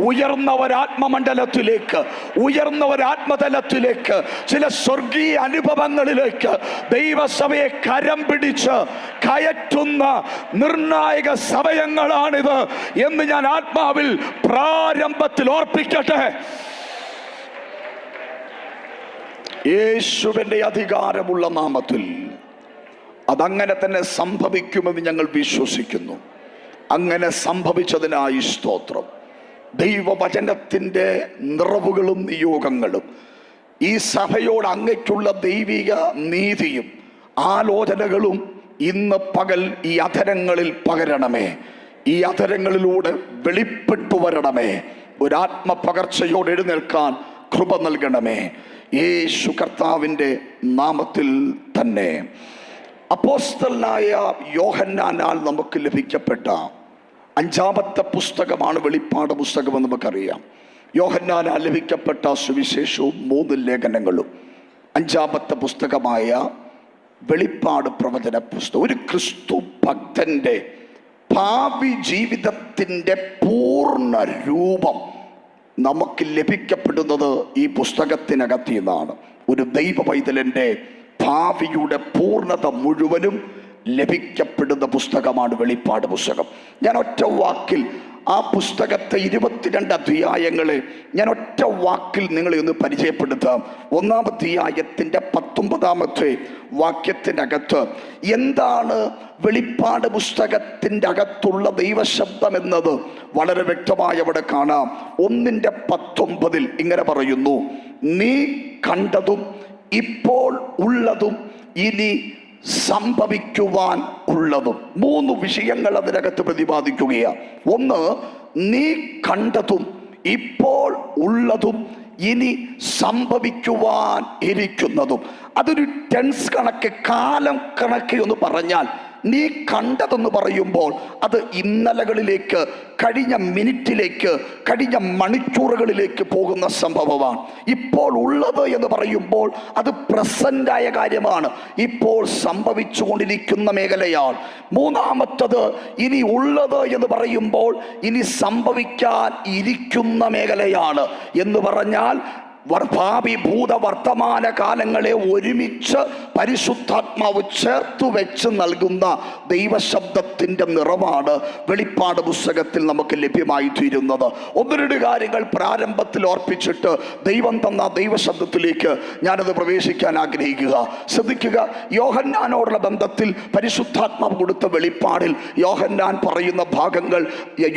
ഉയർന്നവരാത്മമണ്ഡലത്തിലേക്ക്, ഉയർന്നവരാത്മതലത്തിലേക്ക്, ചില സ്വർഗീയ അനുഭവങ്ങളിലേക്ക് ദൈവസഭയെ കരം പിടിച്ച് കയറ്റുന്ന നിർണായക സമയങ്ങളാണിത് എന്ന് ഞാൻ ആത്മാവിൽ പ്രാരംഭത്തിൽ ഓർപ്പിക്കട്ടെ. യേശുവിന്റെ അധികാരമുള്ള നാമത്തിൽ അതങ്ങനെ തന്നെ സംഭവിക്കുമെന്ന് ഞങ്ങൾ വിശ്വസിക്കുന്നു. അങ്ങനെ സംഭവിച്ചതിനായി സ്തോത്രം. ദൈവവചനത്തിൻ്റെ നിറവുകളും നിയോഗങ്ങളും ഈ സഭയോട് അങ്ങയ്ക്കുള്ള ദൈവിക നീതിയും ആലോചനകളും ഇന്ന് പകൽ ഈ അധരങ്ങളിൽ പകരണമേ. ഈ അധരങ്ങളിലൂടെ വെളിപ്പെട്ടു വരണമേ. ഒരാത്മപകർച്ചയോട് എഴുന്നേൽക്കാൻ കൃപ നൽകണമേ. യേശു കർത്താവിൻ്റെ നാമത്തിൽ തന്നെ. അപ്പോസ്തലനായ യോഹന്നാനാൽ നമുക്ക് ലഭിക്കപ്പെട്ട അഞ്ചാമത്തെ പുസ്തകമാണ് വെളിപ്പാട് പുസ്തകമെന്ന് നമുക്കറിയാം. യോഹന്നാനാൽ ലഭിക്കപ്പെട്ട സുവിശേഷവും 3 ലേഖനങ്ങളും അഞ്ചാമത്തെ പുസ്തകമായ വെളിപ്പാട് പ്രവചന പുസ്തകം. ഒരു ക്രിസ്തു ഭക്തന്റെ ഭാവി ജീവിതത്തിൻ്റെ പൂർണ്ണ രൂപം നമുക്ക് ലഭിക്കപ്പെടുന്നത് ഈ പുസ്തകത്തിനകത്ത് നിന്നാണ്. ഒരു ദൈവ പൈതലിൻ്റെ ഭാവിയുടെ പൂർണ്ണത മുഴുവനും ലഭിക്കപ്പെടുന്ന പുസ്തകമാണ് വെളിപ്പാട് പുസ്തകം. ഞാൻ ഒറ്റ വാക്കിൽ ആ പുസ്തകത്തെ 22 അധ്യായങ്ങളെ ഞാൻ ഒറ്റ വാക്കിൽ നിങ്ങളെ ഒന്ന് പരിചയപ്പെടുത്താം. 1-ാം അധ്യായത്തിൻ്റെ 19-ാമത്തെ വാക്യത്തിനകത്ത് എന്താണ് വെളിപ്പാട് പുസ്തകത്തിൻ്റെ അകത്തുള്ള ദൈവശബ്ദം എന്നത് വളരെ വ്യക്തമായി അവിടെ കാണാം. 1:19 ഇങ്ങനെ പറയുന്നു: നീ കണ്ടതും ഇപ്പോൾ ഉള്ളതും ഇനി സംഭവിക്കുവാൻ ഉള്ളതും. 3 വിഷയങ്ങൾ അതിനകത്ത് പ്രതിപാദിക്കുകയാണ്. ഒന്ന്, നീ കണ്ടതും ഇപ്പോൾ ഉള്ളതും ഇനി സംഭവിക്കുവാൻ ഇരിക്കുന്നതും. അതൊരു ടെൻസ് കണക്ക്, കാലം കണക്ക് എന്ന് പറഞ്ഞാൽ, നീ കണ്ടതെന്ന് പറയുമ്പോൾ അത് ഇന്നലകളിലേക്ക്, കഴിഞ്ഞ മിനിറ്റിലേക്ക്, കഴിഞ്ഞ മണിക്കൂറുകളിലേക്ക് പോകുന്ന സംഭവമാണ്. ഇപ്പോൾ ഉള്ളത് എന്ന് പറയുമ്പോൾ അത് പ്രസന്റായ കാര്യമാണ്, ഇപ്പോൾ സംഭവിച്ചു കൊണ്ടിരിക്കുന്ന മേഖലയാണ്. 3-ാമത്തത് ഇനി ഉള്ളത് എന്ന് പറയുമ്പോൾ ഇനി സംഭവിക്കാൻ ഇരിക്കുന്ന മേഖലയാണ്. എന്ന് പറഞ്ഞാൽ ഭാവി ഭൂത വർത്തമാന കാലങ്ങളെ ഒരുമിച്ച് പരിശുദ്ധാത്മാവ് ചേർത്ത് വെച്ച് നൽകുന്ന ദൈവശബ്ദത്തിൻ്റെ നിറവാണ് വെളിപ്പാട് പുസ്തകത്തിൽ നമുക്ക് ലഭ്യമായി തീരുന്നത്. 1-2 കാര്യങ്ങൾ പ്രാരംഭത്തിൽ ഓർപ്പിച്ചിട്ട് ദൈവം തന്ന ദൈവശബ്ദത്തിലേക്ക് ഞാനത് പ്രവേശിക്കാൻ ആഗ്രഹിക്കുക. ശ്രദ്ധിക്കുക, യോഹന്നാനോടുള്ള ബന്ധത്തിൽ പരിശുദ്ധാത്മാവ് കൊടുത്ത വെളിപ്പാടിൽ യോഹന്നാൻ പറയുന്ന ഭാഗങ്ങൾ,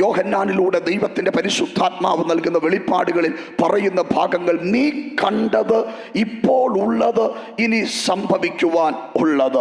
യോഹന്നാനിലൂടെ ദൈവത്തിൻ്റെ പരിശുദ്ധാത്മാവ് നൽകുന്ന വെളിപ്പാടുകളിൽ പറയുന്ന ഭാഗങ്ങൾ, നീ കണ്ടത്, ഇപ്പോൾ ഉള്ളത്, ഇനി സംഭവിക്കുവാൻ ഉള്ളത്.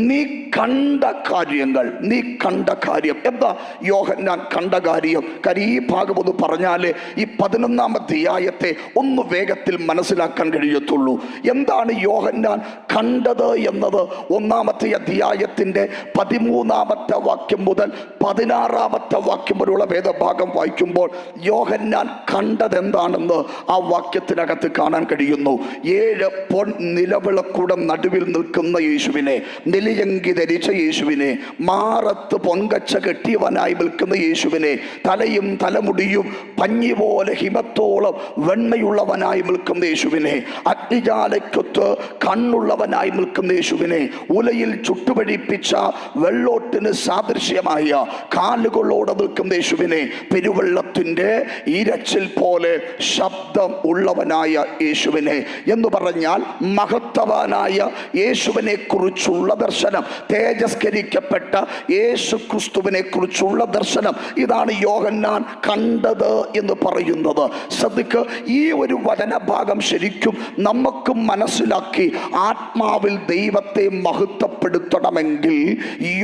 നീ കണ്ട കാര്യങ്ങൾ, നീ കണ്ട കാര്യം എന്താ? യോഹന്നാൻ കണ്ട കാര്യം. ഈ ഭാഗം ഒന്ന് പറഞ്ഞാലേ ഈ 11-ാം അധ്യായത്തെ ഒന്ന് വേഗത്തിൽ മനസ്സിലാക്കാൻ കഴിയത്തുള്ളൂ. എന്താണ് യോഹന്നാൻ കണ്ടത് എന്നത്? 1-ാമത്തെ അധ്യായത്തിൻ്റെ 13-ാമത്തെ വാക്യം മുതൽ 16-ാമത്തെ വാക്യം വരെയുള്ള വേദഭാഗം വായിക്കുമ്പോൾ യോഹന്നാൻ കണ്ടത് എന്താണെന്ന് ആ വാക്യത്തിനകത്ത് കാണാൻ കഴിയുന്നു. 7 പൊൻ നിലവിളക്കുടം നടുവിൽ നിൽക്കുന്ന യേശുവിനെ, നിലയങ്കി ധരിച്ച യേശുവിനെ, മാറത്ത് പൊൻകച്ച കെട്ടിയവനായി നിൽക്കുന്ന യേശുവിനെ, തലയും തലമുടിയും പഞ്ഞി പോലെ ഹിമത്തോളം വെണ്ണയുള്ളവനായി നിൽക്കുന്ന യേശുവിനെ, അഗ്നിജാലയ്ക്കൊത്ത് കണ്ണുള്ളവനായി നിൽക്കുന്ന യേശുവിനെ, ഉലയിൽ ചുട്ടുപഴിപ്പിച്ച വെള്ളോട്ടിന് സാദൃശ്യമായ കാലുകളോടെ നിൽക്കുന്ന യേശുവിനെ, പെരുവെള്ളത്തിൻ്റെ ഇരച്ചിൽ പോലെ ശബ്ദം ഉള്ളവനായ യേശുവിനെ. എന്ന് പറഞ്ഞാൽ മഹത്വവാനായ യേശുവിനെ കുറിച്ചുള്ള ദർശനം, തേജസ്കരിക്കപ്പെട്ട യേശു ക്രിസ്തുവിനെ കുറിച്ചുള്ള ദർശനം, ഇതാണ് യോഹന്നാൻ കണ്ടത് എന്ന് പറയുന്നത്. ശ്രദ്ധിക്കുക, ഈ ഒരു വചനഭാഗം ശരിക്കും നമുക്ക് മനസ്സിലാക്കി ആത്മാവിൽ ദൈവത്തെ മഹത്വപ്പെടുത്തണമെങ്കിൽ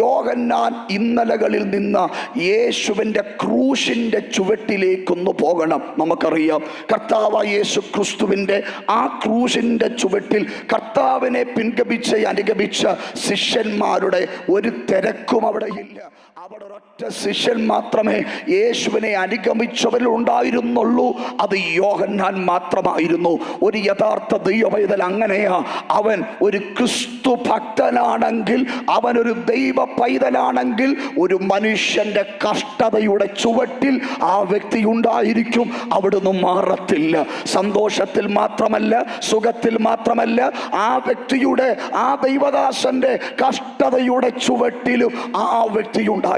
യോഹന്നാൻ ഇന്നലകളിൽ നിന്ന് യേശുവിൻ്റെ ക്രൂശിൻ്റെ ചുവട്ടിലേക്കൊന്ന് പോകണം. നമുക്കറിയാം, കർത്താവായ യേശു ക്രിസ്തുവിൻ്റെ ആ ക്രൂശിൻ്റെ ചുവട്ടിൽ കർത്താവിനെ പിൻഗമിച്ച് അനുഗമിച്ച ശിഷ്യന്മാരുടെ ഒരു തിരക്കും അവിടെ ഇല്ല. അവിടെ ഒരൊറ്റ ശിഷ്യൻ മാത്രമേ യേശുവിനെ അനുഗമിച്ചവരിൽ ഉണ്ടായിരുന്നുള്ളൂ. അത് യോഹന്നാൻ മാത്രമായിരുന്നു. ഒരു യഥാർത്ഥ ദൈവപൈതൽ അങ്ങനെയാ. അവൻ ഒരു ക്രിസ്തു ഭക്തനാണെങ്കിൽ, അവനൊരു ദൈവ പൈതലാണെങ്കിൽ, ഒരു മനുഷ്യന്റെ കഷ്ടതയുടെ ചുവട്ടിൽ ആ വ്യക്തി ഉണ്ടായിരിക്കും. അവിടുന്ന് മാറത്തില്ല. സന്തോഷത്തിൽ മാത്രമല്ല, സുഖത്തിൽ മാത്രമല്ല, ആ വ്യക്തിയുടെ, ആ ദൈവദാസന്റെ കഷ്ടതയുടെ ചുവട്ടിലും ആ വ്യക്തി ഉണ്ടായിരിക്കും.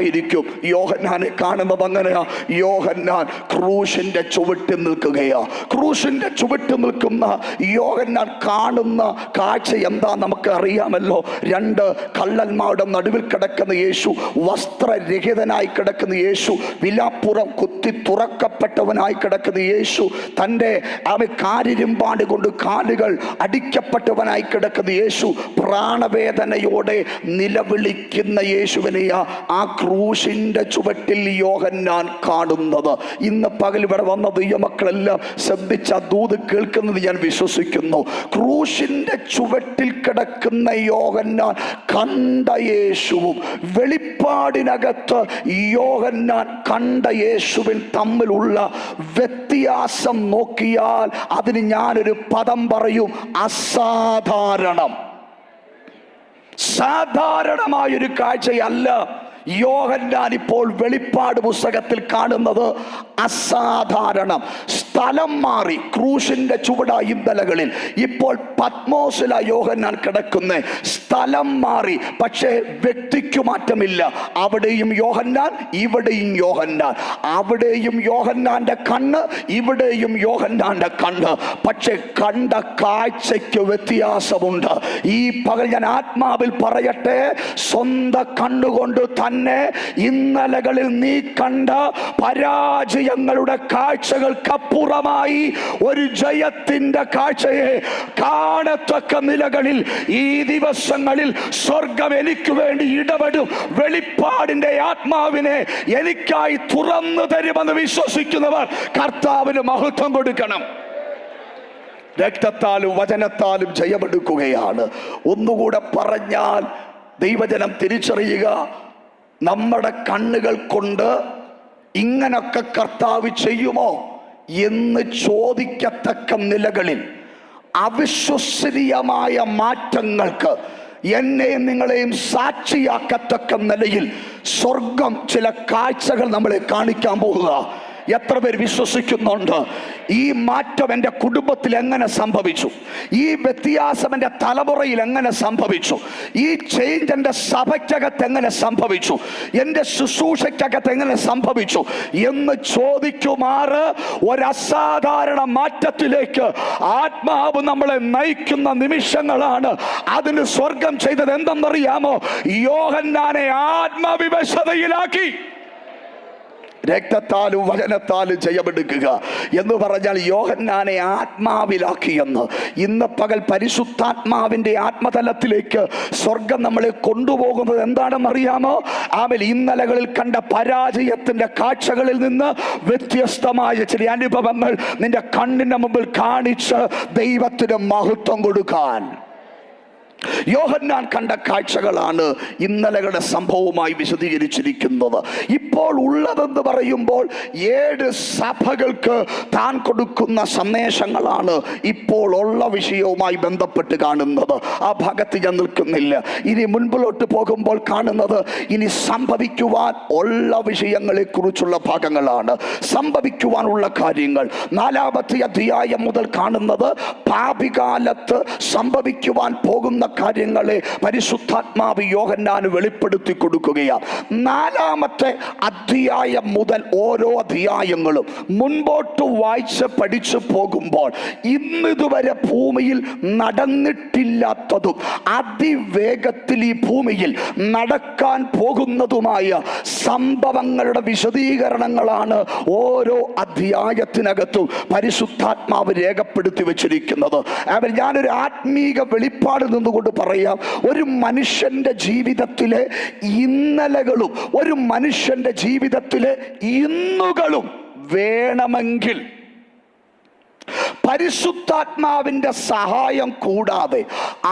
യോഹന്നാനെ കാണുന്നത് അങ്ങനെയാ. യോഹന്നാൻ ക്രൂശിന്റെ ചുവട്ടിൽ നിൽക്കുകയാ. ക്രൂശിന്റെ ചുവട്ടിൽ നിൽക്കുന്ന യോഹന്നാൻ കാണുന്ന കാഴ്ച എന്താ നമുക്ക് അറിയാമല്ലോ. രണ്ട് കള്ളന്മാരുടെ നടുവിൽ കിടക്കുന്ന യേശു, വസ്ത്രരഹിതനായി കിടക്കുന്ന യേശു, വിലാപ്പുറം കുത്തി തുറക്കപ്പെട്ടവനായി കിടക്കുന്ന യേശു, തൻ്റെ കാരിരുമ്പാട് കൊണ്ട് കാലുകൾ അടിക്കപ്പെട്ടവനായി കിടക്കുന്ന യേശു, പ്രാണവേദനയോടെ നിലവിളിക്കുന്ന യേശുവിനെയാ ആ ക്രൂശിന്റെ ചുവട്ടിൽ യോഹന്നാൻ കാണുന്നത്. ഇന്ന് പകൽ ഇവിടെ വന്ന ദൈവമക്കളെല്ലാം ശ്രദ്ധിച്ച ദൂത് കേൾക്കുന്നത് ഞാൻ വിശ്വസിക്കുന്നു. ക്രൂശിന്റെ ചുവട്ടിൽ കിടക്കുന്ന യോഹന്നാൻ കണ്ട യേശുവും വെളിപ്പാടിനകത്ത് യോഹന്നാൻ കണ്ട യേശുവിൻ തമ്മിലുള്ള വ്യത്യാസം നോക്കിയാൽ അതിന് ഞാനൊരു പദം പറയും: അസാധാരണം. സാധാരണമായൊരു കാഴ്ചയല്ല യോഹന്നാൻ ഇപ്പോൾ വെളിപ്പാട് പുസ്തകത്തിൽ കാണുന്നത്. അസാധാരണം. സ്ഥലം മാറി. ക്രൂശിന്റെ ചുവട ഇന്നലകളിൽ ഇപ്പോൾ പത്മോസില യോഹന്നാൻ കിടക്കുന്ന സ്ഥലം മാറി. പക്ഷേ വ്യക്തിക്കു മാറ്റമില്ല. അവിടെയും യോഹന്നാൻ, ഇവിടെയും യോഹന്നാൻ. അവിടെയും യോഹന്നാന്റെ കണ്ണ്, ഇവിടെയും യോഹന്നാന്റെ കണ്ണ്. പക്ഷെ കണ്ട കാഴ്ചയ്ക്ക് വ്യത്യാസമുണ്ട്. ഈ പകൽ ഞാൻ ആത്മാവിൽ പറയട്ടെ, സ്വന്തം കണ്ണുകൊണ്ട് തന്നെ ഇന്നലകളിൽ നീ കണ്ട പരാജയങ്ങളുടെ കാഴ്ചകൾക്കപ്പുറമായി ഒരു ജയത്തിന്റെ കാഴ്ചയെ കാണത്തക്ക നിലകളിൽ ഈ ദിവസങ്ങളിൽ സ്വർഗം എനിക്ക് വേണ്ടി ഇടപെടും. വെളിപ്പാടിന്റെ ആത്മാവിനെ എനിക്കായി തുറന്നു തരുമെന്ന് വിശ്വസിക്കുന്നവർ കർത്താവിന് മഹത്വം കൊടുക്കണം. രക്തത്താലും വചനത്താലും ജയമെടുക്കുകയാണ്. ഒന്നുകൂടെ പറഞ്ഞാൽ, ദൈവജനം തിരിച്ചറിയുക, നമ്മുടെ കണ്ണുകൾ കൊണ്ട് ഇങ്ങനൊക്കെ കർത്താവ് ചെയ്യുമോ എന്ന് ചോദിക്കത്തക്ക നിലകളിൽ അവിശ്വസനീയമായ മാറ്റങ്ങൾക്ക് എന്നെയും നിങ്ങളെയും സാക്ഷിയാക്കത്തക്ക നിലയിൽ സ്വർഗം ചില കാഴ്ചകൾ നമ്മളെ കാണിക്കാൻ പോകുക. എത്ര പേര് വിശ്വസിക്കുന്നുണ്ട്? ഈ മാറ്റം എൻ്റെ കുടുംബത്തിൽ എങ്ങനെ സംഭവിച്ചു? ഈ വ്യത്യാസം എൻ്റെ തലമുറയിൽ എങ്ങനെ സംഭവിച്ചു? ഈ ചേഞ്ച് എൻ്റെ സഭയ്ക്കകത്ത് എങ്ങനെ സംഭവിച്ചു? എൻ്റെ ശുശ്രൂഷയ്ക്കകത്ത് എങ്ങനെ സംഭവിച്ചു എന്ന് ചോദിക്കുമാറ് ഒരസാധാരണ മാറ്റത്തിലേക്ക് ആത്മാവ് നമ്മളെ നയിക്കുന്ന നിമിഷങ്ങളാണ്. അതിന് സ്വർഗം ചെയ്തത് എന്തെന്നറിയാമോ? യോഹന്നാനെ ആത്മവിവശതയിലാക്കി. രക്തത്താലും വചനത്താലും ജയമെടുക്കുക എന്ന് പറഞ്ഞാൽ യോഹന്നാനെ ആത്മാവിലാക്കിയെന്ന്. ഇന്ന് പകൽ പരിശുദ്ധാത്മാവിന്റെ ആത്മതലത്തിലേക്ക് സ്വർഗം നമ്മളെ കൊണ്ടുപോകുന്നത് എന്താണെന്നറിയാമോ? ആമേൻ. ഇന്നലകളിൽ കണ്ട പരാജയത്തിന്റെ കാഴ്ചകളിൽ നിന്ന് വ്യത്യസ്തമായ ചില അനുഭവങ്ങൾ നിന്റെ കണ്ണിന്റെ മുമ്പിൽ കാണിച്ച് ദൈവത്തിന് മഹത്വം കൊടുക്കാൻ. യോഹന്നാൻ കണ്ട കാഴ്ചകളാണ് ഇന്നലകളുടെ സംഭവവുമായി വിശദീകരിച്ചിരിക്കുന്നത്. ഇപ്പോൾ ഉള്ളതെന്ന് പറയുമ്പോൾ 7 സഭകൾക്ക് താൻ കൊടുക്കുന്ന സന്ദേശങ്ങളാണ് ഇപ്പോൾ ഉള്ള വിഷയവുമായി ബന്ധപ്പെട്ട് കാണുന്നത്. ആ ഭാഗത്ത് ഞാൻ നിൽക്കുന്നില്ല. ഇനി മുൻപിലോട്ട് പോകുമ്പോൾ കാണുന്നത് ഇനി സംഭവിക്കുവാൻ ഉള്ള വിഷയങ്ങളെ കുറിച്ചുള്ള ഭാഗങ്ങളാണ്. സംഭവിക്കുവാനുള്ള കാര്യങ്ങൾ 4-ാമത്തെ അധ്യായം മുതൽ കാണുന്നത് പാപികാലത്ത് സംഭവിക്കുവാൻ പോകുന്ന കാര്യങ്ങളെ പരിശുദ്ധാത്മാവ് യോഹന്നാന് വെളിപ്പെടുത്തി കൊടുക്കുകയാണ്. 4-ാമത്തെ അധ്യായം മുതൽ ഓരോ അധ്യായങ്ങളും മുൻപോട്ട് വായിച്ച് പഠിച്ചു പോകുമ്പോൾ ഇന്നിതുവരെ ഭൂമിയിൽ നടന്നിട്ടില്ലാത്തതും അതിവേഗത്തിൽ ഈ ഭൂമിയിൽ നടക്കാൻ പോകുന്നതുമായ സംഭവങ്ങളുടെ വിശദീകരണങ്ങളാണ് ഓരോ അധ്യായത്തിനകത്തും പരിശുദ്ധാത്മാവ് രേഖപ്പെടുത്തി വെച്ചിരിക്കുന്നത്. ഞാനൊരു ആത്മീക വെളിപ്പാട് നിന്നുകൊണ്ട് പറയാം, ഒരു മനുഷ്യന്റെ ജീവിതത്തിലെ ഇന്നലകളും ഒരു മനുഷ്യന്റെ ജീവിതത്തിലെ ഇന്നുകളും വേണമെങ്കിൽ പരിശുദ്ധാത്മാവിന്റെ സഹായം കൂടാതെ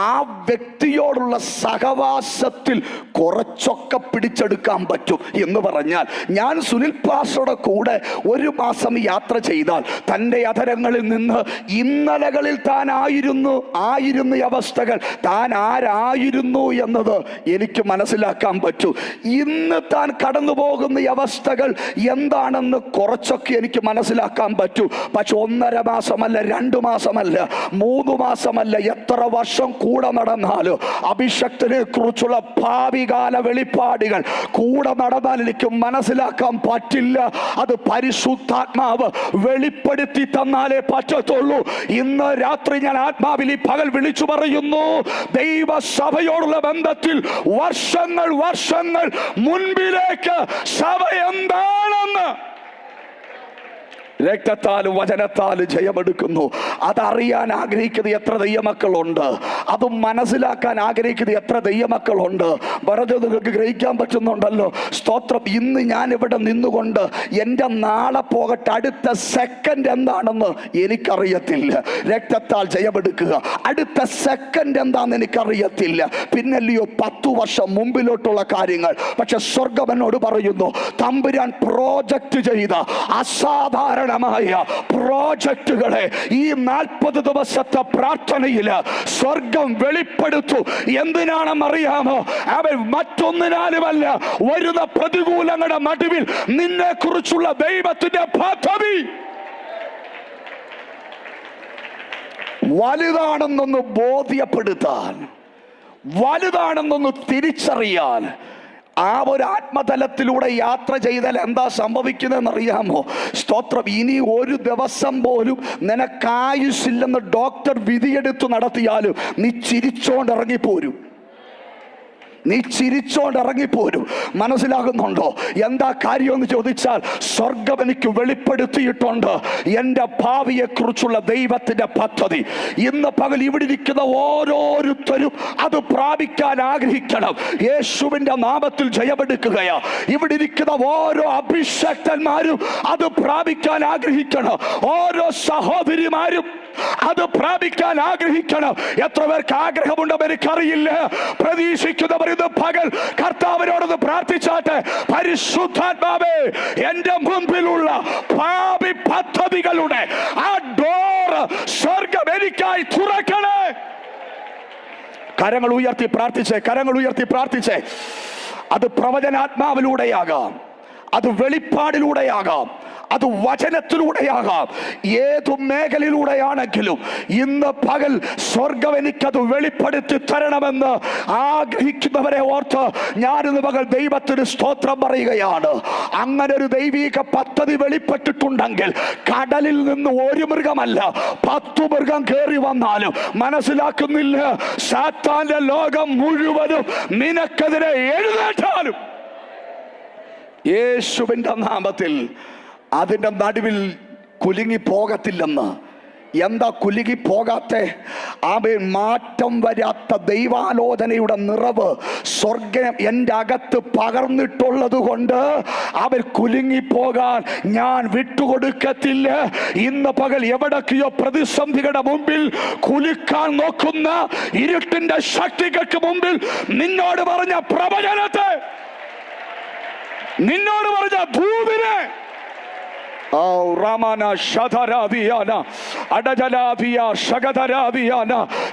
ആ വ്യക്തിയോടുള്ള സഹവാസത്തിൽ കുറച്ചൊക്കെ പിടിച്ചെടുക്കാൻ പറ്റും. എന്ന് പറഞ്ഞാൽ, ഞാൻ സുനിൽ പാസ്റ്ററുടെ കൂടെ ഒരു മാസം യാത്ര ചെയ്താൽ തൻ്റെ അധരങ്ങളിൽ നിന്ന് ഇന്നലകളിൽ താൻ ആയിരുന്ന അവസ്ഥകൾ, താൻ ആരായിരുന്നു എന്നത് എനിക്ക് മനസ്സിലാക്കാൻ പറ്റൂ. ഇന്ന് താൻ കടന്നു പോകുന്ന അവസ്ഥകൾ എന്താണെന്ന് കുറച്ചൊക്കെ എനിക്ക് മനസ്സിലാക്കാൻ പറ്റൂ. പക്ഷെ 1.5 മാസമല്ല, 2 മാസമല്ല, 3 മാസമല്ല, എത്ര വർഷം കൂടെ നടന്നാലും അഭിഷക്തനെ കുറിച്ചുള്ള ഭാവികാല വെളിപ്പാടുകൾ കൂടെ നടന്നാൽ എനിക്ക് മനസ്സിലാക്കാൻ പറ്റില്ല. അത് പരിശുദ്ധാത്മാവ് വെളിപ്പെടുത്തി തന്നാലേ പറ്റത്തുള്ളൂ. ഇന്ന് രാത്രി ഞാൻ ആത്മാവിൽ ഈ പകൽ വിളിച്ചു പറയുന്നു, ദൈവസഭയോടുള്ള ബന്ധത്തിൽ വർഷങ്ങൾ മുൻപിലേക്ക് സഭ എന്താണെന്ന് രക്തത്താലും വചനത്താലും ജയമെടുക്കുന്നു. അതറിയാൻ ആഗ്രഹിക്കുന്ന എത്ര ദൈവമക്കളുണ്ട്, അത് മനസ്സിലാക്കാൻ ആഗ്രഹിക്കുന്ന എത്ര ദൈവമക്കളുണ്ട്. വെറുതെ നിങ്ങൾക്ക് ഗ്രഹിക്കാൻ പറ്റുന്നുണ്ടല്ലോ. സ്തോത്രം. ഇന്ന് ഞാൻ ഇവിടെ നിന്നുകൊണ്ട് എൻ്റെ നാളെ പോകട്ടെ, അടുത്ത സെക്കൻഡ് എന്താണെന്ന് എനിക്കറിയത്തില്ല. രക്തത്താൽ ജയമെടുക്കുക. അടുത്ത സെക്കൻഡ് എന്താണെന്ന് എനിക്കറിയത്തില്ല. പിന്നല്ലയോ 10 വർഷം മുമ്പിലോട്ടുള്ള കാര്യങ്ങൾ. പക്ഷെ സ്വർഗ്ഗം എന്നോട് പറയുന്നു, തമ്പുരാൻ പ്രോജക്റ്റ് ചെയ്ത അസാധാരണ പ്രോജക്റ്റുകളെ ഈ 40 ദിവസത്തെ പ്രാർത്ഥനയിൽ സ്വർഗം വെളിപ്പെടുത്തു. എന്തിനാണെന്നറിയാമോ? അവൻ മറ്റൊന്നിനാലുമല്ല, വരുന്ന പ്രതികൂലങ്ങളുടെ നടുവിൽ നിന്നെ കുറിച്ചുള്ള ദൈവത്തിന്റെ പദ്ധതി വലുതാണെന്നൊന്ന് ബോധ്യപ്പെടുത്താൻ, വലുതാണെന്നൊന്ന് തിരിച്ചറിയാൻ ആ ഒരു ആത്മതലത്തിലൂടെ യാത്ര ചെയ്താൽ എന്താ സംഭവിക്കുന്നതെന്നറിയാമോ? സ്തോത്രം. ഇനി ഒരു ദിവസം പോലും നിനക്കായുസില്ലെന്ന് ഡോക്ടർ വിധിയെടുത്ത് നടത്തിയാലും നീ ചിരിച്ചോണ്ട് ഇറങ്ങിപ്പോരും. മനസ്സിലാകുന്നുണ്ടോ എന്താ കാര്യം എന്ന് ചോദിച്ചാൽ, സ്വർഗം എനിക്ക് വെളിപ്പെടുത്തിയിട്ടുണ്ട് എൻ്റെ ഭാവിയെ കുറിച്ചുള്ള ദൈവത്തിന്റെ പദ്ധതി. ഇന്ന് പകൽ ഇവിടെ ഇരിക്കുന്ന ഓരോരുത്തരും അത് പ്രാപിക്കാൻ ആഗ്രഹിക്കണം. യേശുവിന്റെ നാമത്തിൽ ജയമെടുക്കുകയാ. ഇവിടെ ഇരിക്കുന്ന ഓരോ അഭിഷക്തന്മാരും അത് പ്രാപിക്കാൻ ആഗ്രഹിക്കണം. ഓരോ സഹോദരിമാരും അത് പ്രാപിക്കാൻ ആഗ്രഹിക്കണം. എത്ര പേർക്ക് ആഗ്രഹമുണ്ടെന്ന് എനിക്കറിയില്ല. പ്രതീക്ഷിക്കുന്നവർ ഇന്ന് പകൽ കർത്താവിനോടൊന്ന് പ്രാർത്ഥിച്ചാട്ടെ. പരിശുദ്ധാത്മാവേ, എന്റെ മുൻപിലുള്ള ഭാവി പദ്ധതികളുടെ ആ ഡോറ് സ്വർഗം എനിക്കായി തുറക്കണേ. കരങ്ങൾ ഉയർത്തി പ്രാർത്ഥിച്ചേ. അത് പ്രവചനാത്മാവിലൂടെയാകാം, അത് വെളിപ്പാടിലൂടെയാകാം, അത് വചനത്തിലൂടെയാകാം, ഏതു മേഖലയിലൂടെയാണെങ്കിലും ഇന്ന് പകൽ സ്വർഗം എനിക്കത് വെളിപ്പെടുത്തി തരണമെന്ന് ആഗ്രഹിക്കുന്നവരെ ഓർത്ത് ഞാനിന്ന് പകൽ ദൈവത്തിന് സ്തോത്രം പറയുകയാണ്. അങ്ങനെ ഒരു ദൈവിക പദ്ധതി വെളിപ്പെട്ടിട്ടുണ്ടെങ്കിൽ കടലിൽ നിന്ന് ഒരു മൃഗമല്ല 10 മൃഗം കയറി വന്നാലും മനസ്സിലാക്കുന്നില്ല, സാത്താന്റെ ലോകം മുഴുവനും നിനക്കെതിരെ എഴുന്നേറ്റാലും യേശുവിന്റെ നാമത്തിൽ അതിന്റെ നടുവിൽ കുലുങ്ങി പോകത്തില്ലെന്ന്. എന്താ കുലുങ്ങി പോകാത്തെ? അവൻ മാറ്റം വരാത്ത ദൈവാലോചനയുടെ നിറവ് സ്വർഗം എൻ്റെ അകത്ത് പകർന്നിട്ടുള്ളത് കൊണ്ട് അവർ കുലുങ്ങിപ്പോകാൻ ഞാൻ വിട്ടുകൊടുക്കത്തില്ല. ഇന്ന് പകൽ എവിടൊക്കെയോ പ്രതിസന്ധികളുടെ മുമ്പിൽ കുലുക്കാൻ നോക്കുന്ന ഇരുട്ടിന്റെ ശക്തികൾക്ക് മുമ്പിൽ നിന്നോട് പറഞ്ഞ പ്രവചനത്തെ, നിന്നോട് പറഞ്ഞ ദൂതിനെ,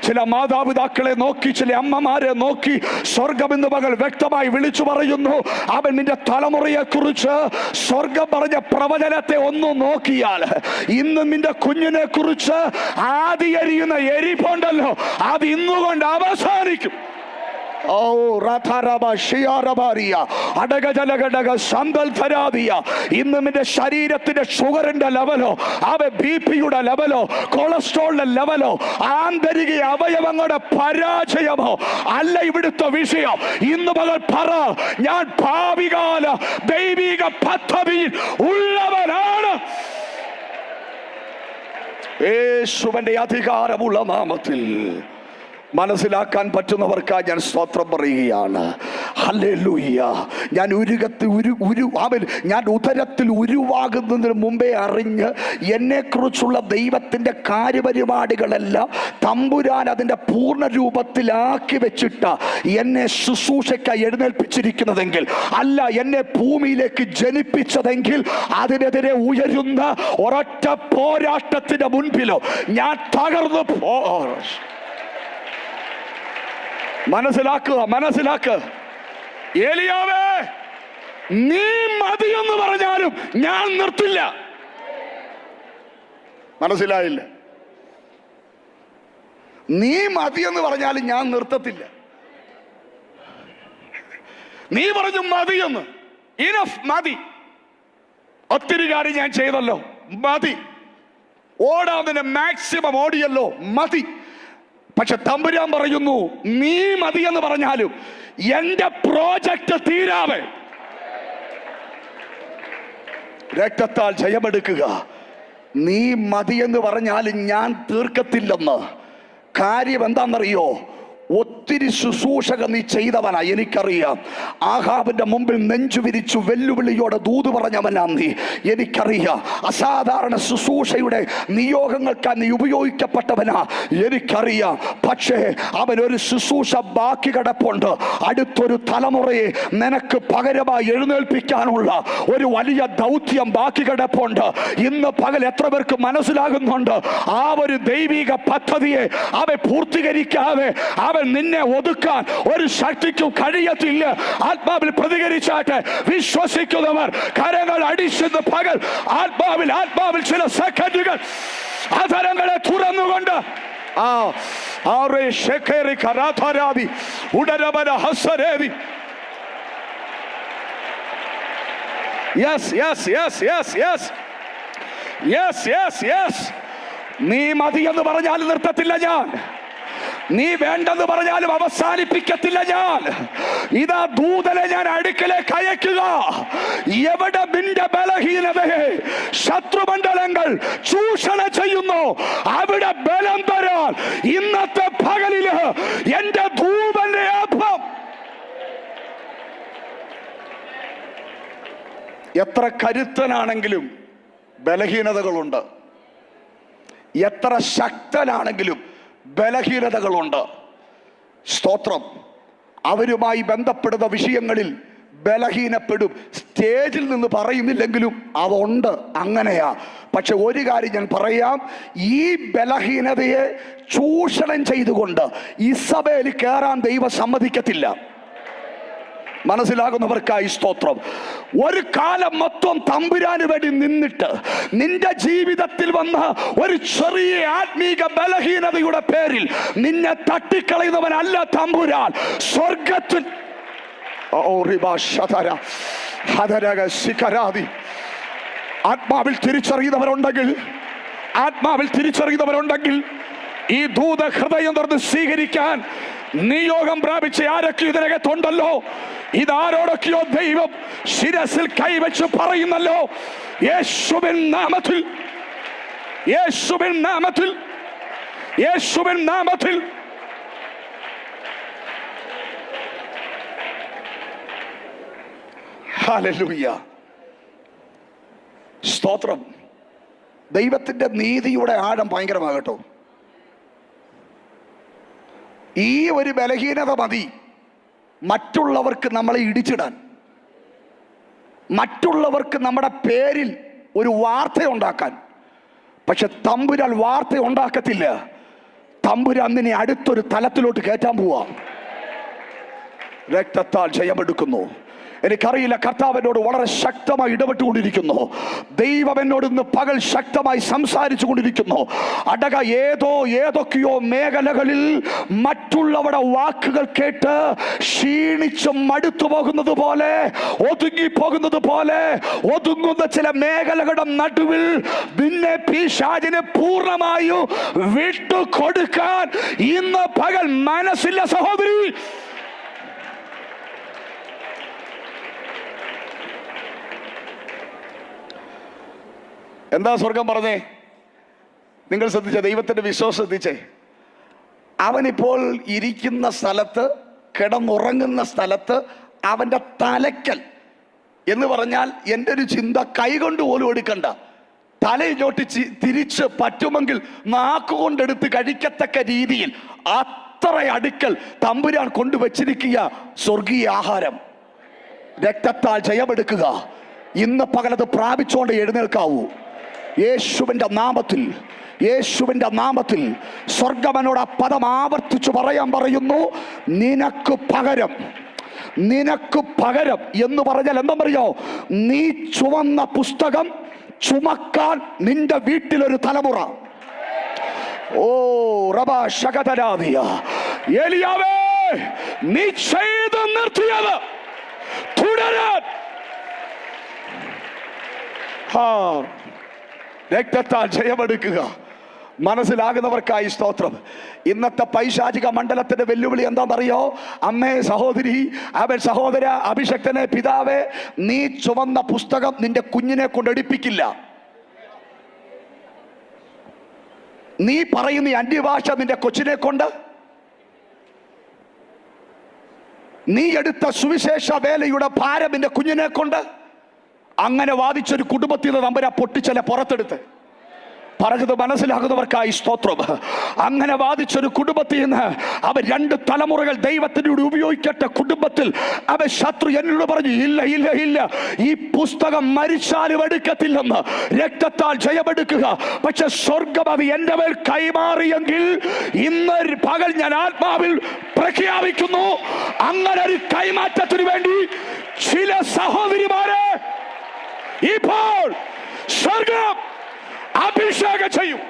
ചില മാതാപിതാക്കളെ നോക്കി, ചില അമ്മമാരെ നോക്കി സ്വർഗം ഇന്ന് പകൽ വ്യക്തമായി വിളിച്ചു പറയുന്നു. അവൻ നിന്റെ തലമുറയെ കുറിച്ച് സ്വർഗം പറഞ്ഞ പ്രവചനത്തെ ഒന്ന് നോക്കിയാൽ, ഇന്ന് നിന്റെ കുഞ്ഞിനെ കുറിച്ച് ആദിയെരിയുന്ന എരിപ്പുണ്ടല്ലോ, അത് ഇന്നുകൊണ്ട് അവസാനിക്കും. ഇന്ന് നിന്റെ ശരീരത്തിന്റെ ഷുഗറിന്റെ ലെവലോ, ബിപിയുടെ ലെവലോ, കൊളസ്ട്രോളിന്റെ ലെവലോ, ആന്തരിക അവയവങ്ങളുടെ പരാജയമോ അല്ല ഇവിടുത്തെ വിഷയം. ഇന്ന് പകൽ പറ, ഞാൻ ഭാവികാല ദൈവിക പദ്ധതിയിൽ ഉള്ളവനാണ്. യേശുവിന്റെ അധികാരമുള്ള നാമത്തിൽ മനസ്സിലാക്കാൻ പറ്റുന്നവർക്കായി ഞാൻ സ്തോത്രം പറയുകയാണ്. ഹല്ലേലൂയ. ഞാൻ ഞാൻ ഉദരത്തിൽ ഉരുവാകുന്നതിന് മുമ്പേ അറിഞ്ഞ് എന്നെക്കുറിച്ചുള്ള ദൈവത്തിൻ്റെ കാര്യപരിപാടികളെല്ലാം തമ്പുരാൻ അതിൻ്റെ പൂർണ്ണ രൂപത്തിലാക്കി വെച്ചിട്ട് എന്നെ ശുശ്രൂഷയ്ക്കായി എഴുന്നേൽപ്പിച്ചിരിക്കുന്നതെങ്കിൽ, അല്ല എന്നെ ഭൂമിയിലേക്ക് ജനിപ്പിച്ചതെങ്കിൽ, അതിനെതിരെ ഉയരുന്ന ഒരൊറ്റ പോരാട്ടത്തിന്റെ മുൻപിലോ ഞാൻ തകർന്നു മനസ്സിലാക്കുക. ഏലിയാവേ, നീ മതിയെന്ന് പറഞ്ഞാലും ഞാൻ നിർത്തില്ല. മനസ്സിലായില്ല? നീ മതിയെന്ന് പറഞ്ഞാലും ഞാൻ നിർത്തത്തില്ല. നീ പറഞ്ഞു മതിയെന്ന്, ഇനഫ്, മതി, ഒത്തിരി കാര്യം ഞാൻ ചെയ്തല്ലോ, മതി, ഓടാതിന് മാക്സിമം ഓടിയല്ലോ, മതി. പക്ഷെ തമ്പുരാൻ പറയുന്നു, നീ മതിയെന്ന് പറഞ്ഞാലും എന്റെ പ്രോജക്റ്റ് തീരാവേ. രക്തത്താൽ ജയമെടുക്കുക. നീ മതിയെന്ന് പറഞ്ഞാലും ഞാൻ തീർക്കത്തില്ലെന്ന്. കാര്യം എന്താണെന്നറിയോ? ഒത്തിരി ശുശ്രൂഷക നീ ചെയ്തവനാ, എനിക്കറിയാം. ആഹാബിന്റെ മുമ്പിൽ നെഞ്ചുവിരിച്ചു വെല്ലുവിളിയോടെ ദൂത് പറഞ്ഞവനാ നീ, എനിക്കറിയാം. അസാധാരണ ശുശ്രൂഷയുടെ നിയോഗങ്ങൾക്കാ നീ ഉപയോഗിക്കപ്പെട്ടവനാ, എനിക്കറിയാം. പക്ഷേ അവനൊരു ശുശ്രൂഷ ബാക്കി കിടപ്പുണ്ട്. അടുത്തൊരു തലമുറയെ നിനക്ക് പകരമായി എഴുന്നേൽപ്പിക്കാനുള്ള ഒരു വലിയ ദൗത്യം ബാക്കി കിടപ്പുണ്ട്. ഇന്ന് പകൽ എത്ര പേർക്ക് മനസ്സിലാകുന്നുണ്ട്? ആ ഒരു ദൈവിക പദ്ധതിയെ അവൻ പൂർത്തീകരിക്കാതെ അവൻ നിന്നെ ഒതുക്കാൻ ഒരു ശക്തിക്കും കഴിയത്തില്ല. ആത്മാവിൽ പ്രതികരിച്ചാട്ടെ. വിശ്വസിക്കുന്നവർ കരങ്ങൾ അടിച്ചെന്ന് പകൽ ആത്മാവിൽ ചില സെക്കൻഡുകൾ അധരങ്ങളെ തുറന്നുകൊണ്ട് നീ മതിയെന്ന് പറഞ്ഞാലും നിർത്തത്തില്ല ഞാൻ. നീ വേണ്ടെന്ന് പറഞ്ഞാലും അവസാനിപ്പിക്കത്തില്ല ഞാൻ. ഇതാ ദൂതനെ ഞാൻ അടുക്കലേക്ക് അയക്കുക. എവിടെ നിന്റെ ബലഹീനതയെ ശത്രുമണ്ഡലങ്ങൾ ചൂഷണം ചെയ്യുന്നു, അവിടെ ബലം തരാൻ ഇന്നത്തെ പകലില് എന്റെ ദൂതന്റെ അപ്പം. എത്ര കരുത്തനാണെങ്കിലും ബലഹീനതകളുണ്ട്. എത്ര ശക്തനാണെങ്കിലും ബലഹീനതകളുണ്ട്. സ്തോത്രം. അവരുമായി ബന്ധപ്പെടുന്ന വിഷയങ്ങളിൽ ബലഹീനപ്പെടും. സ്റ്റേജിൽ നിന്ന് പറയുന്നില്ലെങ്കിലും അതുണ്ട്, അങ്ങനെയാ. പക്ഷെ ഒരു കാര്യം ഞാൻ പറയാം, ഈ ബലഹീനതയെ ചൂഷണം ചെയ്തുകൊണ്ട് ഇസബേൽ കയറാൻ ദൈവം സമ്മതിക്കത്തില്ല. മനസ്സിലാകുന്നവർക്കായി സ്തോത്രം. ഒരു കാലം മൊത്തം തമ്പുരാന് വേണ്ടി നിന്നിട്ട് നിന്റെ ജീവിതത്തിൽ വന്ന ഒരു ചെറിയ ആത്മീക ബലഹീനതയുടെ പേരിൽ നിന്നെ തട്ടിക്കളയുന്നവനല്ല തമ്പുരാൻ. സ്വർഗത്തിൽ ആത്മാവിൽ തിരിച്ചറിയുന്നവരുണ്ടെങ്കിൽ ഈ ദൂത ഹൃദയം തുറന്ന് സ്വീകരിക്കാൻ നിയോഗം പ്രാപിച്ച ആരൊക്കെ ഇതിനകത്തുണ്ടല്ലോ, ഇതാരോടൊക്കെയോ ദൈവം ശിരസിൽ കൈവച്ച് പറയുന്നല്ലോ, യേശുവിൻ നാമത്തിൽ, യേശുവിൻ നാമത്തിൽ, യേശുവിൻ നാമത്തിൽ. ഹല്ലേലൂയ. സ്തോത്രം. ദൈവത്തിന്റെ നീതിയുടെ ആഴം ഭയങ്കരമാകട്ടോ. ഈ ഒരു ബലഹീനത മതി മറ്റുള്ളവർക്ക് നമ്മളെ ഇടിച്ചിടാൻ, മറ്റുള്ളവർക്ക് നമ്മുടെ പേരിൽ ഒരു വാർത്ത ഉണ്ടാക്കാൻ. പക്ഷെ തമ്പുരാൻ വാർത്ത ഉണ്ടാക്കത്തില്ല. തമ്പുരാൻ നിന്നെ അടുത്തൊരു തലത്തിലോട്ട് കയറ്റാൻ പോവാ. രക്തത്താൽ ജയമെടുക്കുന്നു. എനിക്കറിയില്ല, കർത്താവിനോട് വളരെ ശക്തമായി ഇടപെട്ടുകൊണ്ടിരിക്കുന്നു. ദൈവം എന്നോട് ഇന്ന് പകൽ ശക്തമായി സംസാരിച്ചു കൊണ്ടിരിക്കുന്നു. ഏതൊക്കെയോ മേഖലകളിൽ മറ്റുള്ളവരുടെ വാക്കുകൾ കേട്ട് ക്ഷീണിച്ച് മടുത്തു പോകുന്നത് പോലെ, ഒതുങ്ങിപ്പോകുന്നത് പോലെ ഒതുങ്ങുന്ന ചില മേഖലകളുടെ നടുവിൽ നിന്നെ പിശാചിനെ പൂർണ്ണമായും വിട്ടുകൊടുക്കാൻ ഇന്ന് പകൽ മനസ്സില്ല സഹോദരി. എന്താ സ്വർഗം പറഞ്ഞേ? നിങ്ങൾ ശ്രദ്ധിച്ച, ദൈവത്തിന്റെ വിശ്വാസം ശ്രദ്ധിച്ചേ. അവനിപ്പോൾ ഇരിക്കുന്ന സ്ഥലത്ത്, കിടന്നുറങ്ങുന്ന സ്ഥലത്ത് അവൻ്റെ തലയ്ക്കൽ എന്ന് പറഞ്ഞാൽ എൻ്റെ ഒരു ചിന്ത കൈകൊണ്ട് പോലും എടുക്കണ്ട, തലയിലോട്ട് തിരിച്ച് പറ്റുമെങ്കിൽ നാക്കുകൊണ്ടെടുത്ത് കഴിക്കത്തക്ക രീതിയിൽ അത്ര അടുക്കൽ തമ്പുരാൻ കൊണ്ടുവച്ചിരിക്കുക സ്വർഗീയ ആഹാരം. രക്തത്താൽ ജയമെടുക്കുക. ഇന്ന് പകലത് പ്രാപിച്ചുകൊണ്ട് എഴുന്നേൽക്കാവൂ. യേശുവിൻ്റെ നാമത്തിൽ, യേശുവിൻ്റെ നാമത്തിൽ സ്വർഗമനോട് ആ പദം ആവർത്തിച്ചു പറയാൻ പറയുന്നു, നിനക്ക് പകരം, നിനക്ക് പകരം എന്ന് പറഞ്ഞാൽ എന്താണെന്നറിയോ? നീ ചുവന്ന പുസ്തകം ചുമക്കാൻ നിന്റെ വീട്ടിലൊരു തലമുറ. ഓ റബാ ശകതരാദിയ, ഏലിയാവേ നീ ചെയ്ത് നിർത്തിയത് തുടരാൻ രക്തത്താൽ ജയമെടുക്കുക. മനസ്സിലാകുന്നവർക്കായി സ്തോത്രം. ഇന്നത്തെ പൈശാചിക മണ്ഡലത്തിന്റെ വെല്ലുവിളി എന്താണെന്നറിയോ? അമ്മേ, സഹോദരി, അവൻ സഹോദര, അഭിഷക്തനെ, പിതാവേ, നീ ചുവന്ന പുസ്തകം നിന്റെ കുഞ്ഞിനെ കൊണ്ട് എടുപ്പിക്കില്ല. നീ പറയുന്ന ഈ അന്യഭാഷ നിന്റെ കൊച്ചിനെ കൊണ്ട്, നീ എടുത്ത സുവിശേഷ വേലയുടെ ഭാരം നിന്റെ കുഞ്ഞിനെ കൊണ്ട്, അങ്ങനെ വാദിച്ചൊരു കുടുംബത്തിൽ നിന്ന് തമ്പുരാൻ പൊട്ടിച്ചല്ല പുറത്തെടുത്ത്. പറഞ്ഞത് മനസ്സിലാകുന്നവർക്കായി സ്തോത്രം. അങ്ങനെ വാദിച്ചൊരു കുടുംബത്തിൽ നിന്ന് അവൻ 2 തലമുറകൾ ദൈവത്തിനോട് ഉപയോഗിക്കട്ടെ. കുടുംബത്തിൽ അവൻ ശത്രു എന്നോട് പറഞ്ഞു, ഇല്ല ഇല്ല ഇല്ല, ഈ പുസ്തകം മരിച്ചാലും എടുക്കത്തില്ലെന്ന്. രക്തത്താൽ ജയമെടുക്കുക. പക്ഷെ സ്വർഗം അത് എന്റെ മേൽ കൈമാറിയെങ്കിൽ ഇന്ന് പകൽ ഞാൻ ആത്മാവിൽ പ്രഖ്യാപിക്കുന്നു, അങ്ങനെ ഒരു കൈമാറ്റത്തിന് വേണ്ടി ചില സഹോദരിമാരെ ഇപ്പോൾ സ്വർഗം അഭിഷേകം ചെയ്യും.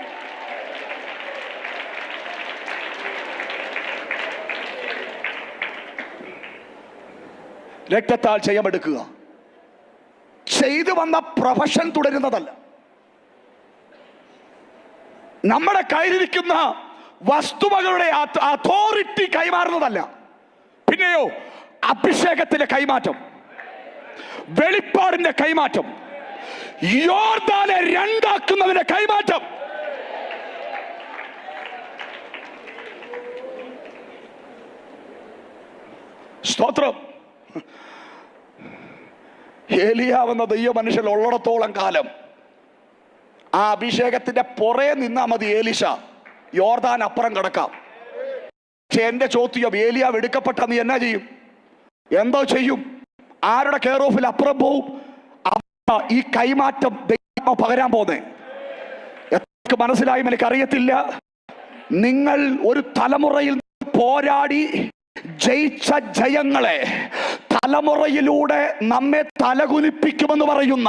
രക്തത്താൽ ജയമെടുക്കുക. ചെയ്തു വന്ന പ്രൊഫഷൻ തുടരുന്നതല്ല, നമ്മുടെ കയ്യിലിരിക്കുന്ന വസ്തുവകളുടെ അതോറിറ്റി കൈമാറുന്നതല്ല. പിന്നെയോ അഭിഷേകത്തിന്റെ കൈമാറ്റം, വെളിപ്പാടിന്റെ കൈമാറ്റം, യോർദാനെ 2 ആക്കുന്നതിന്റെ കൈമാറ്റം. സ്തോത്രം. ഏലിയാവെന്ന ദൈവ മനുഷ്യൻ ഉള്ളിടത്തോളം കാലം ആ അഭിഷേകത്തിന്റെ പുറേ നിന്നാ മതി ഏലിശ യോർദാൻ അപ്പുറം കിടക്കാം. പക്ഷെ എന്റെ ചോദ്യം, ഏലിയാവ് എടുക്കപ്പെട്ട നീ എന്നാ ചെയ്യും? എന്തോ ചെയ്യും? ആരുടെ കെയർ ഓഫിൽ അപ്പുറം പോവും? ഈ കൈമാറ്റം ദൈവം പകരാൻ പോന്നെ. എത്ര മനസ്സിലായും എനിക്കറിയത്തില്ല. നിങ്ങൾ ഒരു തലമുറയിൽ പോരാടി ജയിച്ച ജയങ്ങളെ തലമുറയിലൂടെ നമ്മെ തലകുലിപ്പിക്കുമെന്ന് പറയുന്ന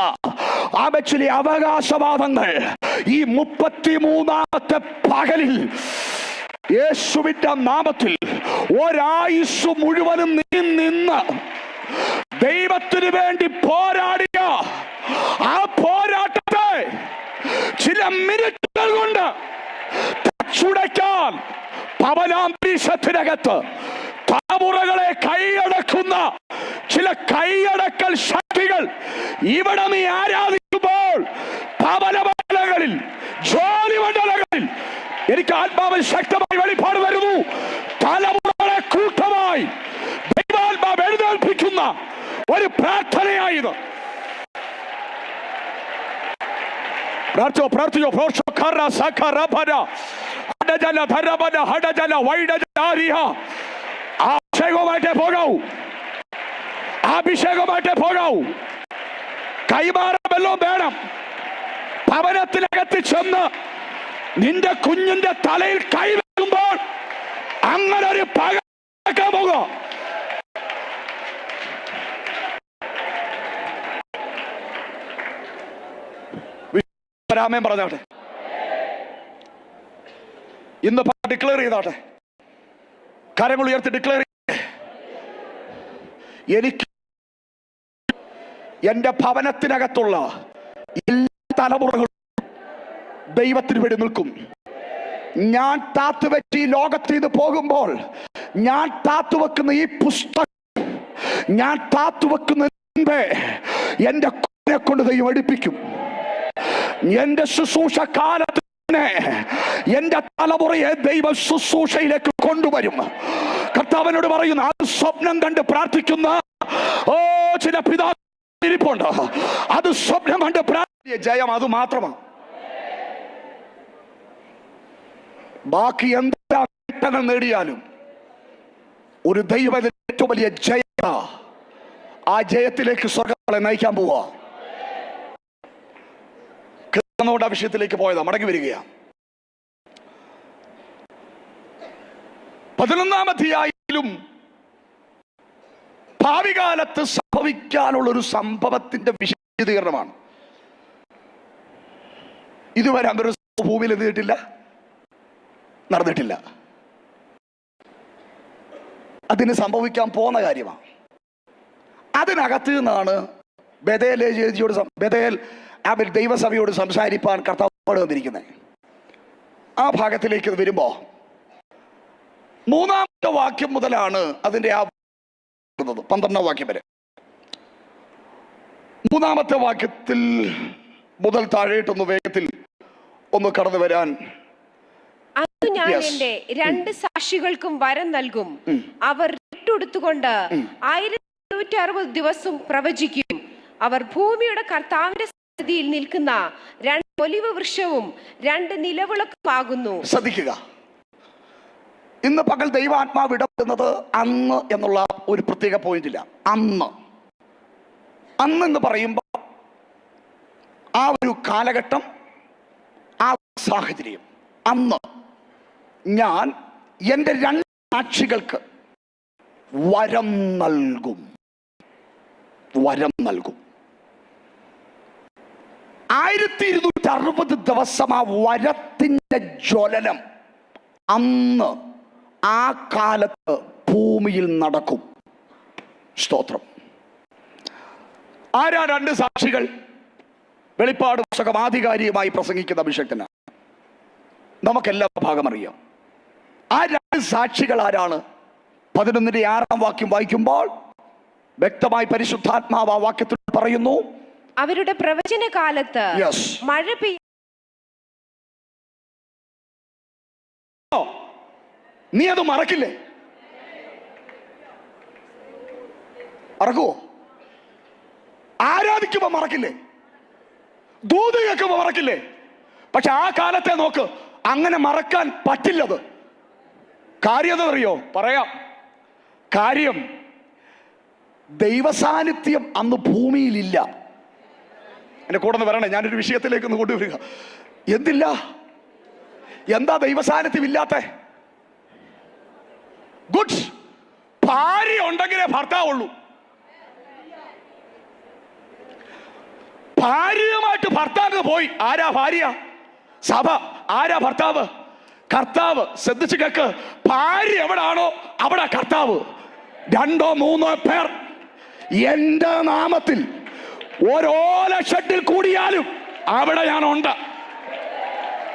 ആവശ്യ അവകാശവാദങ്ങൾ ഈ 33ാമത്തെ പകലിൽ യേശുവിന്റെ നാമത്തിൽ ഒരായുസ് മുഴുവനും നിന്ന് ദൈവത്തിന് വേണ്ടി പോരാടിയ ആ പോരാട്ടത്തെ ചില മിനിറ്റുകൾ കൊണ്ട് തച്ചുടയ്ക്കാൻ പവനാന്തരീക്ഷത്തിനകത്ത് തലമുറകളെ കൈയടക്കുന്ന ചില കൈയടക്കൽ ശക്തികൾ ഇവിടെ നീ ആരാധിക്കുമ്പോൾ പവനമണ്ഡലങ്ങളിൽ, ജോലിമണ്ഡലങ്ങളിൽ എനിക്ക് ആത്മാവിൽ ശക്തമായി വെളിപ്പാട് വരുന്നു. തലമുറകളെ കൂട്ടമായി ദൈവാത്മാവ് എഴുന്നേൽപ്പിക്കുന്ന ഒരു പ്രാർത്ഥനയായത്. പ്രാർത്ഥിച്ചോ. അഭിഷേകമായിട്ടേ പോകാവൂ, അഭിഷേകമായിട്ടേ പോകാവൂ. കൈമാറമെല്ലാം വേണം. ഭവനത്തിനകത്ത് ചെന്ന് നിന്റെ കുഞ്ഞിന്റെ തലയിൽ കൈവയ്ക്കുമ്പോൾ അങ്ങനെ ഒരു പകക്കാൻ പോകുക. രാമൻ പറഞ്ഞാട്ടെ, ഇന്ന് ഡിക്ലെയർ ചെയ്താട്ടെ, കരങ്ങൾ ഉയർത്തി ഡിക്ലെയർ ചെയ്യട്ടെ. എനിക്ക് എന്റെ ഭവനത്തിനകത്തുള്ള എല്ലാ തലമുറകളും ദൈവത്തിന് വേണ്ടി നിൽക്കും. ഞാൻ താത്തുവെച്ച് ഈ ലോകത്തിൽ നിന്ന് പോകുമ്പോൾ ഞാൻ താത്തുവെക്കുന്ന ഈ പുസ്തകം, ഞാൻ താത്തുവെക്കുന്ന എന്റെ കുഞ്ഞിനെ കൊണ്ട് ദൈവം എടുപ്പിക്കും. എന്റെ ശുശ്രൂഷ കാലത്ത് എന്റെ തലമുറയെ ദൈവ ശുശ്രൂഷയിലേക്ക് കൊണ്ടുവരും. കർത്താവിനോട് പറയുന്നു, ആ സ്വപ്നം കണ്ട് പ്രാർത്ഥിക്കുന്ന ഓ ചില പിതാവ് ഇരിപ്പുണ്ട്, അത് സ്വപ്നം കണ്ട് ജയം അത് മാത്രമാണ്. ബാക്കി എന്താ നേട്ടങ്ങൾ നേടിയാലും ഒരു ദൈവം ഏറ്റവും വലിയ ജയ, ആ ജയത്തിലേക്ക് സ്വർഗ്ഗങ്ങളെ നയിക്കാൻ പോവാ. കൃഷ്ണനോട് വിഷയത്തിലേക്ക് പോയതാ, മടങ്ങി വരികയാണ്. 11-ാം അധ്യായത്തിലും ഭാവി കാലത്ത് സംഭവിക്കാനുള്ള ഒരു സംഭവത്തിന്റെ വിശദീകരണമാണ്. ഇതുവരെ അങ്ങനെ ഭൂമിയിൽ എത്തിയിട്ടില്ല, നടന്നിട്ടില്ല. അതിന് സംഭവിക്കാൻ പോകുന്ന കാര്യമാണ്. അതിനകത്ത് നിന്നാണ് ബഥേൽ ദൈവസഭയോട് സംസാരിപ്പാൻ കർത്താവ് വന്നിരിക്കുന്നത്. ആ ഭാഗത്തിലേക്ക് വരുമ്പോ 3-ാമത്തെ വാക്യം മുതലാണ് അതിന്റെ 12-ാം വാക്യം വരെ. 3-ാമത്തെ വാക്യത്തിൽ മുതൽ താഴേട്ടൊന്ന് വേഗത്തിൽ ഒന്ന് കടന്നു വരാൻ. ഞാൻ എന്റെ 2 സാക്ഷികൾക്കും വരം നൽകും. അവർ ഇട്ടുടുത്തുകൊണ്ട് 1260 ദിവസം പ്രവചിക്കും. അവർ ഭൂമിയുടെ കർത്താവിന്റെ സന്നിധിയിൽ നിൽക്കുന്ന 2 ഒലിവ് വൃക്ഷവും 2 നിലവിളക്കുമാകുന്നു. ശ്രദ്ധിക്കുക, ഇന്ന് പകൽ ദൈവാത്മാവ് ഇടപെടുന്നത് അന്ന് എന്നുള്ള ഒരു പ്രത്യേക പോയിന്റില്ല. അന്ന് എന്ന് പറയുമ്പോൾ ആ ഒരു കാലഘട്ടം, ആ സാഹചര്യം. അന്ന് ഞാൻ എൻ്റെ 2 സാക്ഷികൾക്ക് വരം നൽകും. വരം നൽകും. 1260 ദിവസം ആ വരത്തിന്റെ ജ്വലനം അന്ന് ആ കാലത്ത് ഭൂമിയിൽ നടക്കും. സ്തോത്രം. ആരാ 2 സാക്ഷികൾ? വെളിപ്പാട് പുസ്തകം ആധികാരികമായി പ്രസംഗിക്കുന്ന അഭിഷേകത്തിന് നമുക്കെല്ലാം ഭാഗം അറിയാം. ആ 2 സാക്ഷികൾ ആരാണ്? 11-ന്റെ 6-ാം വാക്യം വായിക്കുമ്പോൾ വ്യക്തമായി പരിശുദ്ധാത്മാവ് ആ വാക്യത്തിൽ പറയുന്നു, അവരുടെ പ്രവചന കാലത്ത് മഴ നീ അത് മറക്കില്ലേ? മറക്കുവോ? ആരാധിക്കുമ്പോ മറക്കില്ലേ? ദൂത് കേൾക്കുമ്പോ മറക്കില്ലേ? പക്ഷെ ആ കാലത്തെ നോക്ക്, അങ്ങനെ മറക്കാൻ പറ്റില്ലത്. കാര്യം എന്താണെന്നറിയോ? പറയാം. കാര്യം, ദൈവസാന്നിധ്യം അന്ന് ഭൂമിയിലില്ല. എന്റെ കൂടെ ഒന്ന് വരണേ, ഞാനൊരു വിഷയത്തിലേക്ക് ഒന്ന് കൊണ്ടുവരിക. എന്തില്ല? എന്താ ദൈവസാന്നിധ്യം ഇല്ലാത്ത? ഗുഡ്. ഭാര്യ ഉണ്ടെങ്കിലേ ഭർത്താവുള്ളൂ. ഭാര്യയുമായിട്ട് ഭർത്താവ് പോയി. ആരാ ഭാര്യ? സഭ. ആരാ ഭർത്താവ്? കർത്താവ്. ശ്രദ്ധിച്ചു കേക്ക്, ഭാര്യ എവിടാണോ അവിടെ കർത്താവ്. 2 3 പേർ എന്റെ നാമത്തിൽ ഓരോല ഷെഡിൽ കൂടിയാലും അവിടെ ഞാനുണ്ട്.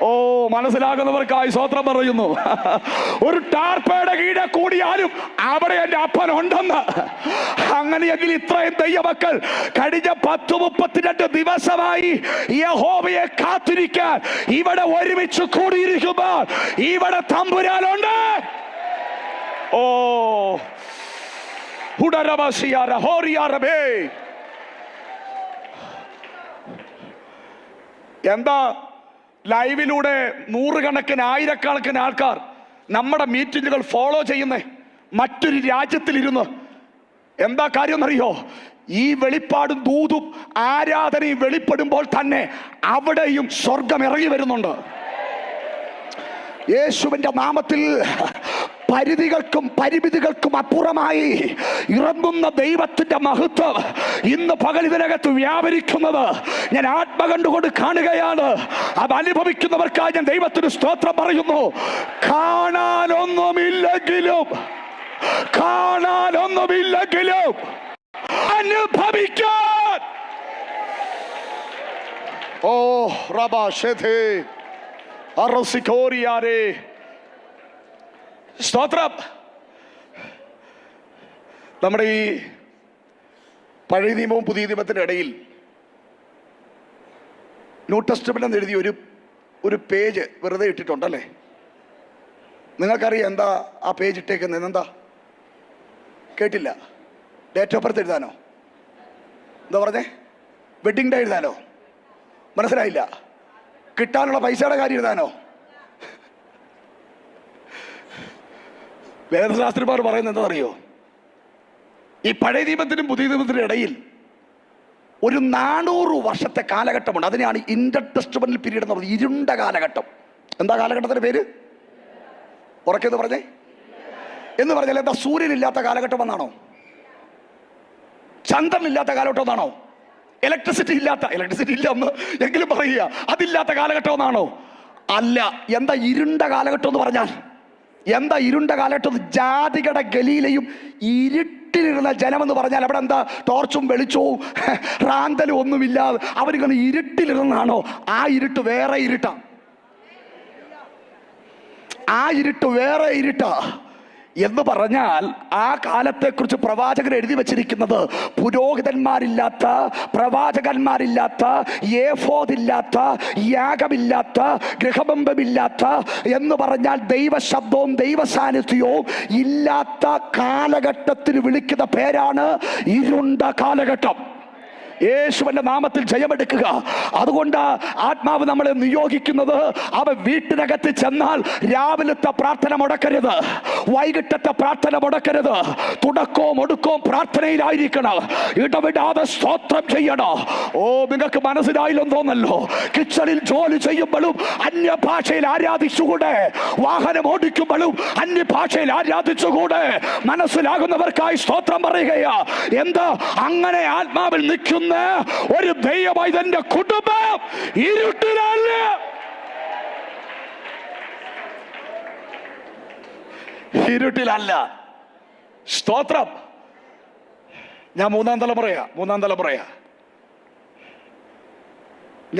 ഓ, മനസ്സിലാകുന്നവർക്കായി സ്വത്രം പറയുന്നു. ഒരു ടാർപ്പയുടെ കീഴെ കൂടിയാലും അവിടെ എൻ്റെ അപ്പനുണ്ടെന്ന്. അങ്ങനെയെങ്കിൽ ഇത്രയും ദൈവമക്കൾ കഴിഞ്ഞ 10-32 ദിവസമായി യഹോവയെ കാത്തിരിക്കാൻ ഇവിടെ ഒരുമിച്ച് കൂടിയിരിക്കുമ്പോൾ ഇവിടെ തമ്പുരാനുണ്ട്. ഓ, എന്താ ലൈവിലൂടെ 100 കണക്കിന് 1000 ആൾക്കാർ നമ്മുടെ മീറ്റിങ്ങുകൾ ഫോളോ ചെയ്യുന്നേ? മറ്റൊരു രാജ്യത്തിലിരുന്ന്. എന്താ കാര്യം എന്നറിയോ? ഈ വെളിപ്പാടും ദൂതും ആരാധനയും വെളിപ്പെടുമ്പോൾ തന്നെ അവിടെയും സ്വർഗം ഇറങ്ങി വരുന്നുണ്ട്. യേശുവിന്റെ നാമത്തിൽ പരിധികൾക്കും പരിമിതികൾക്കും അപ്പുറമായി ഇറങ്ങുന്ന ദൈവത്തിന്റെ മഹത്വം ഇന്ന് പകൽ ഇതിനകത്ത് വ്യാപരിക്കുന്നത് ഞാൻ ആത്മ കണ്ടുകൊണ്ട് കാണുകയാണ്. അത് അനുഭവിക്കുന്നവർക്കായി ഞാൻ ദൈവത്തിന് സ്തോത്രം പറയുന്നു. കാണാനൊന്നുമില്ലെങ്കിലും അനുഭവിക്കാൻ. ഓ റബാ ഷെഥേ അറസിക്കോറിയാരേ. സ്തോത്രം. നമ്മുടെ ഈ പഴയ നിയമവും പുതിയ നിയമത്തിൻ്റെ ഇടയിൽ ന്യൂ ടെസ്റ്റ്മെന്റ് എന്ന് എഴുതി ഒരു പേജ് വെറുതെ ഇട്ടിട്ടുണ്ടല്ലേ? നിങ്ങൾക്കറിയാം എന്താ ആ പേജ് ഇട്ടേക്കുന്നത്? എന്താ? കേട്ടില്ല? ഡേറ്റ് ഓഫ് ബർത്ത് എഴുതാനോ? എന്താ പറഞ്ഞേ? വെഡിങ് ഡേ എഴുതാനോ? മനസ്സിലായില്ല. കിട്ടാനുള്ള പൈസയുടെ കാര്യം എഴുതാനോ? വേദശാസ്ത്രിമാർ പറയുന്നത് എന്താ അറിയോ? ഈ പഴയ നിയമത്തിനും പുതിയ നിയമത്തിനും ഇടയിൽ ഒരു 400 വർഷത്തെ കാലഘട്ടമുണ്ട്. അതിനെയാണ് ഇന്റർ ടെസ്റ്റ്മെന്റൽ പീരീഡ് എന്ന് പറയുന്നത്. ഇരുണ്ട കാലഘട്ടം. എന്താ കാലഘട്ടത്തിന്റെ പേര്? ഉറക്കെന്ന് പറഞ്ഞേ. എന്ന് പറഞ്ഞാൽ എന്താ? സൂര്യനില്ലാത്ത കാലഘട്ടം എന്നാണോ? ചന്ദ്രനില്ലാത്ത കാലഘട്ടം എന്നാണോ? ഇലക്ട്രിസിറ്റി ഇല്ല എന്ന് എങ്കിലും പറയുക, അതില്ലാത്ത കാലഘട്ടം എന്നാണോ? അല്ല. എന്താ ഇരുണ്ട കാലഘട്ടം എന്ന് പറഞ്ഞാൽ? എന്താ ഇരുണ്ട കാലഘട്ടം? ജാതികളുടെ ഗലീലയും ഇരുട്ടിലിരുന്ന ജനമെന്ന് പറഞ്ഞാൽ അവിടെ എന്താ? ടോർച്ചും വെളിച്ചവും റാന്തലും ഒന്നുമില്ലാതെ അവരിങ്ങനെ ഇരുട്ടിലിരുന്നാണോ? ആ ഇരുട്ട് വേറെ ഇരുട്ടാ. ആ ഇരുട്ട് വേറെ ഇരുട്ടാ എന്ന് പറഞ്ഞാൽ ആ കാലത്തെക്കുറിച്ച് പ്രവാചകർ എഴുതി വച്ചിരിക്കുന്നത് പുരോഹിതന്മാരില്ലാത്ത, പ്രവാചകന്മാരില്ലാത്ത, ഏഫോദില്ലാത്ത, യാഗമില്ലാത്ത, ഗൃഹബന്ധമില്ലാത്ത എന്ന് പറഞ്ഞാൽ ദൈവശബ്ദവും ദൈവ സാന്നിധ്യവും ഇല്ലാത്ത കാലഘട്ടത്തിന് വിളിക്കുന്ന പേരാണ് ഇരുണ്ട കാലഘട്ടം. യേശുവിന്റെ നാമത്തിൽ ജയമെടുക്കുക. അതുകൊണ്ട് ആത്മാവ് നമ്മളെ നിയോഗിക്കുന്നത്, അവ വീട്ടിനകത്ത് ചെന്നാൽ രാവിലത്തെ പ്രാർത്ഥന മുടക്കരുത്, വൈകിട്ടത്തെ പ്രാർത്ഥന മുടക്കരുത്. തുടക്കവും ഒടുക്കവും പ്രാർത്ഥനയിലായിരിക്കണം. ഇടവിടാതെ സ്തോത്രം ചെയ്യണം. ഓ, നിങ്ങൾക്ക് മനസ്സിലായില്ലെന്ന് തോന്നല്ലോ. കിച്ചണിൽ ജോലി ചെയ്യുമ്പോഴും അന്യഭാഷയിൽ ആരാധിച്ചുകൂടെ? വാഹനം ഓടിക്കുമ്പോഴും അന്യഭാഷയിൽ ആരാധിച്ചുകൂടെ? മനസ്സിലാകുന്നവർക്കായി സ്തോത്രം പറയുകയാ. എന്താ അങ്ങനെ ആത്മാവിൽ നിൽക്കുന്ന ഒരു ദൈവമൈതന്റെ കുടുംബം ഇരുട്ടിലല്ല. ഇരുട്ടിലല്ല. സ്തോത്രം. ഞാൻ മൂന്നാം തലമുറയാ.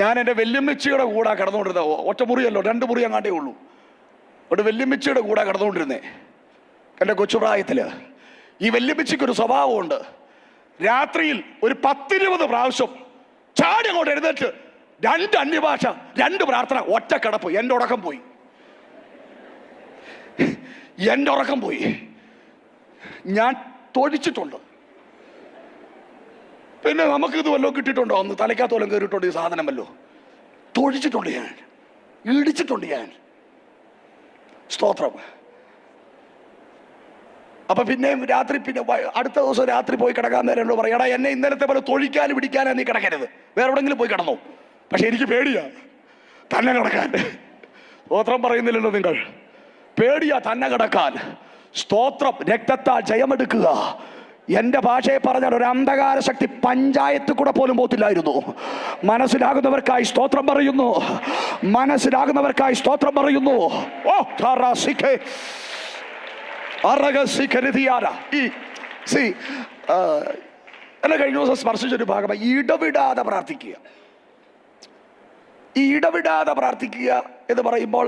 ഞാൻ എൻ്റെ വല്യമ്മച്ചിയുടെ കൂടെ കടന്നുകൊണ്ടിരുന്ന, ഒറ്റ മുറിയല്ലോ, 2 മുറി അങ്ങാണ്ടേ ഉള്ളൂ. ഒരു വല്യമ്മച്ചിയുടെ കൂടെ കടന്നുകൊണ്ടിരുന്നേ എൻ്റെ കൊച്ചുപ്രായത്തില്. ഈ വല്യമ്മച്ചിക്കൊരു സ്വഭാവമുണ്ട്. രാത്രിയിൽ ഒരു 10-20 പ്രാവശ്യം ചാടി അങ്ങോട്ട് എഴുന്നേറ്റ് 2 അന്യഭാഷ, 2 പ്രാർത്ഥന, ഒറ്റ കിടപ്പ്. എൻ്റെ ഉറക്കം പോയി. ഞാൻ തൊഴിച്ചിട്ടുണ്ട്. പിന്നെ നമുക്ക് ഇത് വല്ലതും കിട്ടിയിട്ടുണ്ടോ? ഒന്ന് തലയ്ക്കകത്ത് വല്ലതും കയറിയിട്ടുണ്ട് ഈ സാധനം വല്ലോ? തൊഴിച്ചിട്ടുണ്ട് ഞാൻ, ഇടിച്ചിട്ടുണ്ട് ഞാൻ. സ്തോത്രം. അപ്പൊ പിന്നെയും രാത്രി, പിന്നെ അടുത്ത ദിവസം രാത്രി പോയി കിടക്കാൻ നേരം പറയടാ, എന്നെ ഇന്നലത്തെ പോലെ തൊഴിക്കാനും പിടിക്കാനും നീ കിടക്കരുത്, വേറെ എവിടെങ്കിലും പോയി കിടന്നോ. പക്ഷെ എനിക്ക് പേടിയാ തന്നെ കിടക്കാൻ. സ്തോത്രം പറയുന്നില്ലല്ലോ നിങ്ങൾ? പേടിയാ തന്നെ കിടക്കാൻ. സ്തോത്രം. രക്തത്താൽ ജയമെടുക്കുക. എന്റെ ഭാഷയെ പറഞ്ഞാൽ ഒരു അന്ധകാര ശക്തി പഞ്ചായത്ത് കൂടെ പോലും പോത്തില്ലായിരുന്നു. മനസ്സിലാകുന്നവർക്കായി സ്തോത്രം പറയുന്നു. ഓ, എന്നെ കഴിഞ്ഞ ദിവസം സ്പർശിച്ചൊരു ഭാഗമായി ഇടവിടാതെ പ്രാർത്ഥിക്കുക. ഈ ഇടവിടാതെ പ്രാർത്ഥിക്കുക എന്ന് പറയുമ്പോൾ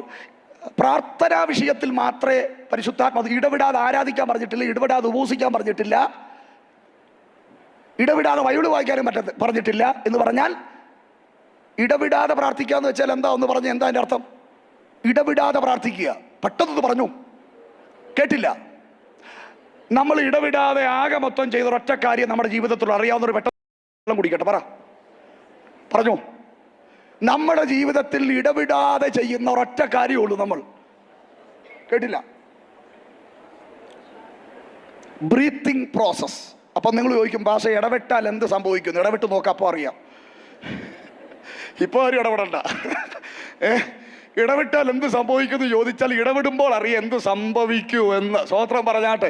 പ്രാർത്ഥനാ വിഷയത്തിൽ മാത്രമേ പരിശുദ്ധാത്മാവ് ഇടവിടാതെ ആരാധിക്കാൻ പറഞ്ഞിട്ടില്ല, ഇടവിടാതെ ഉപവസിക്കാൻ പറഞ്ഞിട്ടില്ല, ഇടവിടാതെ ബൈബിൾ വായിക്കാനും പറഞ്ഞിട്ടില്ല. എന്ന് പറഞ്ഞാൽ ഇടവിടാതെ പ്രാർത്ഥിക്കുക എന്ന് വെച്ചാൽ എന്താ ഒന്ന് പറഞ്ഞ എന്താ അതിൻ്റെ അർത്ഥം? ഇടവിടാതെ പ്രാർത്ഥിക്കുക. പെട്ടെന്ന് പറഞ്ഞു കേട്ടില്ല. നമ്മൾ ഇടവിടാതെ ആകെ മൊത്തം ചെയ്ത ഒറ്റ കാര്യം നമ്മുടെ ജീവിതത്തിൽ അറിയാവുന്നൊരു പെട്ടെന്ന് കുടിക്കട്ടെ പറഞ്ഞു. നമ്മുടെ ജീവിതത്തിൽ ഇടവിടാതെ ചെയ്യുന്ന ഒരൊറ്റ കാര്യമുള്ളൂ. നമ്മൾ കേട്ടില്ല. Breathing process. അപ്പൊ നിങ്ങൾ ചോദിക്കും, ഭാഷ ഇടവിട്ടാൽ എന്ത് സംഭവിക്കുന്നു? ഇടവിട്ട് നോക്കാം, അപ്പോൾ അറിയാം. ഇപ്പൊ ആരും ഇടപെടണ്ട. ഇടവിട്ടാൽ എന്ത് സംഭവിക്കുന്നു ചോദിച്ചാൽ ഇടവിടുമ്പോൾ അറിയാം എന്ത് സംഭവിക്കൂ എന്ന്. സ്വോത്രം പറഞ്ഞാട്ടെ.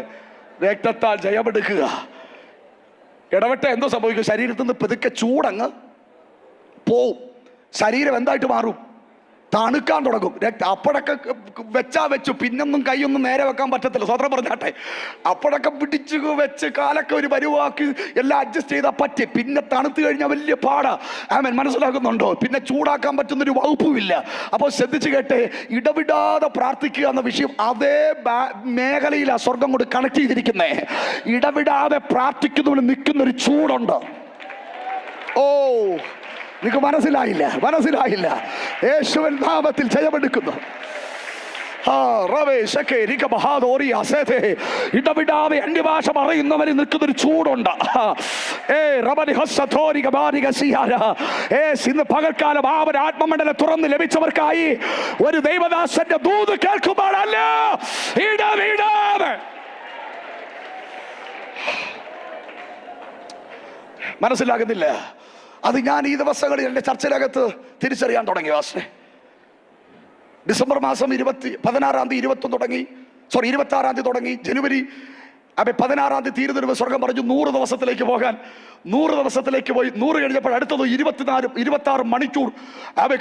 രക്തത്താൽ ജയമെടുക്കുക. ഇടവിട്ട എന്തോ സംഭവിക്കും? ശരീരത്തിൽ നിന്ന് പതുക്കെ ചൂടങ്ങ് പോവും. ശരീരം എന്തായിട്ട് മാറും? തണുക്കാൻ തുടങ്ങും. അപ്പോഴൊക്കെ വെച്ചു പിന്നൊന്നും കൈയൊന്നും നേരെ വെക്കാൻ പറ്റത്തില്ല. സ്വതന്ത്രം പറഞ്ഞാട്ടെ. അപ്പോഴൊക്കെ പിടിച്ചു വെച്ച് കാലൊക്കെ ഒരു പരുവാക്കി എല്ലാം അഡ്ജസ്റ്റ് ചെയ്താൽ പറ്റി. പിന്നെ തണുത്ത് കഴിഞ്ഞാൽ വലിയ പാടാ. ആമേൻ. മനസ്സിലാക്കുന്നുണ്ടോ? പിന്നെ ചൂടാക്കാൻ പറ്റുന്നൊരു വകുപ്പുമില്ല. അപ്പോൾ ശ്രദ്ധിച്ചു കേട്ടെ, ഇടവിടാതെ പ്രാർത്ഥിക്കുക എന്ന വിഷയം അതേ മേഖലയിലാ സ്വർഗം കൊണ്ട് കണക്ട് ചെയ്തിരിക്കുന്നേ. ഇടവിടാതെ പ്രാർത്ഥിക്കുന്നവന് നിൽക്കുന്നൊരു ചൂടുണ്ട്. ഓ, നിങ്ങൾക്ക് മനസ്സിലായില്ല? യേശുവിൻ നാമത്തിൽ ജയമെടുക്കുന്നു. ഇടവിടാതെ അന്യഭാഷ പറയുന്നവന് നിൽക്കുന്നൊരു ചൂടുണ്ട്. ഇന്ന് പകൽക്കാലം അവൻ ആത്മമണ്ഡലം തുറന്ന് ലഭിച്ചവർക്കായി ഒരു ദൈവദാസന്റെ ദൂത് കേൾക്കുമ്പോഴല്ല, ഇടവിടാതെ. മനസ്സിലാകുന്നില്ല? അത് ഞാൻ ഈ ദിവസങ്ങളിൽ എൻ്റെ ചർച്ചയിലകത്ത് തിരിച്ചറിയാൻ തുടങ്ങി. വാസേ, ഡിസംബർ മാസം 16-ാം തീയതി 26-ാം തീയതി തുടങ്ങി. ജനുവരി 16-ാം തീയതി തീരുന്നൊരു സ്വർഗം പറഞ്ഞു 100 ദിവസത്തിലേക്ക് പോകാൻ. 100 ദിവസത്തിലേക്ക് പോയി. 100 കഴിഞ്ഞപ്പോൾ അടുത്തത് 26 മണിക്കൂർ.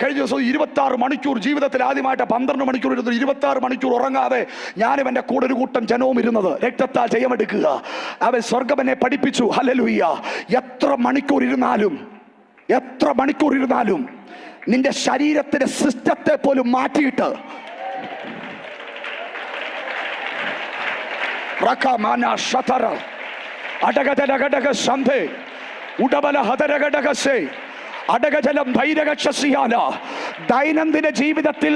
കഴിഞ്ഞ ദിവസം 26 മണിക്കൂർ. ജീവിതത്തിൽ ആദ്യമായിട്ട് 12 മണിക്കൂർ ഇരുന്നു. 26 മണിക്കൂർ ഉറങ്ങാതെ ഞാനും എൻ്റെ കൂടെ ഒരു കൂട്ടം ജനവും ഇരുന്നത്. രക്തത്താൽ ജയമെടുക്കുക. സ്വർഗം എന്നെ പഠിപ്പിച്ചു. ഹല്ലേലൂയ. എത്ര മണിക്കൂർ ഇരുന്നാലും നിന്റെ ശരീരത്തിന്റെ സിസ്റ്റത്തെ പോലും മാറ്റിയിട്ട് ദൈനംദിന ജീവിതത്തിൽ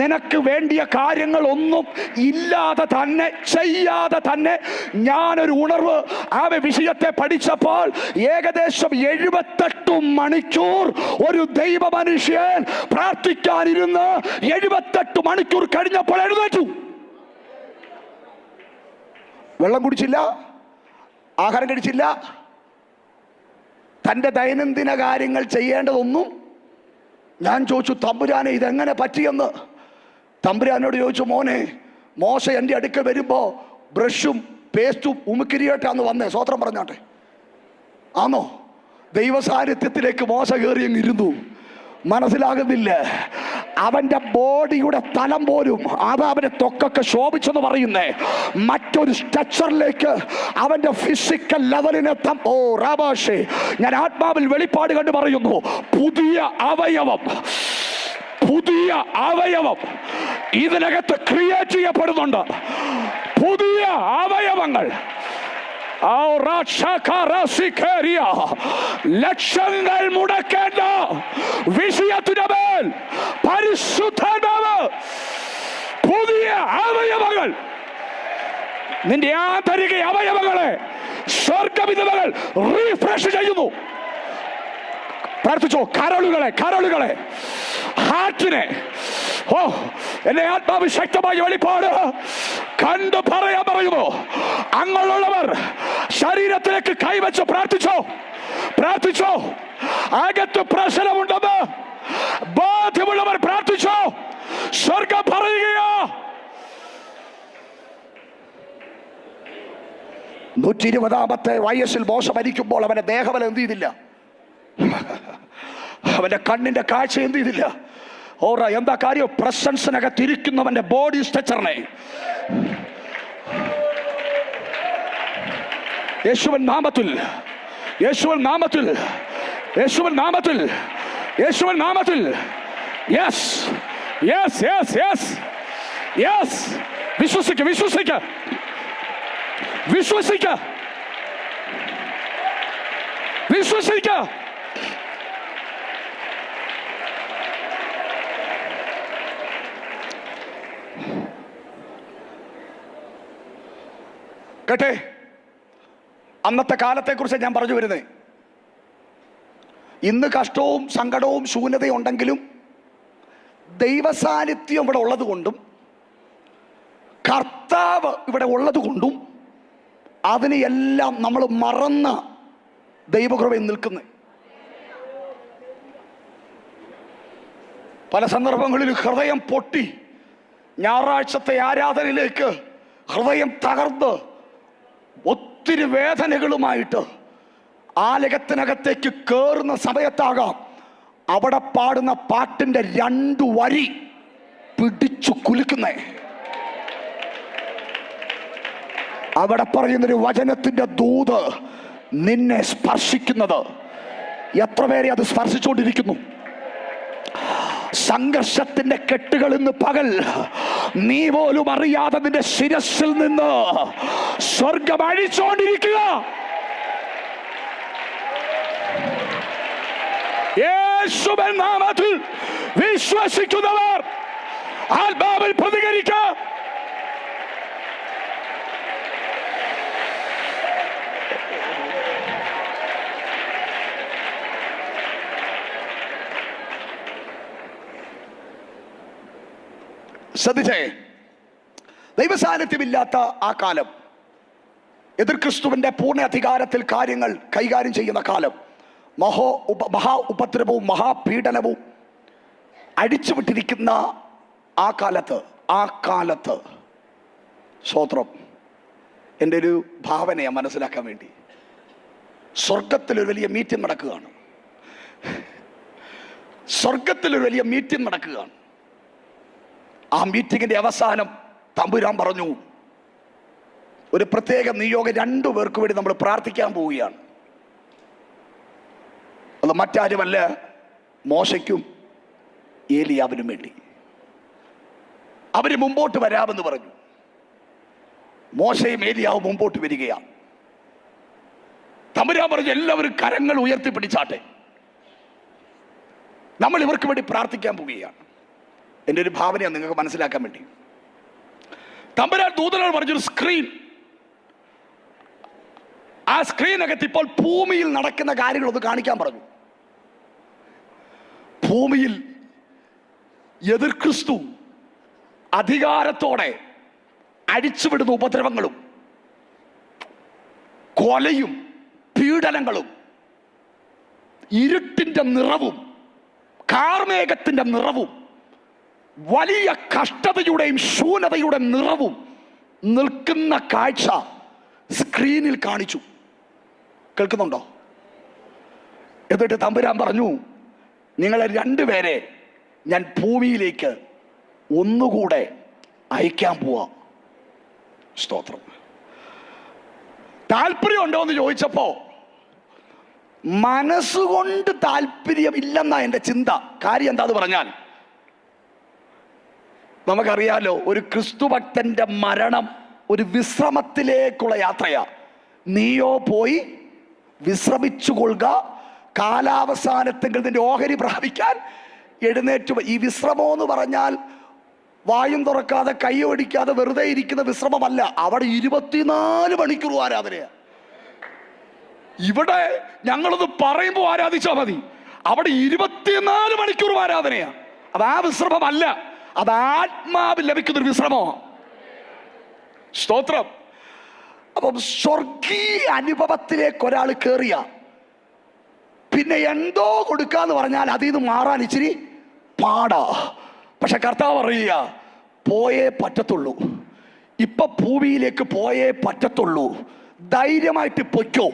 നിനക്ക് വേണ്ടിയ കാര്യങ്ങൾ ഒന്നും ഇല്ലാതെ തന്നെ, ചെയ്യാതെ തന്നെ ഞാനൊരു ഉണർവ് വിഷയത്തെ പഠിച്ചപ്പോൾ ഏകദേശം 78 മണിക്കൂർ ഒരു ദൈവ മനുഷ്യൻ പ്രാർത്ഥിക്കാനിരുന്ന് 78 മണിക്കൂർ കഴിഞ്ഞപ്പോൾ എഴുന്നേറ്റു. വെള്ളം കുടിച്ചില്ല, ആഹാരം കഴിച്ചില്ല, തൻ്റെ ദൈനംദിന കാര്യങ്ങൾ ചെയ്യേണ്ടതൊന്നും. ഞാൻ ചോദിച്ചു, തമ്പുരാനെ ഇതെങ്ങനെ പറ്റിയെന്ന്. തമ്പുരാനോട് ചോദിച്ചു, മോനെ, മോശ എൻ്റെ അടുക്കൽ വരുമ്പോൾ ബ്രഷും പേസ്റ്റും ഉമുക്കിരിയായിട്ടാന്ന് വന്നേ. സ്വോത്രം പറഞ്ഞാട്ടെ. ആണോ? ദൈവസാന്നിധ്യത്തിലേക്ക് മോശ കയറിയങ്ങ് ഇരുന്നു. മനസ്സിലാകുന്നില്ല? അവന്റെ ബോഡിയുടെ തലം പോലും അത് അവന്റെ ത്വക്കൊക്കെ ശോഭിച്ചെന്ന് പറയുന്നേ മറ്റൊരു സ്ട്രക്ചറിലേക്ക് അവന്റെ ഫിസിക്കൽ ലെവലിനെത്താം. ഓ റാബാഷേ, ഞാൻ ആത്മാവിൽ വെളിപ്പാട് കണ്ടു പറയുന്നു, പുതിയ അവയവം ഇതിനകത്ത് ക്രിയേറ്റ് ചെയ്യപ്പെടുന്നുണ്ട്. പുതിയ അവയവങ്ങൾ. ലക്ഷങ്ങൾ മുടക്കേണ്ട വിഷയത്തിന്റെ മേൽ പരിശുദ്ധാത്മാവ് പുതിയ അവയവങ്ങൾ, നിന്റെ ആന്തരിക അവയവങ്ങളെ സ്വർഗവിധവകൾ റീഫ്രഷ് ചെയ്യുന്നു. പ്രാർത്ഥിച്ചോ. കരളുകളെ ഹാർട്ടിനെ. ഓ, എന്നെ ആത്മാവ് ശക്തമായി വെളിപ്പാട് കണ്ടു പറയാൻ പറയുന്നു. അങ്ങനെയുള്ളവർ ശരീരത്തിലേക്ക് കൈവച്ച് പ്രാർത്ഥിച്ചോ. അകത്ത് പ്രശ്നമുണ്ടെന്ന് ബോധ്യമുള്ളവർ പ്രാർത്ഥിച്ചോ. സ്വർഗം പറയുകയോ. 120-ാമത്തെ വയസ്സിൽ മോശ മരിക്കുമ്പോൾ അവന്റെ ദേഹബലം എന്ത് ചെയ്തില്ല, അവന്റെ കണ്ണിന്റെ കാഴ്ച എന്ത് ചെയ്തില്ല. ഓറ, എന്താ കാര്യം? പ്രസൻസിനകത്തിരിക്കുന്നവന്റെ ബോഡി സ്ട്രക്ചറിനെ യേശുവിൻ നാമത്തിൽ വിശ്വസിക്ക. കേട്ടെ, അന്നത്തെ കാലത്തെക്കുറിച്ച് ഞാൻ പറഞ്ഞു വരുന്നത്. ഇന്ന് കഷ്ടവും സങ്കടവും ശൂന്യതയും ഉണ്ടെങ്കിലും ദൈവസാന്നിധ്യം ഇവിടെ ഉള്ളത് കൊണ്ടും കർത്താവ് ഇവിടെ ഉള്ളത് കൊണ്ടും അതിനെയെല്ലാം നമ്മൾ മറന്ന ദൈവകൃപയിൽ നിൽക്കുന്നത്. പല സന്ദർഭങ്ങളിൽ ഹൃദയം പൊട്ടി ഞായറാഴ്ചത്തെ ആരാധനയിലേക്ക് ഹൃദയം തകർന്ന് ഒത്തിരി വേദനകളുമായിട്ട് ആലയത്തിനകത്തേക്ക് കയറുന്ന സമയത്താകാം അവിടെ പാടുന്ന പാട്ടിന്റെ 2 വരി പിടിച്ചു കുലുക്കുന്നേ. അവിടെ പറയുന്നൊരു വചനത്തിന്റെ ദൂത് നിന്നെ സ്പർശിക്കുന്നത്. എത്ര പേരെ അത് സ്പർശിച്ചുകൊണ്ടിരിക്കുന്നു? സംഘർഷത്തിന്റെ കെട്ടുകൾ ഇന്ന് പകൽ നീ പോലും അറിയാതെ നിന്റെ ശിരസിൽ നിന്ന് സ്വർഗം അഴിച്ചുകൊണ്ടിരിക്കുക. യേശുവിൻ നാമത്തിൽ വിശ്വസിക്കുന്നവർ ആത്മാവിൽ പ്രതികരിക്ക. ശ്രദ്ധിച്ചേ, ദൈവസാന്നിധ്യമില്ലാത്ത ആ കാലം, എതിർ ക്രിസ്തുവിന്റെ പൂർണ്ണ അധികാരത്തിൽ കാര്യങ്ങൾ കൈകാര്യം ചെയ്യുന്ന കാലം, മഹാ ഉപദ്രവവും മഹാപീഡനവും അടിച്ചുവിട്ടിരിക്കുന്ന ആ കാലത്ത് സ്തോത്രം, എൻ്റെ ഒരു ഭാവനയെ മനസ്സിലാക്കാൻ വേണ്ടി സ്വർഗത്തിലൊരു വലിയ മീറ്റിംഗ് നടക്കുകയാണ്. സ്വർഗത്തിലൊരു വലിയ മീറ്റിംഗ് നടക്കുകയാണ്. ആ മീറ്റിംഗിന്റെ അവസാനം തമ്പുരാൻ പറഞ്ഞു, ഒരു പ്രത്യേക നിയോഗം 2 പേർക്ക് വേണ്ടി നമ്മൾ പ്രാർത്ഥിക്കാൻ പോവുകയാണ്. അത് മറ്റാരുമല്ല, മോശയ്ക്കും ഏലിയാവിനും വേണ്ടി. അവര് മുമ്പോട്ട് വരാമെന്ന് പറഞ്ഞു. മോശയും ഏലിയാവും മുമ്പോട്ട് വരികയാണ്. തമ്പുരാൻ പറഞ്ഞു, എല്ലാവരും കരങ്ങൾ ഉയർത്തിപ്പിടിച്ചാട്ടെ, നമ്മൾ ഇവർക്ക് വേണ്ടി പ്രാർത്ഥിക്കാൻ പോവുകയാണ്. എൻ്റെ ഒരു ഭാവനയാണ് നിങ്ങൾക്ക് മനസ്സിലാക്കാൻ വേണ്ടി. തമ്പുരാൻ ദൂതനോട് പറഞ്ഞൊരു സ്ക്രീൻ, ആ സ്ക്രീനകത്ത് ഇപ്പോൾ ഭൂമിയിൽ നടക്കുന്ന കാര്യങ്ങളൊന്ന് കാണിക്കാൻ പറഞ്ഞു. ഭൂമിയിൽ എതിർ ക്രിസ്തു അധികാരത്തോടെ അടിച്ചുവിടുന്ന ഉപദ്രവങ്ങളും കൊലയും പീഡനങ്ങളും ഇരുട്ടിന്റെ നിറവും കാർമേഘത്തിന്റെ നിറവും വലിയ കഷ്ടതയുടെയും ശൂന്യതയുടെ നിറവും നിൽക്കുന്ന കാഴ്ച സ്ക്രീനിൽ കാണിച്ചു. കേൾക്കുന്നുണ്ടോ? എന്നിട്ട് തമ്പുരാൻ പറഞ്ഞു, നിങ്ങളെ 2 പേരെ ഞാൻ ഭൂമിയിലേക്ക് ഒന്നുകൂടെ അയക്കാൻ പോവാ. സ്തോത്രം. താല്പര്യമുണ്ടോ എന്ന് ചോദിച്ചപ്പോ മനസ്സുകൊണ്ട് താല്പര്യം ഇല്ലെന്നാ എൻ്റെ ചിന്ത. കാര്യം എന്താന്ന് പറഞ്ഞാൽ, നമുക്കറിയാലോ, ഒരു ക്രിസ്തുഭക്തന്റെ മരണം ഒരു വിശ്രമത്തിലേക്കുള്ള യാത്രയാ. നീയോ പോയി വിശ്രമിച്ചു കൊള്ളുക, കാലാവസാനത്തെങ്കിൽ നിന്റെ ഓഹരി പ്രാപിക്കാൻ എഴുന്നേറ്റു. ഈ വിശ്രമം എന്ന് പറഞ്ഞാൽ വായും തുറക്കാതെ കൈയൊടിക്കാതെ വെറുതെ ഇരിക്കുന്ന വിശ്രമമല്ല. അവിടെ 24 മണിക്കൂർ ആരാധനയാ. ഇവിടെ ഞങ്ങളത് പറയുമ്പോൾ ആരാധിച്ചാൽ മതി, അവിടെ 24 മണിക്കൂർ ആരാധനയാ. അത് ആ വിശ്രമമല്ല, അത് ആത്മാവിൽ ലഭിക്കുന്നൊരു വിശ്രമമാണ്. സ്തോത്രം. അപ്പം സ്വർഗീയ അനുഭവത്തിലേക്ക് ഒരാൾ കയറിയ പിന്നെ എന്തോ കൊടുക്കാന്ന് പറഞ്ഞാൽ അതിൽ നിന്ന് മാറാൻ ഇച്ചിരി പാടാ. പക്ഷെ കർത്താവ് പറയുക, പോയേ പറ്റത്തുള്ളൂ. ഇപ്പൊ ഭൂമിയിലേക്ക് പോയേ പറ്റത്തുള്ളൂ. ധൈര്യമായിട്ട് പൊയ്ക്കോ.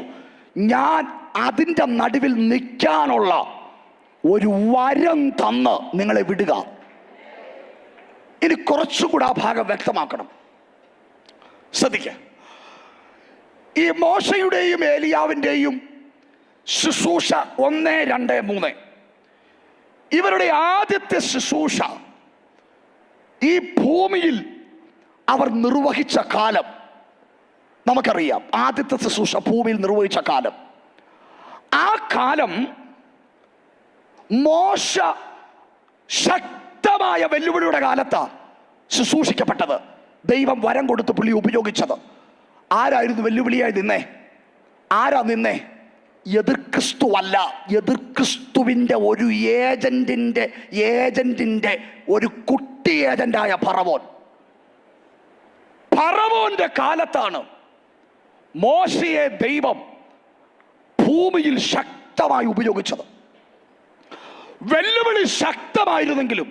ഞാൻ അതിൻ്റെ നടുവിൽ നിൽക്കാനുള്ള ഒരു വരം തന്ന് നിങ്ങളെ വിടുക. ഇനി കുറച്ചുകൂടെ ആ ഭാഗം വ്യക്തമാക്കണം. ശ്രദ്ധിക്ക, ഈ മോശയുടെയും ഏലിയാവിൻ്റെയും ശുശ്രൂഷ 1, 2, 3 ഇവരുടെ ആദ്യത്തെ ശുശ്രൂഷ ഈ ഭൂമിയിൽ അവർ നിർവഹിച്ച കാലം നമുക്കറിയാം. ആദ്യത്തെ ശുശ്രൂഷ ഭൂമിയിൽ നിർവഹിച്ച കാലം, ആ കാലം മോശ ശക്തമായ വെല്ലുവിളിയുടെ കാലത്താണ് ശുശ്രൂഷിക്കപ്പെട്ടത്. ദൈവം വരം കൊടുത്ത് പുള്ളി ഉപയോഗിച്ചത്. ആരായിരുന്നു വെല്ലുവിളിയായി നിന്നേ? ആരാ നിന്നേ? എതിർ ക്രിസ്തു അല്ല, എതിർ ക്രിസ്തുവിൻ്റെ ഒരു ഏജന്റിന്റെ ഒരു കുട്ടി ഏജന്റായ ഫറവോന്റെ കാലത്താണ് മോശയെ ദൈവം ഭൂമിയിൽ ശക്തമായി ഉപയോഗിച്ചത്. വെല്ലുവിളി ശക്തമായിരുന്നെങ്കിലും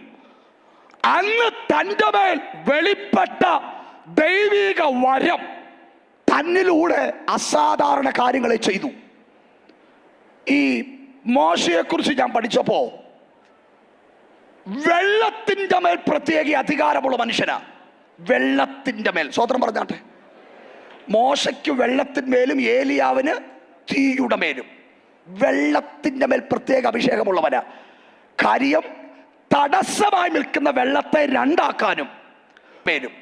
അന്ന് തൻ്റെ മേൽ വെളിപ്പെട്ട ദൈവിക വരം തന്നിലൂടെ അസാധാരണ കാര്യങ്ങളെ ചെയ്തു. ഈ മോശയെക്കുറിച്ച് ഞാൻ പഠിച്ചപ്പോ വെള്ളത്തിന്റെ മേൽ പ്രത്യേക അധികാരമുള്ള മനുഷ്യനാ. വെള്ളത്തിന്റെ മേൽ, സ്വതന്ത്രം പറഞ്ഞാട്ടെ, മോശയ്ക്ക് വെള്ളത്തിന്മേലും ഏലിയാവിന് തീയുടെ മേലും. വെള്ളത്തിന്റെ മേൽ പ്രത്യേക അഭിഷേകമുള്ളവനാ. കാര്യം തടസ്സമായി നിൽക്കുന്ന വെള്ളത്തെ 2 ആക്കാനും മേലും.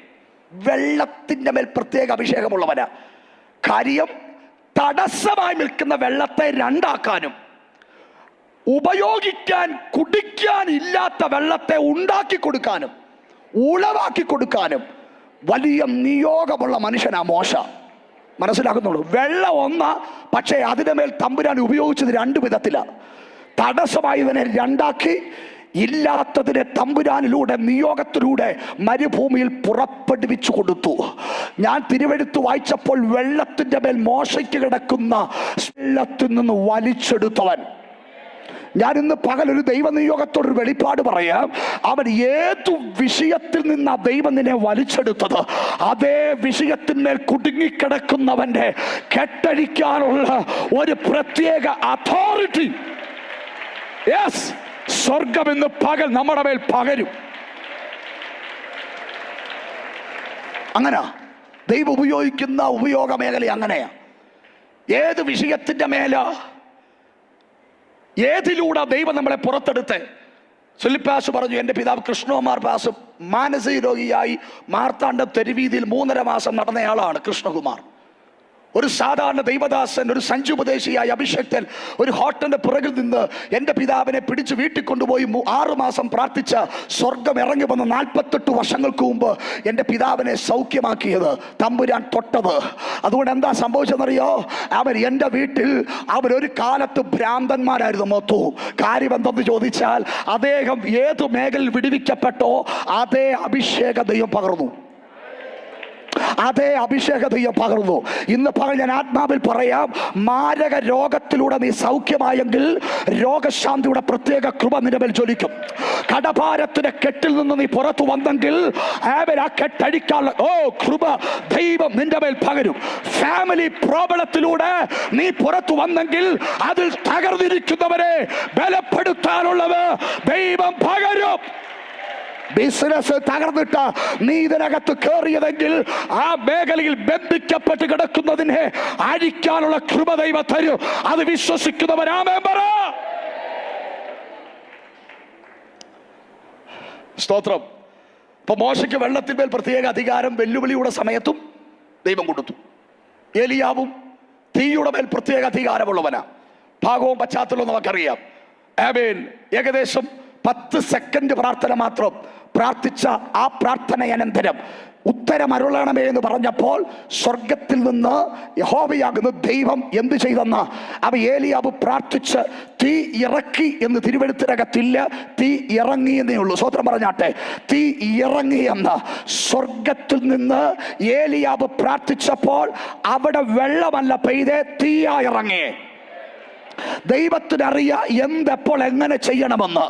വെള്ളത്തിന്റെ മേൽ പ്രത്യേക അഭിഷേകമുള്ളവനാ. കാര്യം തടസ്സമായി നിൽക്കുന്ന വെള്ളത്തെ 2 ആക്കാനും ഉപയോഗിക്കാൻ കുടിക്കാൻ ഇല്ലാത്ത വെള്ളത്തെ ഉണ്ടാക്കി കൊടുക്കാനും ഉളവാക്കി കൊടുക്കാനും വലിയ നിയോഗമുള്ള മനുഷ്യനാ മോശ. മനസ്സിലാക്കുന്നുള്ളൂ. വെള്ളം ഒന്ന, പക്ഷേ അതിന്റെ മേൽ തമ്പുരാൻ ഉപയോഗിച്ചത് രണ്ട് വിധത്തിലാണ്. തടസ്സമായതിനെ രണ്ടാക്കി, ഇല്ലാത്തതിനെ തമ്പുരാനിലൂടെ നിയോഗത്തിലൂടെ മരുഭൂമിയിൽ പുറപ്പെടുവിച്ചു കൊടുത്തു. ഞാൻ തിരുവെഴുത്ത് വായിച്ചപ്പോൾ വെള്ളത്തിന്റെ മേൽ മോശയ്ക്ക് കിടക്കുന്ന വെള്ളത്തിൽ നിന്ന് വലിച്ചെടുത്തവൻ. ഞാൻ ഇന്ന് പകലൊരു ദൈവനിയോഗത്തോടൊരു വെളിപ്പാട് പറയാം. അവൻ ഏതു വിഷയത്തിൽ നിന്ന് ദൈവം നിന്നെ വലിച്ചെടുത്തത്, അതേ വിഷയത്തിന്മേൽ കുടുങ്ങിക്കിടക്കുന്നവന്റെ കെട്ടഴിക്കാനുള്ള ഒരു പ്രത്യേക അതോറിറ്റി, യെസ്, സ്വർഗം ഇന്ന് പകൽ നമ്മുടെ മേൽ പകരും. അങ്ങനെ ദൈവം ഉപയോഗിക്കുന്ന ഉപയോഗ മേഖല അങ്ങനെയാ. ഏത് വിഷയത്തിന്റെ മേല, ഏതിലൂടെ ദൈവം നമ്മളെ പുറത്തെടുത്ത്. സുലിപ്പാസ് പറഞ്ഞു, എൻ്റെ പിതാവ് കൃഷ്ണകുമാർ പാസ് മാനസിക രോഗിയായി മാർത്താണ്ഡ തെരുവീതിയിൽ 3.5 മാസം നടന്നയാളാണ് കൃഷ്ണകുമാർ. ഒരു സാധാരണ ദൈവദാസൻ, ഒരു സഞ്ജുപദേശിയായ അഭിഷക്തൻ ഒരു ഹോട്ടലിന്റെ പുറകിൽ നിന്ന് എൻ്റെ പിതാവിനെ പിടിച്ച് വീട്ടിൽ കൊണ്ടുപോയി 6 മാസം പ്രാർത്ഥിച്ച സ്വർഗം ഇറങ്ങി വന്ന് 48 വർഷങ്ങൾക്ക് മുമ്പ് എൻ്റെ പിതാവിനെ സൗഖ്യമാക്കിയത് തമ്പുരാൻ തൊട്ടത്. അതുകൊണ്ട് എന്താ സംഭവിച്ചെന്നറിയോ? അവർ എൻ്റെ വീട്ടിൽ അവരൊരു കാലത്ത് ഭ്രാന്തന്മാരായിരുന്നു മൊത്തവും. കാര്യം എന്തെന്ന് ചോദിച്ചാൽ, അദ്ദേഹം ഏതു മേഖലയിൽ വിടുവിക്കപ്പെട്ടോ അതേ അഭിഷേക ദൈവം പകർന്നു. അതേ അഭിഷേക ദൈവം പകർന്നു. ഇന്ന് പകൽ ഞാൻ ആത്മാവിൽ പറയാം, മാരക രോഗത്തിലൂടെ നീ സൗഖ്യമായെങ്കിൽ രോഗശാന്തിയുടെ പ്രത്യേക കൃപ നിന്റെ മേൽ ജ്വലിക്കും. കടഭാരത്തിന്റെ കെട്ടിൽ നിന്ന് നീ പുറത്തു വന്നെങ്കിൽ ആ കെട്ടഴിക്കാനുള്ള കൃപ ദൈവം നിന്റെ മേൽ പകരും. ഫാമിലി പ്രോബ്ലത്തിലൂടെ നീ പുറത്തു വന്നെങ്കിൽ അതിൽ തകർന്നിരിക്കുന്നവരെ ബലപ്പെടുത്താനുള്ളത് ദൈവം പകരും. ബിസിനസ് തകർന്നിട്ട് നീ ഇതിനകത്ത് കയറിയതെങ്കിൽ ആ മേഖലയിൽ ബന്ധിക്കപ്പെട്ട് കിടക്കുന്നതിനെ അഴിക്കാനുള്ള കൃപ ദൈവം തരും. അത് വിശ്വസിക്കുന്നവരാമേൻ പറ. സ്തോത്രം. ഇപ്പൊ മോശയ്ക്ക് വെള്ളത്തിന്മേൽ പ്രത്യേക അധികാരം വെല്ലുവിളിയുടെ സമയത്തും ദൈവം കൊടുത്തു. ഏലിയാവും തീയുടെ മേൽ പ്രത്യേക അധികാരമുള്ളവനാ. ഭാഗവും പശ്ചാത്തലവും നമുക്കറിയാം. ആമേൻ. ഏകദേശം 10 സെക്കൻഡ് പ്രാർത്ഥന മാത്രം പ്രാർത്ഥിച്ച ആ പ്രാർത്ഥനയനന്തരം ഉത്തരം അരുളണമേ എന്ന് പറഞ്ഞപ്പോൾ സ്വർഗത്തിൽ നിന്ന് യഹോവയാകുന്ന ദൈവം എന്ത് ചെയ്തെന്ന് അവ ഏലിയാവ് പ്രാർത്ഥിച്ച് തീ ഇറക്കി എന്ന് തിരുവെഴുത്തിനകത്തില്ല, തീ ഇറങ്ങിയെന്നേ ഉള്ളൂ. സ്വത്രം പറഞ്ഞാട്ടെ, തീ ഇറങ്ങിയെന്ന് സ്വർഗത്തിൽ നിന്ന് ഏലിയാവ് പ്രാർത്ഥിച്ചപ്പോൾ അവിടെ വെള്ളമല്ല പെയ്തേ, തീയാ ഇറങ്ങിയേ. ദൈവത്തിനറിയാം എന്തെപ്പോൾ എങ്ങനെ ചെയ്യണമെന്ന്.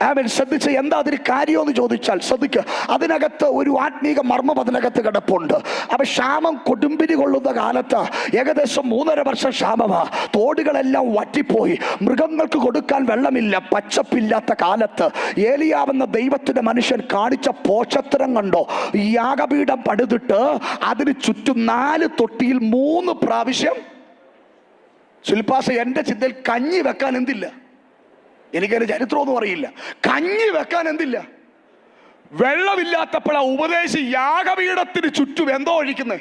അവൻ ശ്രദ്ധിച്ച് എന്താ അതിന് കാര്യമെന്ന് ചോദിച്ചാൽ ശ്രദ്ധിക്കുക, അതിനകത്ത് ഒരു ആത്മീക മർമ്മം അതിനകത്ത് കിടപ്പുണ്ട്. അപ്പൊ ക്ഷാമം കൊടുമ്പിരി കൊള്ളുന്ന കാലത്ത് ഏകദേശം 3.5 വർഷം ക്ഷാമമാ. തോടുകളെല്ലാം വറ്റിപ്പോയി, മൃഗങ്ങൾക്ക് കൊടുക്കാൻ വെള്ളമില്ല, പച്ചപ്പില്ലാത്ത കാലത്ത് ഏലിയാവെന്ന ദൈവത്തിന്റെ മനുഷ്യൻ കാണിച്ച പോഷത്തരം കണ്ടോ? യാഗപീഠം പടുതിട്ട് അതിന് ചുറ്റും 4 തൊട്ടിയിൽ 3 പ്രാവശ്യം. സുൽപാസ എൻ്റെ ചിന്തയിൽ കഞ്ഞി വെക്കാൻ എന്തില്ല, എനിക്കതിന്റെ ചരിത്രമൊന്നും അറിയില്ല. കഞ്ഞി വെക്കാൻ എന്തില്ല? വെള്ളമില്ലാത്തപ്പോഴാ ഉപദേശി യാഗപീഠത്തിന് ചുറ്റും എന്തോ ഒഴിക്കുന്നേ,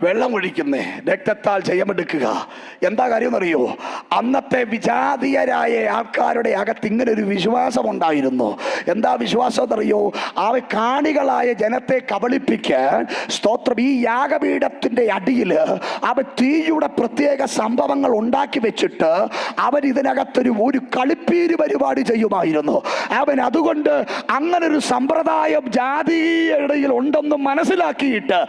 വെള്ളം ഒഴിക്കുന്നേ. രക്തത്താൽ ജയമെടുക്കുക. എന്താ കാര്യം എന്നറിയോ? അന്നത്തെ വിജാതീയരായ ആൾക്കാരുടെ അകത്ത് ഇങ്ങനെ ഒരു വിശ്വാസം ഉണ്ടായിരുന്നു. എന്താ വിശ്വാസം എന്നറിയോ? അവ കാണികളായ ജനത്തെ കബളിപ്പിക്കാൻ സ്തോത്രം ഈ യാഗപീഠത്തിന്റെ അടിയിൽ അവ തീയുടെ പ്രത്യേക സംഭവങ്ങൾ ഉണ്ടാക്കി വെച്ചിട്ട് അവരിതിനകത്തൊരു കളിപ്പീര് പരിപാടി ചെയ്യുമായിരുന്നു. അവൻ അതുകൊണ്ട് അങ്ങനൊരു സമ്പ്രദായം ജാതീയ ഇടയിൽ ഉണ്ടെന്ന് മനസ്സിലാക്കിയിട്ട്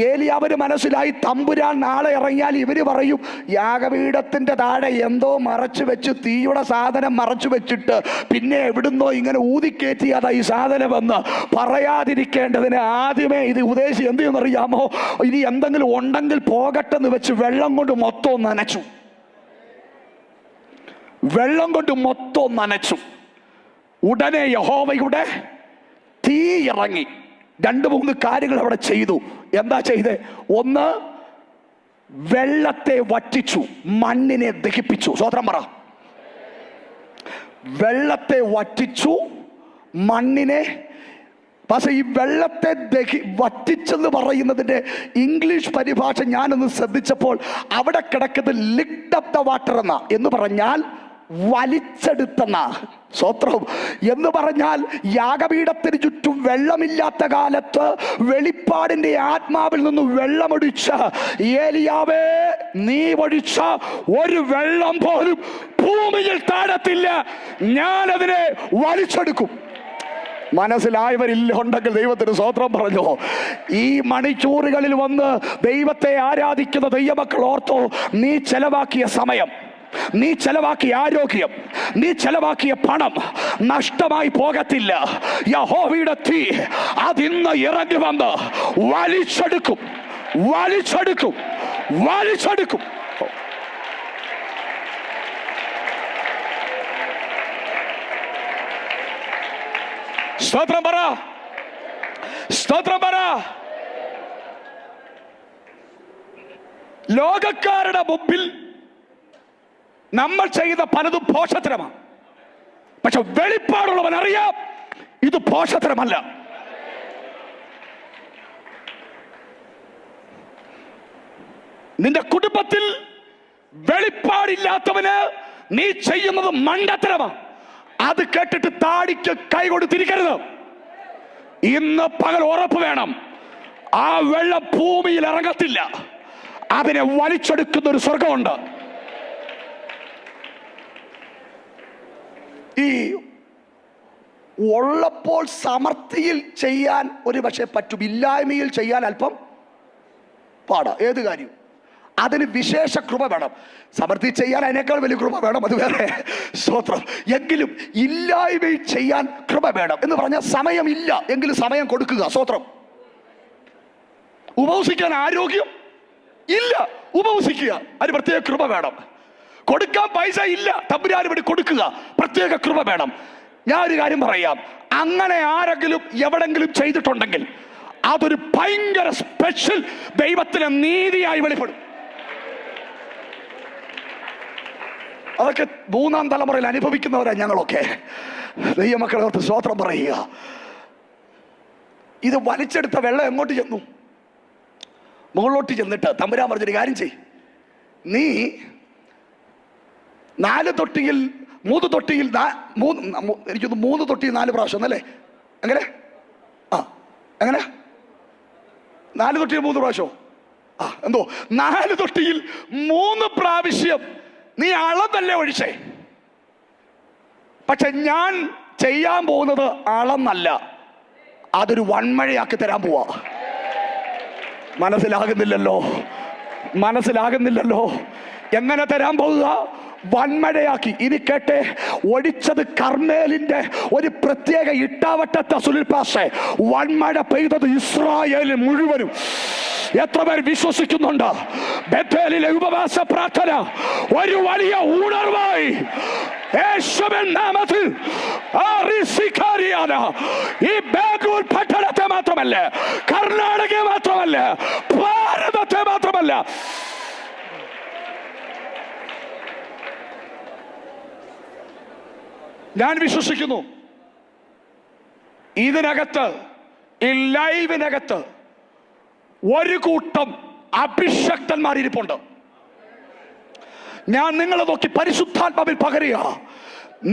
ഏലിയാവിന് മനസ്സിലായി, തമ്പുരാൻ നാളെ ഇറങ്ങിയാൽ ഇവര് പറയും യാഗപീഠത്തിന്റെ താഴെ എന്തോ മറച്ചു വെച്ച്, തീയുടെ സാധനം മറച്ചു വെച്ചിട്ട് പിന്നെ എവിടുന്നോ ഇങ്ങനെ ഊതിക്കേറ്റിയതാ ഈ സാധനം എന്ന് പറയാതിരിക്കേണ്ടതിന് ആദ്യമേ ഇത് ഉപദേശി എന്ത് ചെയ്യുന്നറിയാമോ? ഇനി എന്തെങ്കിലും ഉണ്ടെങ്കിൽ പോകട്ടെന്ന് വെച്ച് വെള്ളം കൊണ്ട് മൊത്തം നനച്ചു. വെള്ളം കൊണ്ട് മൊത്തം നനച്ചു. ഉടനെ യഹോവയുടെ തീ ഇറങ്ങി. 2-3 കാര്യങ്ങൾ അവിടെ ചെയ്തു. എന്താ ചെയ്തേ? ഒന്ന്, വെള്ളത്തെ വറ്റിച്ചു, മണ്ണിനെ ദഹിപ്പിച്ചു. സ്വതന്ത്രം പറ. വെള്ളത്തെ വറ്റിച്ചു, മണ്ണിനെ. പക്ഷെ ഈ വെള്ളത്തെ വറ്റിച്ചെന്ന് പറയുന്നതിന്റെ ഇംഗ്ലീഷ് പരിഭാഷ ഞാനൊന്ന് ശ്രദ്ധിച്ചപ്പോൾ അവിടെ കിടക്കുന്നത് ലിക്ഡ് അപ്പ് ദ വാട്ടർ എന്ന് പറഞ്ഞാൽ വലിച്ചെടുത്തെന്ന. സ്വത്രം എന്ന് പറഞ്ഞാൽ യാഗപീഠത്തിന് ചുറ്റും വെള്ളമില്ലാത്ത കാലത്ത് വെളിപ്പാടിന്റെ ആത്മാവിൽ നിന്ന് വെള്ളമൊഴിച്ച ഏലിയാവേ, നീ ഒഴിച്ച ഒരു വെള്ളം പോലും ഭൂമിയിൽ താഴത്തില്ല, ഞാനതിനെ വലിച്ചെടുക്കും. മനസ്സിലായവരില്ല ഉണ്ടെങ്കിൽ ദൈവത്തിന് സ്തോത്രം പറഞ്ഞോ. ഈ മണിക്കൂറുകളിൽ വന്ന് ദൈവത്തെ ആരാധിക്കുന്ന ദൈവമക്കൾ ഓർത്തോ, നീ ചെലവാക്കിയ സമയം, നീ ചെലവാക്കിയ ആരോഗ്യം, നീ ചെലവാക്കിയ പണം നഷ്ടമായി പോകത്തില്ല. യഹോവയുടെ തീ അതിന്ന് ഇറങ്ങി വന്ന് വലിച്ചെടുക്കും, വലിച്ചെടുക്കും, വലിച്ചെടുക്കും. സ്തോത്രം പറ, സ്തോത്രം പറ. ലോകക്കാരുടെ മുമ്പിൽ നമ്മൾ ചെയ്ത പലതും പോഷത്തരമാണ്. പക്ഷെ വെളിപ്പാടുള്ളവൻ അറിയാം ഇത് പോഷത്തരമല്ല. നിന്റെ കുടുംബത്തിൽ വെളിപ്പാടില്ലാത്തവന് നീ ചെയ്യുന്നത് മണ്ടത്തരമാണ്. അത് കേട്ടിട്ട് താടിക്ക് കൈ കൊടുത്തിരിക്കരുത്. ഇന്ന് പകൽ ഉറപ്പ് വേണം, ആ വെള്ളം ഭൂമിയിൽ ഇറങ്ങത്തില്ല, അതിനെ വലിച്ചെടുക്കുന്ന ഒരു സ്വർഗമുണ്ട്. ഈ ഉള്ളപ്പോൾ സമൃദ്ധിയിൽ ചെയ്യാൻ ഒരു പക്ഷേ പറ്റും, ഇല്ലായ്മയിൽ ചെയ്യാൻ അല്പം പാടാ. ഏത് കാര്യം അതിന് വിശേഷ കൃപ വേണം. സമൃദ്ധി ചെയ്യാൻ അതിനേക്കാൾ വലിയ കൃപ വേണം, അത് വേറെ സ്തോത്രം. എങ്കിലും ഇല്ലായ്മയിൽ ചെയ്യാൻ കൃപ വേണം എന്ന് പറഞ്ഞാൽ സമയമില്ല എങ്കിലും സമയം കൊടുക്കുക. സ്തോത്രം. ഉപവസിക്കാൻ ആരോഗ്യം ഇല്ല, ഉപവസിക്കുക, അതിന് പ്രത്യേക കൃപ വേണം. കൊടുക്കാൻ പൈസ ഇല്ല, തമ്പുരാന് വേണ്ടി കൊടുക്കുക, പ്രത്യേക കൃപ വേണം. ഞാൻ ഒരു കാര്യം പറയാം, അങ്ങനെ ആരെങ്കിലും എവിടെങ്കിലും ചെയ്തിട്ടുണ്ടെങ്കിൽ അതൊരു ഭയങ്കര സ്പെഷ്യൽ ദൈവത്തിന് നീതിയായി വെളിപ്പെടും. അതൊക്കെ മൂന്നാം തലമുറയിൽ അനുഭവിക്കുന്നവരാ ഞങ്ങളൊക്കെ. ദൈവമക്കളെ ഓർത്ത് സ്തോത്രം പറയുക. ഇത് വലിച്ചെടുത്ത വെള്ളം എങ്ങോട്ട് ചെന്നു? മുകളിലോട്ട് ചെന്നിട്ട് തമ്പുരാൻ പറഞ്ഞൊരു കാര്യം ചെയ്, നീ 4 തൊട്ടിയിൽ 3 തൊട്ടിയിൽ എനിക്കൊന്ന് 3 തൊട്ടിയിൽ 4 പ്രാവശ്യം എന്നല്ലേ? അങ്ങനെ എങ്ങനെ 4 തൊട്ടിയിൽ 3 പ്രാവശ്യം എന്തോ 4 തൊട്ടിയിൽ 3 പ്രാവശ്യം നീ അളന്നല്ലേ ഒഴിച്ചേ. പക്ഷെ ഞാൻ ചെയ്യാൻ പോകുന്നത് അളന്നല്ല, അതൊരു വൺമഴയാക്കി തരാൻ പോവാ. മനസ്സിലാകുന്നില്ലല്ലോ, മനസ്സിലാകുന്നില്ലല്ലോ. എങ്ങനെ തരാൻ പോവുക? വൻമഴയാക്കി. ഇനി കേട്ടെ, ഒഴിച്ചത് കർമ്മേലിന്റെ ഒരു പ്രത്യേക ഇട്ടാവട്ടത്തെ സുനിൽപാസെ. വൻമഴ പെയ്തത് ഇസ്രായേലിൽ മുഴുവനും. എത്ര പേർ വിശ്വസിക്കുന്നുണ്ട്? ബേഥേലിലെ ഉപവാസ പ്രാർത്ഥന ഒരു വലിയ ഉണർവായി യേശുവിൻ നാമത്തിൽ ഈ ബാംഗ്ലൂർ പട്ടണത്തെ മാത്രമല്ല, കർണാടകയെ മാത്രമല്ല, ഭാരതത്തെ മാത്രമല്ല, ഞാൻ വിശ്വസിക്കുന്നു ഇതിനകത്ത്, ഈ ലൈവിനകത്ത് ഒരു കൂട്ടം അഭിഷക്തന്മാർ ഇരിപ്പുണ്ട്. ഞാൻ നിങ്ങളെ നോക്കി പരിശുദ്ധാത്മാവിൽ പകരുക.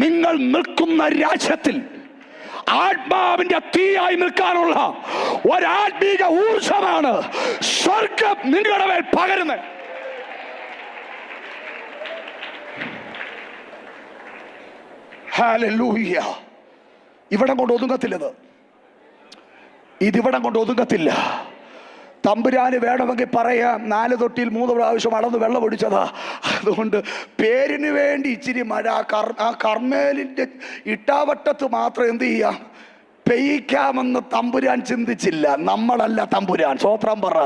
നിങ്ങൾ നിൽക്കുന്ന രാജ്യത്തിൽ ആത്മാവിന്റെ തീയായി നിൽക്കാനുള്ള ഒരാത്മീക ഊർജമാണ് സ്വർഗം നിങ്ങളുടെ മേൽ പകരുന്നത്. ഹല്ലേലൂയ. ഇവിടം കൊണ്ട് ഒതുങ്ങത്തില്ലത്, ഇതിവിടം കൊണ്ട് ഒതുങ്ങത്തില്ല. തമ്പുരാന് വേണമെങ്കിൽ പറയാം 4 തൊട്ടിയിൽ 3 പ്രാവശ്യം അളന്ന് വെള്ളം ഒഴിച്ചതാ. അതുകൊണ്ട് പേരിന് വേണ്ടി ഇച്ചിരി മഴ ആ കർമ്മേലിന്റെ ഇട്ടാവട്ടത്ത് മാത്രം എന്ത് ചെയ്യാം, പെയ്യിക്കാമെന്ന് തമ്പുരാൻ ചിന്തിച്ചില്ല. നമ്മളല്ല തമ്പുരാൻ. സ്വോത്രം പറ.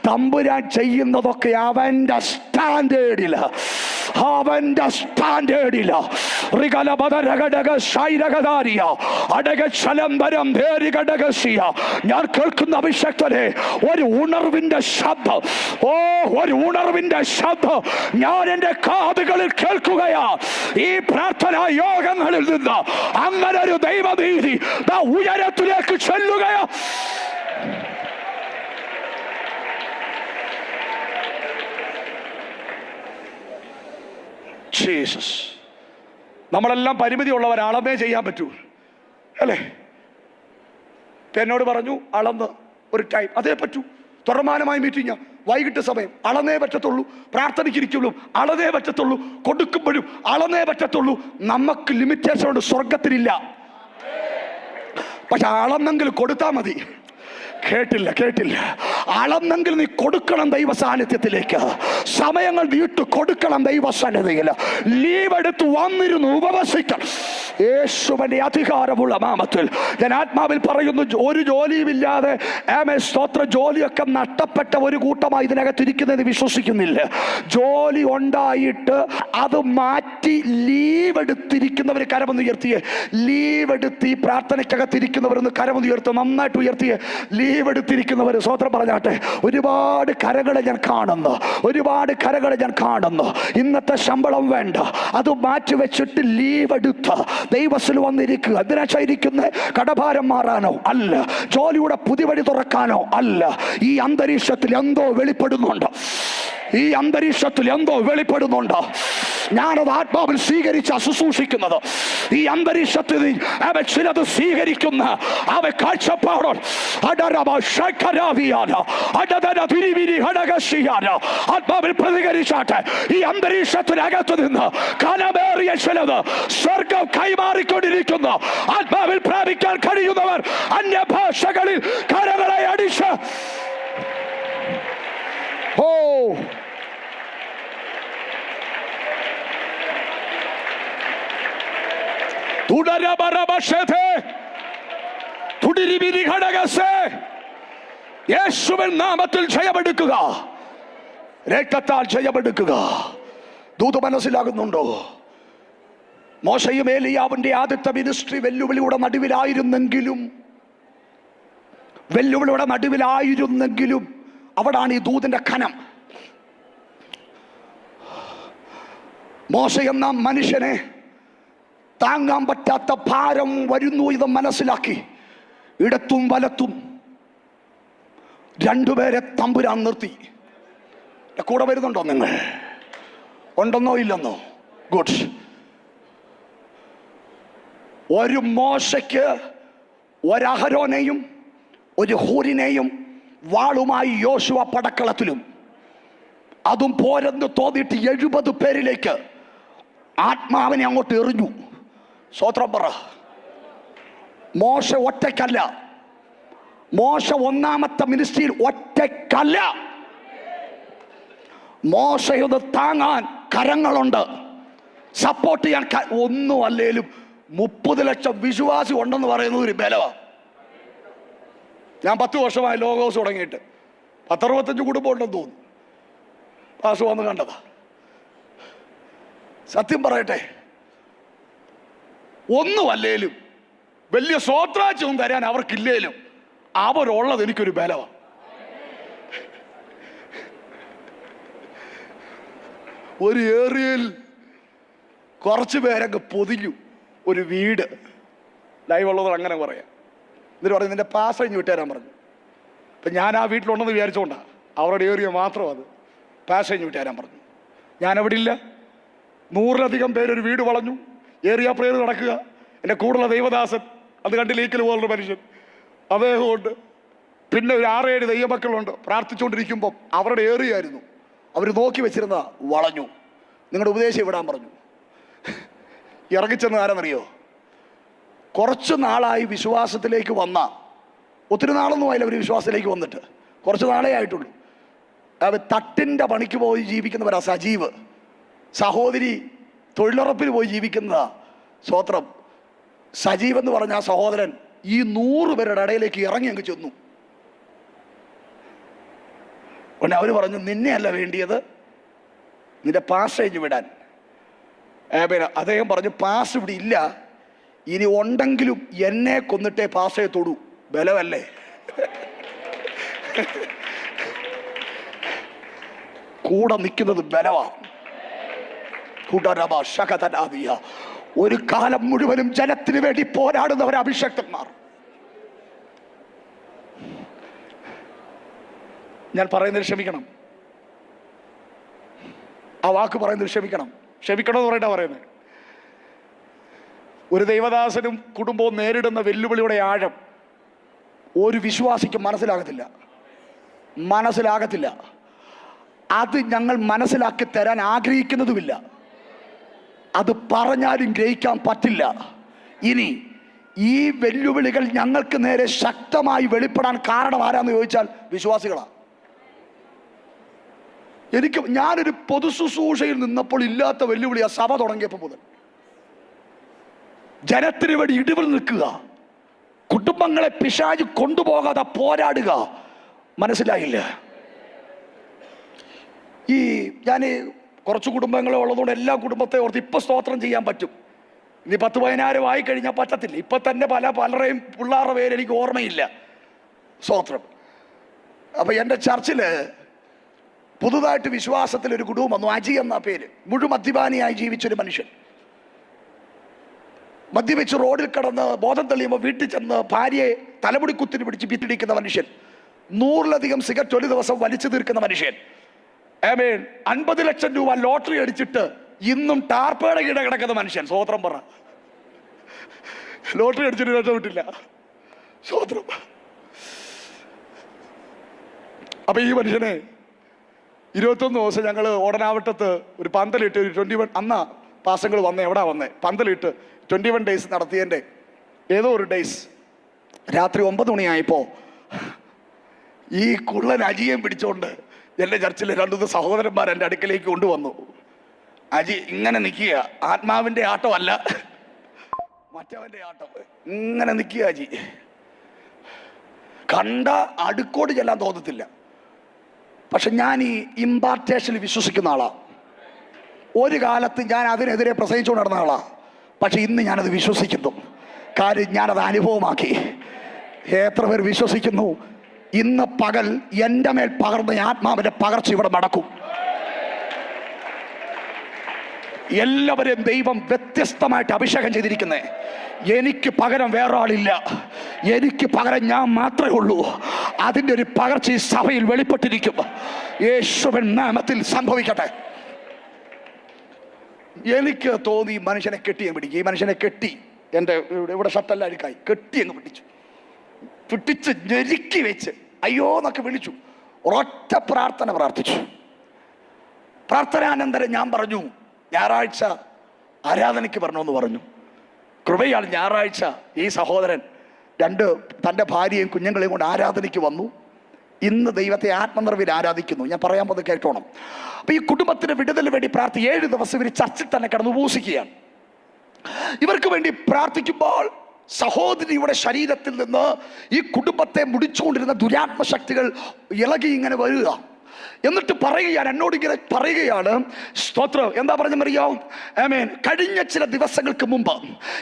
തമ്പുരാൻ ചെയ്യുന്നതൊക്കെ അവന്റെ സ്റ്റാൻഡേർഡില, അവന്റെ സ്റ്റാൻഡേർഡില. ഞാൻ കേൾക്കുന്ന അഭിഷക്തനെ, ഒരു ഉണർവിന്റെ ശബ്ദം, ഒരു ഉണർവിന്റെ ശബ്ദം ഞാൻ എന്റെ കാതുകളിൽ കേൾക്കുകയാ. ഈ പ്രാർത്ഥനാ യോഗങ്ങളിൽ നിന്ന് അങ്ങനെ ഒരു ദൈവനീതി ഉയരത്തിലേക്ക് ചെല്ലുകയാ. ജീസസ്. നമ്മളെല്ലാം പരിമിതിയുള്ളവർ, അളന്നേ ചെയ്യാൻ പറ്റൂ അല്ലേ? എന്നോട് പറഞ്ഞു അളന്ന് ഒരു ടൈം, അതേ പറ്റൂ. തുറമാനമായി മീറ്റിംഗ്, വൈകിട്ട് സമയം അളന്നേ പറ്റത്തുള്ളൂ. പ്രാർത്ഥനയ്ക്കിരിക്കുള്ളൂ അളന്നേ പറ്റത്തുള്ളൂ. കൊടുക്കുമ്പോഴും അളന്നേ പറ്റത്തുള്ളൂ. നമുക്ക് ലിമിറ്റേഷൻ ഉണ്ട്, സ്വർഗത്തിലില്ല. പക്ഷെ അളന്നെങ്കിൽ കൊടുത്താൽ മതി. കേട്ടില്ല. അളന്നെങ്കിൽ നീ കൊടുക്കണം ദൈവ സാന്നിധ്യത്തിലേക്ക്. സമയങ്ങൾ വീട്ടു കൊടുക്കണം ദൈവ സന്നിധിയിൽ. ലീവ് എടുത്ത് വന്നിരുന്നു ഉപവസിക്കണം. യേശുവിന്റെ അധികാരമുള്ള നാമത്തിൽ ഞാൻ ആത്മാവിൽ പറയുന്നു, ഒരു ജോലിയുമില്ലാതെ സ്തോത്ര ജോലിയൊക്കെ നഷ്ടപ്പെട്ട ഒരു കൂട്ടമായി ഇതിനകത്തിരിക്കുന്നതെന്ന് വിശ്വസിക്കുന്നില്ല. ജോലി ഉണ്ടായിട്ട് അത് മാറ്റി ലീവ് എടുത്തിരിക്കുന്നവർ കരമൊന്ന് ഉയർത്തിയേ. ലീവ് എടുത്ത് ഈ പ്രാർത്ഥനയ്ക്കകത്തിരിക്കുന്നവരൊന്ന് കരമൊന്ന് ഉയർത്തുക, നന്നായിട്ട് ഉയർത്തിയേ. ലീവ് എടുത്തിരിക്കുന്നവർ സ്വതന്ത്രം പറഞ്ഞാട്ടെ. ഒരുപാട് കരകളെ ഞാൻ കാണുന്നു. ഇന്നത്തെ ശമ്പളം വേണ്ട, അത് മാറ്റി വെച്ചിട്ട് ലീവ് എടുത്ത് ദൈവത്തിൽ വന്നിരിക്കുക. എന്തിനായിരിക്കുന്ന? കടഭാരം മാറാനോ അല്ല, ജോലിയുടെ പുതിയ വഴി തുറക്കാനോ അല്ല. ഈ അന്തരീക്ഷത്തിൽ എന്തോ വെളിപ്പെടുന്നുണ്ട്. ഞാനത് ആത്മാവിൽ സ്വീകരിച്ച ശുശ്രൂഷിക്കുന്നത്. ഈ അന്തരീക്ഷത്തിൽ ചിലത് സ്വീകരിക്കുന്ന കാഴ്ചപ്പാടോ ആത്മാവിൽ പ്രതികരിച്ചാട്ടെ. ഈ അന്തരീക്ഷത്തിനകത്ത് നിന്ന് കനമേറിയ ചിലത് സ്വർഗം കൈമാറിക്കൊണ്ടിരിക്കുന്ന ആത്മാവിൽ പ്രാപിക്കാൻ കഴിയുന്നവർ അന്യഭാഷകളിൽ കരങ്ങളെ അടിച്ച് യേശുവിൻ നാമത്തിൽ ജയമെടുക്കുക, രക്തത്താൽ ജയമെടുക്കുക. ദൂത് മനസ്സിലാകുന്നുണ്ടോ? മോശയും ഏലിയാവിന്റെ ആദ്യത്തെ മിനിസ്ട്രി വെല്ലുവിളിയുടെ നടുവിലായിരുന്നെങ്കിലും അവിടാണ് ഈ ദൂതിന്റെ ഖനം. മോശ എന്ന മനുഷ്യനെ താങ്ങാൻ പറ്റാത്ത ഭാരം വരുന്നു ഇത് മനസ്സിലാക്കി ഇടത്തും വലത്തും രണ്ടുപേരെ തമ്പുരാൻ നിർത്തി. കൂടെ വരുന്നുണ്ടോ? നിങ്ങൾ ഉണ്ടെന്നോ ഇല്ലെന്നോ? ഗുഡ്. ഒരു മോശയ്ക്ക് ഒരഹരോനെയും ഒരു ഹൂരിനെയും വാളുമായി യോശുവ പടക്കളത്തിലും, അതും പോരെന്ന് തോന്നിയിട്ട് 70 പേരിലേക്ക് ആത്മാവിനെ അങ്ങോട്ട് എറിഞ്ഞു. സ്തോത്രം പറ. മോശ ഒറ്റയ്ക്കല്ല. മോശ ഒന്നാമത്തെ മിനിസ്ട്രിയിൽ ഒറ്റയ്ക്കല്ല. മോശയൊന്ന് താങ്ങാൻ കരങ്ങളുണ്ട്, സപ്പോർട്ട് ചെയ്യാൻ ഒന്നും അല്ലേലും 30 ലക്ഷം വിശ്വാസി ഉണ്ടെന്ന് പറയുന്നത് ഒരു ബലമാണ്. ഞാൻ 10 വർഷമായി ലോഗോസ് തുടങ്ങിയിട്ട് 10-65 കുടുംബം ഉണ്ടെന്ന് തോന്നുന്നു. പാസ് വന്ന് കണ്ടതാ. സത്യം പറയട്ടെ, ഒന്നും അല്ലേലും വലിയ സ്വത്രാജ്യവും തരാൻ അവർക്കില്ലേലും അവരുള്ളത് എനിക്കൊരു ബലമാണ്. ഒരു ഏരിയയിൽ കുറച്ച് പേരൊക്കെ പൊതിഞ്ഞു ഒരു വീട്. ലൈവ് ഉള്ളത് അങ്ങനെ പറയാം. എന്നിട്ട് പറഞ്ഞു നിന്റെ പാസ് കഴിഞ്ഞ് വിട്ടുതരാൻ പറഞ്ഞു. അപ്പം ഞാൻ ആ വീട്ടിലുണ്ടെന്ന് വിചാരിച്ചുകൊണ്ടാണ്, അവരുടെ ഏരിയ മാത്രം അത് പാസ് കഴിഞ്ഞ് വിട്ടുതരാൻ പറഞ്ഞു. ഞാനവിടെ ഇല്ല. 100-ലധികം പേരൊരു വീട് വളഞ്ഞു. ഏറിയ പ്രേയർ നടക്കുക. എൻ്റെ കൂടുള്ള ദൈവദാസൻ, അത് കണ്ട് ലീക്കിൽ പോലുള്ള മനുഷ്യൻ, അദ്ദേഹമുണ്ട്. പിന്നെ ഒരു 6-7 ദൈവമക്കളുണ്ട്. പ്രാർത്ഥിച്ചുകൊണ്ടിരിക്കുമ്പം അവരുടെ ഏറിയായിരുന്നു. അവർ നോക്കി വെച്ചിരുന്ന വളഞ്ഞു. നിങ്ങളുടെ ഉപദേശം വിടാൻ പറഞ്ഞു. ഇറങ്ങിച്ചെന്ന് ആരെന്നറിയോ? കുറച്ച് നാളായി വിശ്വാസത്തിലേക്ക് വന്ന, ഒത്തിരി നാളൊന്നും ആയില്ല അവർ വിശ്വാസത്തിലേക്ക് വന്നിട്ട്, കുറച്ച് നാളേ ആയിട്ടുള്ളൂ. തട്ടിൻ്റെ പണിക്ക് പോയി ജീവിക്കുന്നവരാ. സജീവ് സഹോദരി തൊഴിലുറപ്പിൽ പോയി ജീവിക്കുന്നതാ. സ്വത്രം. സജീവ് എന്ന് പറഞ്ഞ ആ സഹോദരൻ ഈ 100 പേരുടെ ഇടയിലേക്ക് ഇറങ്ങി അങ്ങ് ചെന്നു. പിന്നെ അവർ പറഞ്ഞു നിന്നെ അല്ല വേണ്ടിയത്, നിന്റെ പാസ് കഴിഞ്ഞ് വിടാൻ. പിന്നെ അദ്ദേഹം പറഞ്ഞു പാസ് ഇവിടെ ഇല്ല, ഇനി ഉണ്ടെങ്കിലും എന്നെ കൊന്നിട്ടേ പാസ്സേ തൊടൂ. ബലമല്ലേ? കൂടെ നിൽക്കുന്നത് ബലമാണ്. ഒരു കാലം മുഴുവനും ജനത്തിന് വേണ്ടി പോരാടുന്നവർ അഭിഷക്തന്മാർ. ഞാൻ പറയുന്നതിൽ ക്ഷമിക്കണം, ആ വാക്ക് പറയുന്നതിൽ ക്ഷമിക്കണം. ക്ഷമിക്കണമെന്ന് പറയട്ടാ പറയുന്നത്. ഒരു ദൈവദാസനും കുടുംബവും നേരിടുന്ന വെല്ലുവിളിയുടെ ആഴം ഒരു വിശ്വാസിക്കും മനസ്സിലാകത്തില്ല. അത് ഞങ്ങൾ മനസ്സിലാക്കി തരാൻ ആഗ്രഹിക്കുന്നതുമില്ല. അത് പറഞ്ഞാലും ഗ്രഹിക്കാൻ പറ്റില്ല. ഇനി ഈ വെല്ലുവിളികൾ ഞങ്ങൾക്ക് നേരെ ശക്തമായി വെളിപ്പെടാൻ കാരണം ആരാന്ന് ചോദിച്ചാൽ വിശ്വാസികളാണ്. ഞാനൊരു പൊതു ശുശ്രൂഷയിൽ നിന്നപ്പോൾ ഇല്ലാത്ത വെല്ലുവിളിയാ സഭ തുടങ്ങിയപ്പോൾ മുതൽ. ജനത്തിന് വേണ്ടി ഇടിവിൽ നിൽക്കുക, കുടുംബങ്ങളെ പിശാച് കൊണ്ടുപോകാതെ പോരാടുക. മനസ്സിലായില്ല? ഞാൻ കുറച്ച് കുടുംബങ്ങളെ ഉള്ളതുകൊണ്ട് എല്ലാ കുടുംബത്തെ ഓർത്ത് ഇപ്പൊ സ്തോത്രം ചെയ്യാൻ പറ്റും. ഇനി 10-15 ആയി കഴിഞ്ഞാൽ പറ്റത്തില്ല. ഇപ്പൊ തന്നെ പലരെയും പിള്ളേരുടെ പേര് എനിക്ക് ഓർമ്മയില്ല. സ്തോത്രം. അപ്പൊ എൻ്റെ ചർച്ചില് പുതുതായിട്ട് വിശ്വാസത്തിൽ ഒരു കുടുംബം വന്നു. അജി എന്ന പേര്. മദ്യപാനിയായി ജീവിച്ചൊരു മനുഷ്യൻ. മദ്യപിച്ച് റോഡിൽ കിടന്ന് ബോധം തെളിയുമ്പോൾ വീട്ടിൽ ചെന്ന് ഭാര്യയെ തലമുടി കുത്തിന് പിടിച്ച് ഭിത്തിടിക്കുന്ന മനുഷ്യൻ. 100-ലധികം സിഗരറ്റ് ഒരു ദിവസം വലിച്ചു തീർക്കുന്ന മനുഷ്യൻ. 50 ലക്ഷം രൂപ ലോട്ടറി അടിച്ചിട്ട് ഇന്നും ടാർപ്പയുടെ കീഴ കിടക്കുന്ന മനുഷ്യൻ. സ്വോത്രം പറ. ലോട്ടറി അടിച്ചിട്ട് രക്ഷപ്പെട്ടില്ല. സ്വോത്രം. അപ്പൊ ഈ മനുഷ്യനെ 21 ദിവസം ഞങ്ങൾ ഓടനാവട്ടത്ത് ഒരു പന്തലിട്ട് ഒരു 21 അന്നാ പാസങ്ങൾ വന്നേ പന്തലിട്ട് 21 ഡേയ്സ് നടത്തിയതിൻ്റെ ഏതോ ഒരു ഡേയ്സ് രാത്രി 9 മണിയായപ്പോ ഈ കുള്ളൻ അജിയെ പിടിച്ചോണ്ട് എൻ്റെ ചർച്ചിലെ 2 സഹോദരന്മാർ എൻ്റെ അടുക്കലേക്ക് കൊണ്ടുവന്നു. അജി ഇങ്ങനെ നിൽക്കുക. ആത്മാവിൻ്റെ ആട്ടമല്ല, മറ്റവൻ്റെ ആട്ടം. ഇങ്ങനെ നിൽക്കുക അജി. കണ്ട അടുക്കോട് ചെല്ലാൻ തോന്നത്തില്ല. പക്ഷെ ഞാൻ ഈ ഇമ്പാർട്ടേഷനിൽ വിശ്വസിക്കുന്ന ആളാണ്. ഒരു കാലത്ത് ഞാൻ അതിനെതിരെ പ്രസംഗിച്ചുകൊണ്ട് നടന്ന ആളാണ്. പക്ഷെ ഇന്ന് ഞാനത് വിശ്വസിക്കുന്നു. കാര്യം ഞാനത് അനുഭവമാക്കി. എത്ര പേർ വിശ്വസിക്കുന്നു? ഇന്ന് പകൽ എൻ്റെ മേൽ പകർന്ന ആത്മാവിൻ്റെ പകർച്ച ഇവിടെ നടക്കും. എല്ലാവരെയും ദൈവം വ്യത്യസ്തമായിട്ട് അഭിഷേകം ചെയ്തിരിക്കുന്നേ. എനിക്ക് പകരം വേറെ ആളില്ല. എനിക്ക് പകരം ഞാൻ മാത്രമേ ഉള്ളൂ. അതിൻ്റെ ഒരു പകർച്ച ഈ സഭയിൽ വെളിപ്പെട്ടിരിക്കും. യേശുവിൻ നാമത്തിൽ സംഭവിക്കട്ടെ. എനിക്ക് തോന്നി മനുഷ്യനെ കെട്ടി ഞാൻ പിടിക്കും. ഈ മനുഷ്യനെ കെട്ടി, എൻ്റെ ഇവിടെ ഷർട്ടെല്ലാം അഴുക്കായി, കെട്ടി അങ്ങ് പിടിച്ച് ഞെരുക്കി വെച്ച് അയ്യോ എന്നൊക്കെ വിളിച്ചു. ഒരൊറ്റ പ്രാർത്ഥന പ്രാർത്ഥിച്ചു. പ്രാർത്ഥനാനന്തരം ഞാൻ പറഞ്ഞു, ഞായറാഴ്ച ആരാധനയ്ക്ക് വരണമെന്ന് പറഞ്ഞു. കൃപയാൽ ഞായറാഴ്ച ഈ സഹോദരൻ തൻ്റെ ഭാര്യയും കുഞ്ഞുങ്ങളെയും കൊണ്ട് ആരാധനയ്ക്ക് വന്നു. ഇന്ന് ദൈവത്തെ ആത്മനിറവിൽ ആരാധിക്കുന്നു. ഞാൻ പറയാൻ പോകുന്നത് കേട്ടോണം. അപ്പൊ ഈ കുടുംബത്തിന് വിടുതലിന് വേണ്ടി 7 ദിവസം ഇവർ ചർച്ചിൽ തന്നെ കിടന്ന് ഉപവസിക്കുകയാണ്. ഇവർക്ക് വേണ്ടി പ്രാർത്ഥിക്കുമ്പോൾ സഹോദരിയുടെ ശരീരത്തിൽ നിന്ന് ഈ കുടുംബത്തെ മുടിച്ചുകൊണ്ടിരുന്ന ദുരാത്മശക്തികൾ ഇളകി ഇങ്ങനെ വരിക. എന്നിട്ട് എന്നോട് ഇങ്ങനെ പറയുകയാണ്. സ്തോത്രം. എന്താ പറഞ്ഞറിയാവും? കഴിഞ്ഞ ചില ദിവസങ്ങൾക്ക് മുമ്പ്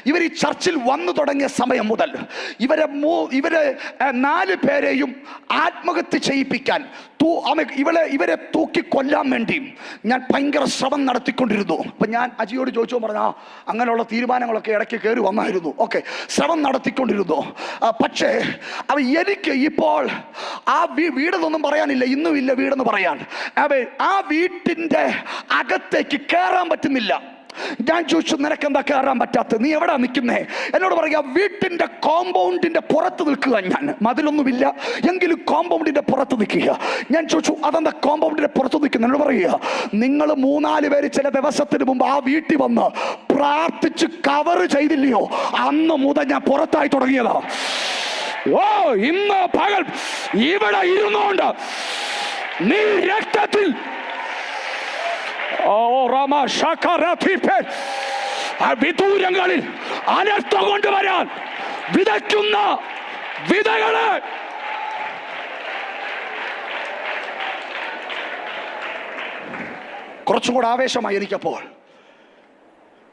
ഇവർ ഈ ചർച്ചിൽ വന്നു തുടങ്ങിയ സമയം മുതൽ ഇവരെ 4 പേരെയും ആത്മഹത്യ ചെയ്യിപ്പിക്കാൻ ഇവരെ തൂക്കി കൊല്ലാൻ വേണ്ടി ഞാൻ ഭയങ്കര ശ്രമം നടത്തിക്കൊണ്ടിരുന്നു. അപ്പൊ ഞാൻ അജിയോട് ചോദിച്ചോ പറഞ്ഞാ അങ്ങനെയുള്ള തീരുമാനങ്ങളൊക്കെ ഇടയ്ക്ക് കയറി വന്നായിരുന്നു. ഓക്കെ, ശ്രമം നടത്തിക്കൊണ്ടിരുന്നു. പക്ഷേ എനിക്ക് ഇപ്പോൾ ആ വീടെന്നൊന്നും പറയാനില്ല. ഇന്നും ഇല്ല വീടെന്ന് പറയാൻ. ആ വീട്ടിന്റെ അകത്തേക്ക് കയറാൻ പറ്റുന്നില്ല. ഞാൻ ചോദിച്ചു, നിനക്കെന്താ കയറാൻ പറ്റാത്ത? നീ എവിടാ നിൽക്കുന്നേ? എന്നോട് പറയാ, വീട്ടിന്റെ കോമ്പൗണ്ടിന്റെ പുറത്ത് നിൽക്കുക. ഞാൻ മതിലൊന്നുമില്ല എങ്കിലും കോമ്പൗണ്ടിന്റെ പുറത്ത് നിൽക്കുക. ഞാൻ ചോദിച്ചു, അതെന്താ കോമ്പൗണ്ടിന്റെ പുറത്ത് നിൽക്കുന്ന? എന്നോട് പറയുക, നിങ്ങൾ 3-4 പേര് ചില ദിവസത്തിന് മുമ്പ് ആ വീട്ടിൽ വന്ന് പ്രാർത്ഥിച്ച് കവർ ചെയ്തില്ലയോ, അന്ന് മുതൽ ഞാൻ പുറത്തായി തുടങ്ങിയതാ. ഓ, ഇന്ന് പകൽ ഇവിടെ ഇരുന്നോണ്ട് നീ രക്തത്തിൽ വിദൂരങ്ങളിൽ അനർത്ഥം കൊണ്ടുവരാൻ വിതയ്ക്കുന്ന വിതകളെ കുറച്ചും കൂടെ ആവേശമായി എനിക്കപ്പോൾ.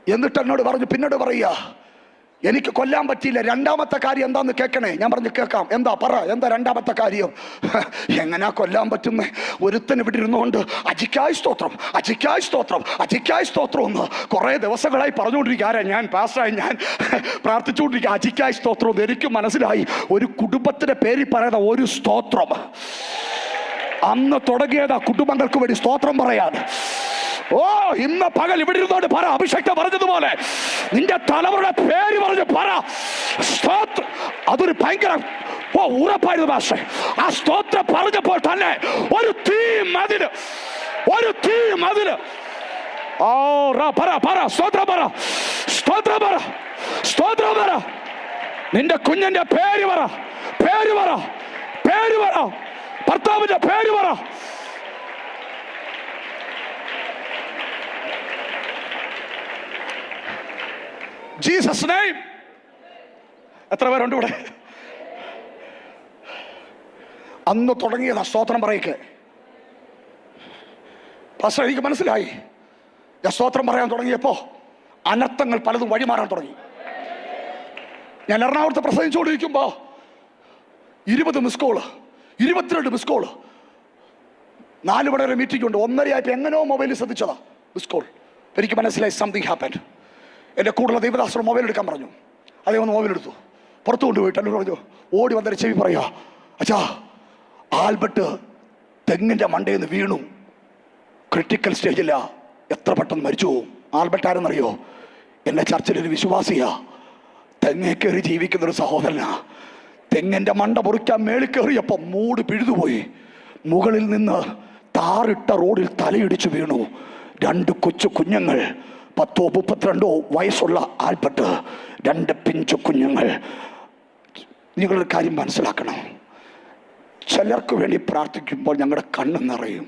എന്നിട്ട് എന്നോട് പറഞ്ഞു, പിന്നീട് പറയുക, എനിക്ക് കൊല്ലാൻ പറ്റിയില്ല. 2ാമത്തെ കാര്യം എന്താന്ന് കേൾക്കണേ? ഞാൻ പറഞ്ഞു, കേൾക്കാം. എന്താ പറ, എന്താ 2ാമത്തെ കാര്യം? എങ്ങനെയാ കൊല്ലാൻ പറ്റുന്നേ? ഒരുത്തന് ഇവിടെ ഇരുന്നുകൊണ്ട് അജിക്കായ് സ്തോത്രം, അജിക്കായ് സ്തോത്രം, അജിക്കായ് സ്തോത്രം എന്ന് കുറെ ദിവസങ്ങളായി പറഞ്ഞുകൊണ്ടിരിക്കുക. ഞാൻ പാസ്റ്ററായി ഞാൻ പ്രാർത്ഥിച്ചുകൊണ്ടിരിക്കുക, അജിക്കായ് സ്തോത്രം എന്ന്. എനിക്ക് മനസ്സിലായി, ഒരു കുടുംബത്തിന്റെ പേരിൽ പറയുന്ന ഒരു സ്തോത്രം അന്ന് തുടങ്ങിയതാ കുടുംബങ്ങൾക്ക് വേണ്ടി സ്തോത്രം പറയാൻ. ഓ, ഇന്ന് പകൽ ഇവിടെ ഇരുന്നോണ്ട് പറ, അഭിഷേക് പറഞ്ഞതുപോലെ നിന്റെ തലമുറയുടെ പേര് പറഞ്ഞ് പറ. അതൊരു ഭയങ്കര ഉറപ്പായിരുന്നു ഭാഷ. ആ സ്തോത്രം പറഞ്ഞപ്പോൾ തന്നെ ഒരു തീ മതില്. ഓ, പറ സ്തോത്രം പറ, സ്തോത്രം പറ, സ്തോത്രം പറ. നിന്റെ കുഞ്ഞിന്റെ പേര് പറ, പേര് പറ, പേര് പറ, ഭർത്താവിന്റെ പേര് പറ. Jesus name. എത്ര പേരുണ്ട് ഇവിടെ? അന്ന് തുടങ്ങിയതാ സ്തോത്രം പറയിക്ക്. പക്ഷേ എനിക്ക് മനസ്സിലായി, ഞാൻ സ്തോത്രം പറയാൻ തുടങ്ങിയപ്പോ അനർത്ഥങ്ങൾ പലതും വഴിമാറാൻ തുടങ്ങി. ഞാൻ എറണാകുളത്ത് പ്രസംഗിച്ചുകൊണ്ടിരിക്കുമ്പോ 20 മിസ് കോള്, 22 മിസ് കോള്. 4 മണി വരെ മീറ്റിംഗ് ഉണ്ട്. 1:30 ആയപ്പോൾ എങ്ങനെയോ മൊബൈലിൽ ശ്രദ്ധിച്ചതാ മിസ് കോൾ. എനിക്ക് മനസ്സിലായി സംതിങ് ഹാപ്പൻഡ്. എൻ്റെ കൂടുതൽ ദൈവദാസർ മൊബൈൽ എടുക്കാൻ പറഞ്ഞു. അതേ ഒന്ന് മൊബൈൽ എടുത്തു, പുറത്തു കൊണ്ടുപോയിട്ട് എന്നോട് പറഞ്ഞു, ഓടി വന്നൊരു ചെവി പറയാ, അച്ഛാ ആൽബർട്ട് തെങ്ങിൻ്റെ മണ്ടയിൽ നിന്ന് വീണു, ക്രിട്ടിക്കൽ സ്റ്റേജില്ല, എത്ര പെട്ടെന്ന് മരിച്ചു പോവും. ആൽബർട്ട് ആരെന്നറിയോ? എൻ്റെ ചർച്ചിലൊരു വിശ്വാസിയാ, തെങ്ങേ കയറി ജീവിക്കുന്നൊരു സഹോദരനാ. തെങ്ങിൻ്റെ മണ്ട മുറിക്കാൻ മേളിൽ കയറിയപ്പോൾ മൂട് പിഴുതുപോയി. മുകളിൽ നിന്ന് താറിട്ട റോഡിൽ തലയിടിച്ചു വീണു. 2 കൊച്ചു കുഞ്ഞുങ്ങൾ, 10 32 വയസ്സുള്ള ആൽബർട്ട്, 2 പിഞ്ചു കുഞ്ഞുങ്ങൾ. നിങ്ങളൊരു കാര്യം മനസ്സിലാക്കണം, ചിലർക്ക് വേണ്ടി പ്രാർത്ഥിക്കുമ്പോൾ ഞങ്ങളുടെ കണ്ണ് നിറയും.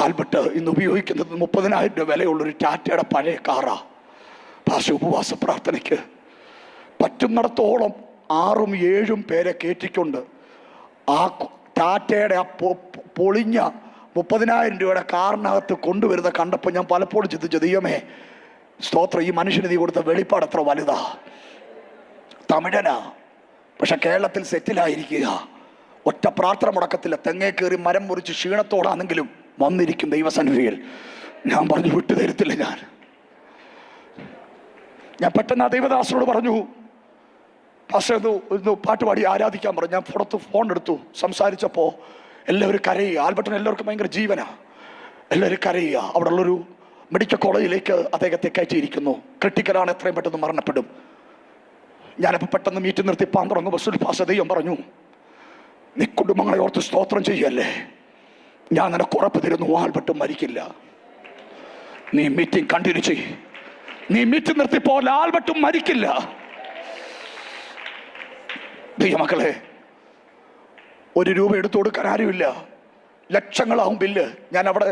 ആൽബർട്ട് ഇന്ന് ഉപയോഗിക്കുന്നത് 30,000 രൂപ വിലയുള്ളൊരു ടാറ്റയുടെ പഴയ കാറാ. ഭാഷ ഉപവാസ പ്രാർത്ഥനയ്ക്ക് പറ്റുന്നിടത്തോളം 6ഉം 7ഉം പേരെ കയറ്റിക്കൊണ്ട് ആ ടാറ്റയുടെ ആ പൊളിഞ്ഞ 30,000 രൂപയുടെ കാറിനകത്ത് കൊണ്ടുവരുന്ന കണ്ടപ്പോൾ ഞാൻ പലപ്പോഴും ചിന്തിച്ചു, ദൈവമേ സ്തോത്രം, ഈ മനുഷ്യന് നീ കൊടുത്ത വെളിപ്പാട് എത്ര വലുതാ. തമിഴനാ, പക്ഷെ കേരളത്തിൽ സെറ്റിലായിരിക്കുക. ഒറ്റ പ്രാർത്ഥന മുടക്കത്തില്ല. തെങ്ങേ കയറി മരം മുറിച്ച് ക്ഷീണത്തോടാണെങ്കിലും വന്നിരിക്കും ദൈവസന്നിധിയിൽ. ഞാൻ പറഞ്ഞു, വിട്ടു തരത്തില്ല. ഞാൻ പെട്ടെന്ന് ആ ദൈവദാസനോട് പറഞ്ഞു, പക്ഷേ ഒന്ന് പാട്ടുപാടി ആരാധിക്കാൻ പറഞ്ഞു. ഞാൻ പുറത്ത് ഫോൺ എടുത്തു. സംസാരിച്ചപ്പോൾ എല്ലാവരും കരയുക. ആൽബർട്ടിന് എല്ലാവർക്കും ഭയങ്കര ജീവനാ. എല്ലാവരും കരയുക. അവിടെ ഉള്ളൊരു മെഡിക്കൽ കോളേജിലേക്ക് അദ്ദേഹത്തെ കയറ്റിയിരിക്കുന്നു. ക്രിട്ടിക്കലാണ്, എത്രയും പെട്ടെന്ന് മരണപ്പെടും. ഞാനപ്പോൾ പെട്ടെന്ന് മീറ്റ് നിർത്തി പാൻ തുടങ്ങുമ്പോൾ സുൽഭാസ ദൈവം പറഞ്ഞു, നീ കുടുംബങ്ങളെ ഓർത്ത് സ്തോത്രം ചെയ്യല്ലേ, ഞാൻ നിനക്ക് ഉറപ്പ് തരുന്നു, ആൽബർട്ടും മരിക്കില്ല. നീ മീറ്റിംഗ് കണ്ടിന്യൂ ചെയ്യ്. നീ മീറ്റിംഗ് നിർത്തിപ്പോൾ ആൽബർട്ടും മരിക്കില്ല. ദൈവമക്കളെ, 1 രൂപ എടുത്തു കൊടുക്കാൻ ആരുമില്ല. ലക്ഷങ്ങളാവും ബില്ല്. ഞാൻ അവിടെ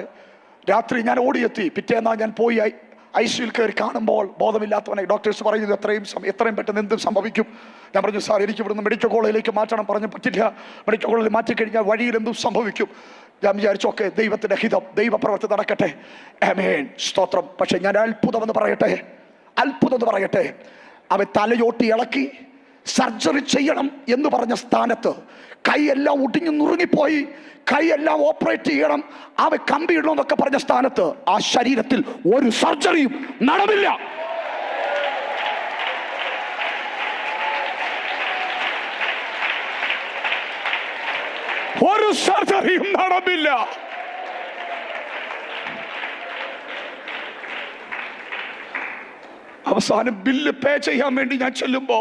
രാത്രി ഞാൻ ഓടിയെത്തി. പിറ്റേന്നാ ഞാൻ പോയി ICUയിൽ കയറി കാണുമ്പോൾ ബോധമില്ലാത്തവനെ ഡോക്ടേഴ്സ് പറയുന്നത് എത്രയും പെട്ടെന്ന് എന്തും സംഭവിക്കും. ഞാൻ പറഞ്ഞു, സാർ എനിക്ക് ഇവിടുന്ന് മെഡിക്കൽ കോളേജിലേക്ക് മാറ്റണം. പറഞ്ഞു, പറ്റില്ല, മെഡിക്കൽ കോളേജിൽ മാറ്റിക്കഴിഞ്ഞാൽ വഴിയിൽ എന്തും സംഭവിക്കും. ഞാൻ വിചാരിച്ചു, ഓക്കെ, ദൈവത്തിൻ്റെ ഹിതം, ദൈവപ്രവൃത്തി നടക്കട്ടെ. ആമേൻ, സ്തോത്രം. പക്ഷെ ഞാൻ അത്ഭുതം എന്ന് പറയട്ടെ, അവൻ തലയോട്ടി ഇളക്കി സർജറി ചെയ്യണം എന്ന് പറഞ്ഞ സ്ഥാനത്ത് കൈയെല്ലാം ഒടിഞ്ഞു നുറുങ്ങിപ്പോയി, കൈയെല്ലാം ഓപ്പറേറ്റ് ചെയ്യണം, അവ കമ്പി ഇടണം എന്നൊക്കെ പറഞ്ഞ സ്ഥാനത്ത് ആ ശരീരത്തിൽ ഒരു സർജറിയും നടന്നില്ല. ഒരു സർജറിയും നടന്നില്ല. അവസാനം ബില്ല് പേ ചെയ്യാൻ വേണ്ടി ഞാൻ ചെല്ലുമ്പോ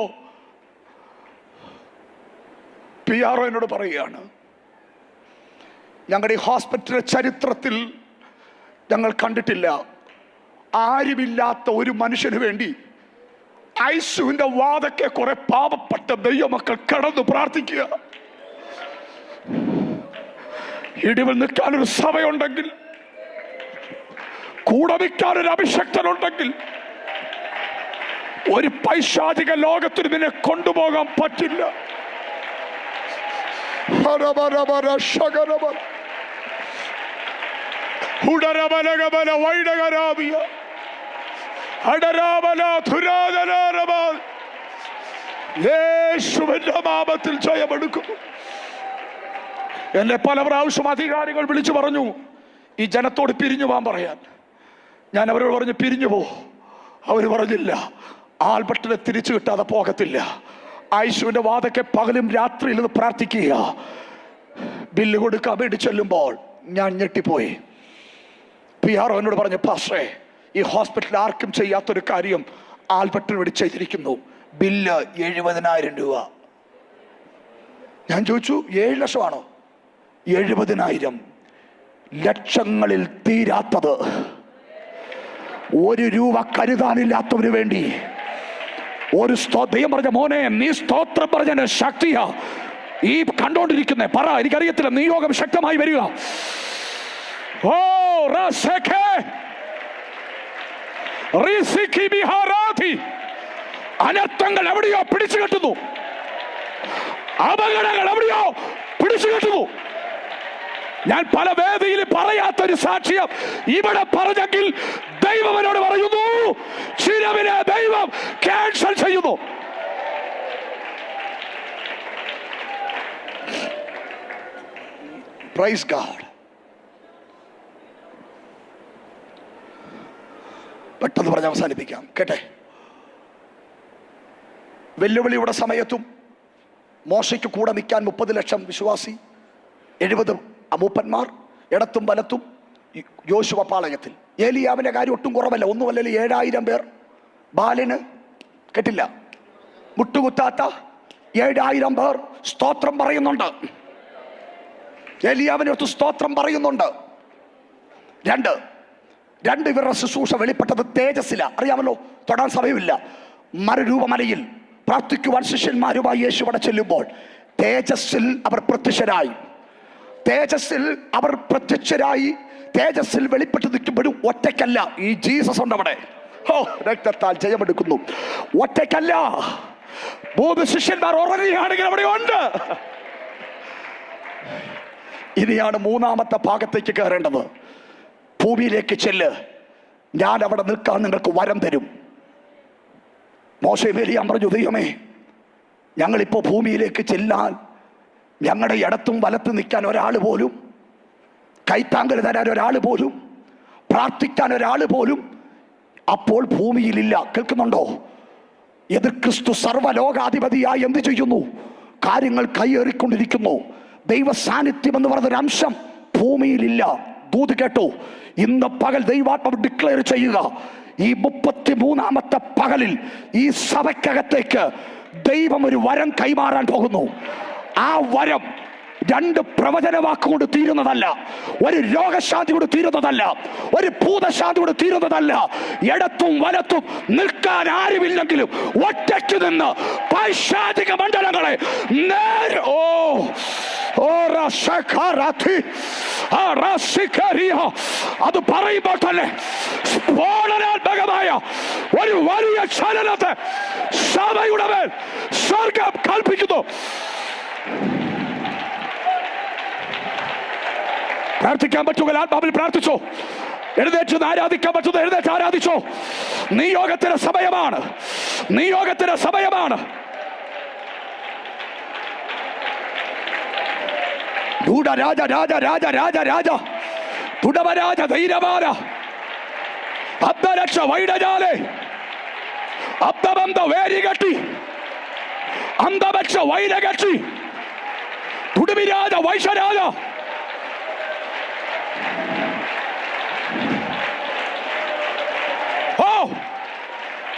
PRO എന്നോട് പറയുകയാണ്, ഞങ്ങളുടെ ഈ ഹോസ്പിറ്റലിന്റെ ചരിത്രത്തിൽ ഞങ്ങൾ കണ്ടിട്ടില്ല, ആരുമില്ലാത്ത ഒരു മനുഷ്യന് വേണ്ടി ICUവിന്റെ വാതൊക്കെ കുറെ പാവപ്പെട്ട ദൈവമക്കൾ കടന്നു പ്രാർത്ഥിക്കുക. ഇടിവിൽ നിൽക്കാനൊരു സഭയുണ്ടെങ്കിൽ, കൂടെ നിൽക്കാനൊരു അഭിഷക്തനുണ്ടെങ്കിൽ, ഒരു പൈശാചിക ലോകത്തിന് നിന്നെ കൊണ്ടുപോകാൻ പറ്റില്ല. യേശുവിന്റെ നാമത്തിൽ ജയമെടുക്കുന്നു. എന്നെ പല പ്രാവശ്യം അധികാരികൾ വിളിച്ചു പറഞ്ഞു, ഈ ജനത്തോട് പിരിഞ്ഞു പോകാൻ പറയാൻ. ഞാൻ അവരോട് പറഞ്ഞു, പിരിഞ്ഞു പോ. അവർ പറഞ്ഞില്ല, ആൽബർട്ടിനെ തിരിച്ചു കിട്ടാതെ പോകത്തില്ല. ICUവിന്റെ വാതൊക്കെ പകലും രാത്രിയിൽ പ്രാർത്ഥിക്കുക. ബില്ല് കൊടുക്കാൻ വേണ്ടി ചെല്ലുമ്പോൾ ഞാൻ ഞെട്ടിപ്പോയി. PR എന്നോട് പറഞ്ഞു, പാസ്റ്ററെ, ഈ ഹോസ്പിറ്റലിൽ ആർക്കും ചെയ്യാത്തൊരു കാര്യം ആൽബർട്ടിന് വേണ്ടി ചെയ്തിരിക്കുന്നു. ബില്ല് 70,000 രൂപ. ഞാൻ ചോദിച്ചു, 7 ലക്ഷമാണോ? 70,000. ലക്ഷങ്ങളിൽ തീരാത്തത്, 1 രൂപ കരുതാനില്ലാത്തവന് വേണ്ടി ഒരു ദൈവം പറഞ്ഞ, മോനെ നീ സ്തോത്രം പറഞ്ഞ ശക്തിയാ ഈ കണ്ടോണ്ടിരിക്കുന്നേ. പറ, എനിക്കറിയത്തില്ല, നിയോഗം ശക്തമായി വരിക. ഓ അനർത്ഥങ്ങൾ എവിടെയോ പിടിച്ചു കെട്ടുന്നു, അപകടങ്ങൾ എവിടെയോ പിടിച്ചു കെട്ടുന്നു. ഞാൻ പല വേദിയിൽ പറയാത്തൊരു സാക്ഷ്യം ഇവിടെ പറഞ്ഞെങ്കിൽ ദൈവം എന്നോട് പറയുന്നു, ചിലവിനെ ദൈവം ക്യാൻസൽ ചെയ്യുന്നു. Praise God. പെട്ടെന്ന് പറഞ്ഞ് അവസാനിപ്പിക്കാം, കേട്ടെ. വെല്ലുവിളിയുടെ സമയത്തും മോശയ്ക്ക് കൂടെ നിൽക്കാൻ 30 ലക്ഷം വിശ്വാസി, 70 മൂപ്പന്മാർ, ഇടത്തും വലത്തും യോശുവ പാളയത്തിൽ. ഏലിയാവിന്റെ കാര്യം ഒട്ടും കുറവല്ല, ഒന്നുമല്ലല്ലോ 7000 പേർ. ബാലന് കേട്ടില്ല, മുട്ടുകുത്താത്ത 7000 പേർ സ്തോത്രം പറയുന്നുണ്ട്. ഏലിയാവിനടുത്ത് സ്തോത്രം പറയുന്നുണ്ട്. രണ്ട് ഇവരുടെ ശുശ്രൂഷ വെളിപ്പെട്ടത് തേജസ്സില. അറിയാമല്ലോ, തൊടാൻ സമയമില്ല. മറുരൂപമലയിൽ പ്രാർത്ഥിക്കുവാൻ ശിഷ്യന്മാരുമായി യേശുവിടെ ചെല്ലുമ്പോൾ തേജസ്സിൽ അവർ പ്രത്യക്ഷരായി. തേജസ്സിൽ വെളിപ്പെട്ട് നിൽക്കുമ്പോഴും ഒറ്റയ്ക്കല്ല. ഈ ജീസസ് ഉണ്ട് അവിടെ. രക്തത്താൽ ജയമെടുക്കുന്നു. ഒറ്റയ്ക്കല്ല, 3 ശിഷ്യന്മാർ ഉറങ്ങുകയാണെങ്കിൽ അവിടെ ഉണ്ട്. ഇനിയാണ് 3ാമത്തെ ഭാഗത്തേക്ക് കയറേണ്ടത്. ഭൂമിയിലേക്ക് ചെല്ല്, ഞാൻ അവിടെ നിൽക്കാൻ നിങ്ങൾക്ക് വരം തരും. മോശെ ഏലിയാൻ പറഞ്ഞു, ദൈവമേ, ഞങ്ങളിപ്പോ ഭൂമിയിലേക്ക് ചെല്ലാൻ ഞങ്ങളുടെ ഇടത്തും വലത്തും നിൽക്കാൻ ഒരാൾ പോലും, കൈത്താങ്കൽ തരാൻ ഒരാൾ പോലും, പ്രാർത്ഥിക്കാൻ ഒരാൾ പോലും അപ്പോൾ ഭൂമിയിലില്ല. കേൾക്കുന്നുണ്ടോ? എതിർ ക്രിസ്തു സർവ്വലോകാധിപതിയായി എന്ത് ചെയ്യുന്നു? കാര്യങ്ങൾ കൈയേറിക്കൊണ്ടിരിക്കുന്നു. ദൈവ സാന്നിധ്യം എന്ന് പറഞ്ഞൊരു അംശം ഭൂമിയിലില്ല. ദൂത് കേട്ടോ, ഇന്ന് പകൽ ദൈവാത്മാവ് ഡിക്ലെയർ ചെയ്യുക, ഈ 33ാമത്തെ പകലിൽ ഈ സഭയ്ക്കകത്തേക്ക് ദൈവം ഒരു വരം കൈമാറാൻ പോകുന്നു. ആ വരം 2 പ്രവചന വാക്കുകൊണ്ട് തീരുന്നതല്ല, ഒരു രോഗശാന്തി കൊണ്ട് തീരുന്നതല്ല, ഒരു ഭൂതശാന്തി കൊണ്ട് തീരുന്നതല്ല. ഇടത്തും വലത്തും നിൽക്കാൻ ആരുമില്ലെങ്കിലും ഒറ്റയ്ക്ക് നിന്ന് പൈശാചിക മണ്ഡലങ്ങളെ അത് പറയുമ്പോൾ തന്നെ സ്ഫോടനാത്മകമായ ഒരു വലിയ ചലനത്തെ സഭയുടെ മേൽ സ്വർഗം കൽപ്പിക്കുന്നു. പ്രാർത്ഥിക്കാൻ പറ്റുക, ആത്മാവിൽ പ്രാർത്ഥിച്ചോ. എഴുന്നേറ്റ് ആരാധിക്കാൻ പറ്റുന്ന എഴുന്നേറ്റ് ആരാധിച്ചോ. നിയോഗത്തിന്റെ സമയമാണ്, നിയോഗത്തിന്റെ സമയമാണ്. രാജ രാജ രാജ രാജ രാജ തുടവരാജ ധൈര്യമാന അബ്ദരക്ഷ വൈഡജാലേ അബ്ദബന്ധ വേരികട്ടി അന്തപക്ഷ വൈരകക്ഷി തുടുവിരാജ വൈശരാജ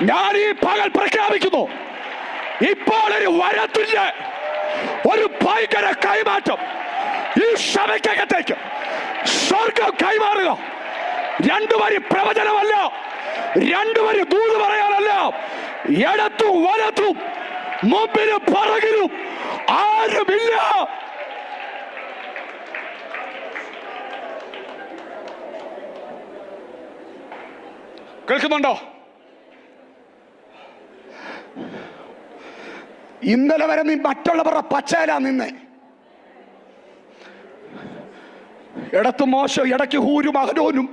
ഞാൻ ഈ പകൽ പ്രഖ്യാപിക്കുന്നു, ഇപ്പോൾ ഒരു വരത്തില്ല, ഒരു ഭയങ്കര കൈമാറ്റം ഈ സഭയ്ക്കകത്തേക്ക് സ്വർഗം കൈമാറുക. 2 വരി പ്രവചനമല്ല, 2 വരി ദൂത് പറയാനല്ല, ഇടത്തും വലത്തും മുമ്പിലും പുറകിലും ആരുമില്ല. കേൾക്കുന്നുണ്ടോ? ഇന്നലെ വരെ നീ മറ്റുള്ളവരുടെ പച്ചയിലാ നിന്നെ. ഇടത്ത് മോശ, ഇടയ്ക്ക് ഹൂരും അഹരോനും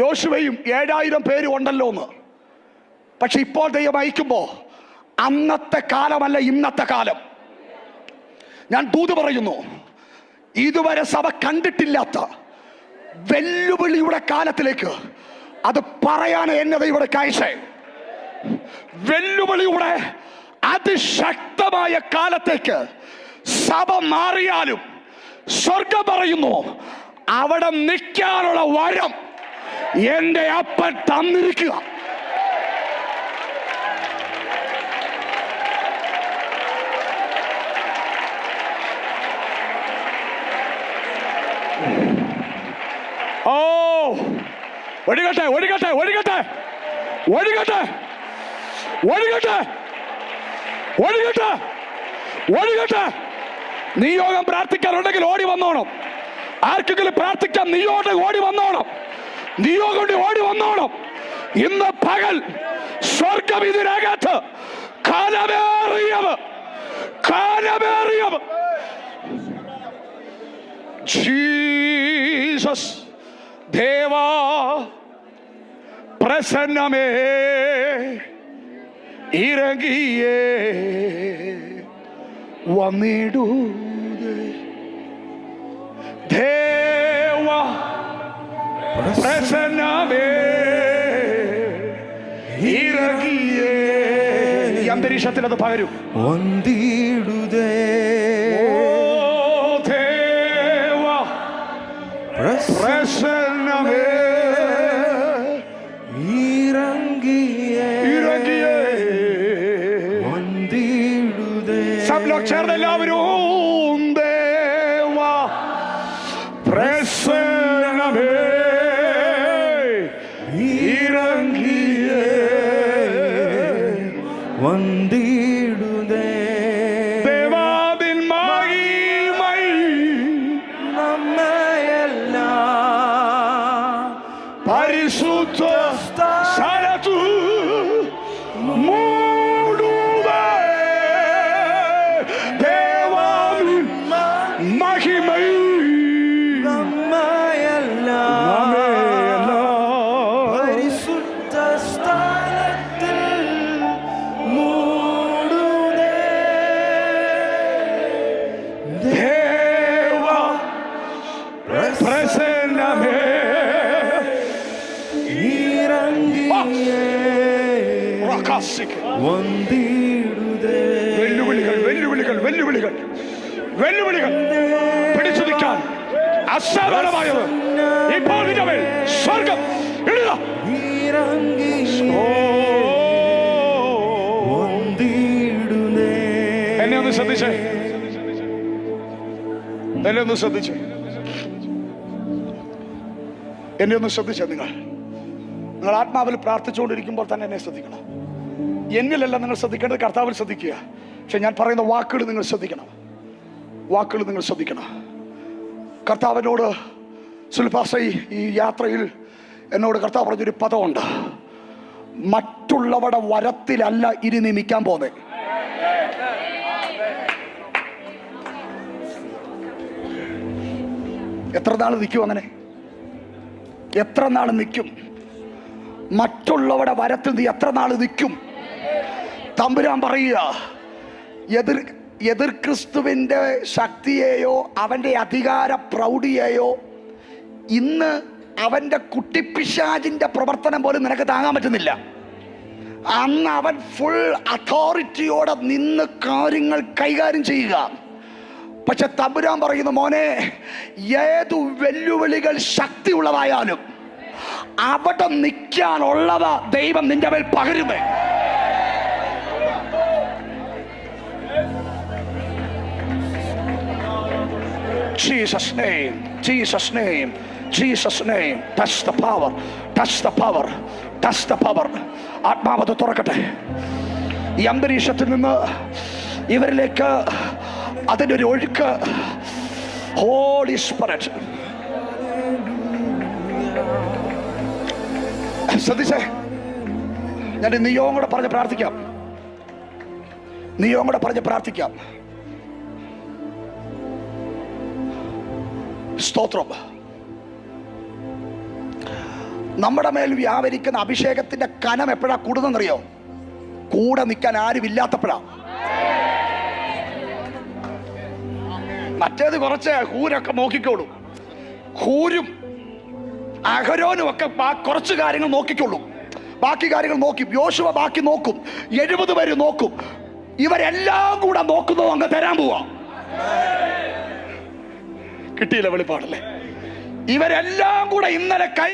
യോശുവയും 7000 പേരും ഉണ്ടല്ലോ എന്ന്. പക്ഷെ ഇപ്പോൾ ദൈവം അയക്കുമ്പോ അന്നത്തെ കാലമല്ല, ഇന്നത്തെ കാലം. ഞാൻ ദൂത് പറയുന്നു, ഇതുവരെ സഭ കണ്ടിട്ടില്ലാത്ത വെല്ലുവിളിയുടെ കാലത്തിലേക്ക്. അത് പറയാൻ എന്നെ ദൈവം കാഴ്ച. വെല്ലുവിളിയുടെ അതിശക്തമായ കാലത്തേക്ക് സഭ മാറിയാലും സ്വർഗം പറയുന്നു, അവിടെ നിൽക്കാനുള്ള വരം എന്റെ അപ്പൻ തന്നിരിക്കുക. ഓ, ഒഴുകട്ടെ ഒഴുകട്ടെ ഒഴുകട്ടെ ഒഴുകട്ടെ ഒഴുകട്ടെ ഒഴുകട്ടെ ഒഴുകട്ടെ. നിയോഗം പ്രാർത്ഥിക്കാറുണ്ടെങ്കിൽ ഓടി വന്നോണം. ആർക്കെങ്കിലും പ്രാർത്ഥിക്കാൻ നിയോഗം ഓടി വന്നോണം. നിയോഗം ഓടി വന്നോണം. ഇന്ന് പകൽ സ്വർഗം ഇതിനകത്ത് കാലമേറിയവ് കാലമേറിയവ് ജീസസ് ദേവാ പ്രസന്നമേ ഇറങ്ങിയേ വന്നിടൂ ദേവാ പ്രസന്നമേ ഇറങ്ങിയേ. ഈ അന്തരീക്ഷത്തിൽ അത് പകരും. വന്നിടുതേ ദേവാ പ്രസന്നമേ ഇറങ്ങിയേ ഇറങ്ങിയേ വന്നിടുതേ. सब लोग ചേർന്ന് എല്ലാവരും ദേവാ പ്രസന്നമേ ഇറങ്ങിയേ വന്നിടുതേ. ദേവാദിൻ മഹിമൈ നമ്മയെല്ലാം പരിശുദ്ധ സ്ഥലത്തു മൂടുവേ. ദേവാദിൻ മഹിമൈ നമ്മയെല്ലാം പരിശുദ്ധ സ്ഥാനത്തിൽ മൂടുതേ. ദേവാ പ്രസന്നമേ ഇറങ്ങിയേ വന്നിടുതേ. വെല്ലുവിളികൾ വെല്ലുവിളികൾ വെല്ലുവിളികൾ വെല്ലുവിളികൾ പിടിച്ചു നിൽക്കാൻ അസാധാരണമായത് ഇപ്പോൾ നിന്റെ മേൽ സ്വർഗം ഇടുക. ഓ, വന്നിടുതേ. എന്നെ ഒന്ന് ശ്രദ്ധിച്ചേ, എന്നെ ഒന്ന് ശ്രദ്ധിച്ചേ, എന്നെ ഒന്ന് ശ്രദ്ധിച്ചേ. നിങ്ങൾ ആത്മാവിൽ പ്രാർത്ഥിച്ചുകൊണ്ടിരിക്കുമ്പോൾ തന്നെ എന്നെ ശ്രദ്ധിക്കണം. എന്നിലല്ല നിങ്ങൾ ശ്രദ്ധിക്കേണ്ടത്, കർത്താവിൽ ശ്രദ്ധിക്കുക. പക്ഷെ ഞാൻ പറയുന്ന വാക്കുകൾ നിങ്ങൾ ശ്രദ്ധിക്കണം. വാക്കുകൾ നിങ്ങൾ ശ്രദ്ധിക്കണം. കർത്താവിനോട് സുൽപാസ ഈ യാത്രയിൽ എന്നോട് കർത്താവ് പറഞ്ഞൊരു പദമുണ്ട്. മറ്റുള്ളവരുടെ വരത്തിലല്ല ഇനി നീ നിൽക്കാൻ പോന്നെ. എത്ര നാൾ നിൽക്കും? അങ്ങനെ എത്ര നാൾ നിൽക്കും? മറ്റുള്ളവരുടെ വരത്തിൽ നീ എത്ര നാൾ നിൽക്കും? തമ്പുരാൻ പറയുക, എതിർ ക്രിസ്തുവിൻ്റെ ശക്തിയെയോ അവൻ്റെ അധികാര പ്രൗഢിയെയോ ഇന്ന് അവൻ്റെ കുട്ടിപ്പിശാചിൻ്റെ പ്രവർത്തനം പോലും നിനക്ക് താങ്ങാൻ പറ്റുന്നില്ല. അന്ന് അവൻ ഫുൾ അതോറിറ്റിയോടെ നിന്ന് കാര്യങ്ങൾ കൈകാര്യം ചെയ്യുക. പക്ഷെ തമ്പുരാൻ പറയുന്നു, മോനെ, ഏതു വെല്ലുവിളികൾ ശക്തിയുള്ളതായാലും അവിടെ നിൽക്കാനുള്ളവ ദൈവം നിന്റെ മേൽ പകരുമേ. Jesus name, Jesus name, Jesus name. Touch the power, touch the power, touch the power. ആത്മാവത് തുറക്കട്ടെ. ഈ അന്തരീക്ഷത്തിൽ നിന്ന് ഇവരിലേക്ക് അതിൻ്റെ ഒരു ഒഴുക്ക്. ഹോളി സ്പിരിറ്റ് ശ്രദ്ധിച്ചേ. ഞാൻ നിയോഗം കൂടെ പറഞ്ഞ് പ്രാർത്ഥിക്കാം. നിയോഗം കൂടെ പറഞ്ഞ് പ്രാർത്ഥിക്കാം. സ്തോത്രം. നമ്മുടെ മേൽ വ്യാപരിക്കുന്ന അഭിഷേകത്തിന്റെ കനം എപ്പോഴാ കൂടുന്നറിയോ? കൂടെ നിൽക്കാൻ ആരും ഇല്ലാത്തപ്പോഴാ. മറ്റേത് കുറച്ച് ഹൂരൊക്കെ നോക്കിക്കോളും. ഹൂരും അഹരോനും ഒക്കെ കുറച്ച് കാര്യങ്ങൾ നോക്കിക്കോളും. ബാക്കി കാര്യങ്ങൾ നോക്കി. യോശുവ ബാക്കി നോക്കും. 70 പേര് നോക്കും. ഇവരെല്ലാം കൂടെ നോക്കുന്നത് അങ്ങ് തരാൻ പോവാ. കിട്ടിയില്ല വെളിപ്പാടല്ലേ? ഇവരെല്ലാം കൂടെ ഇന്നലെ കൈ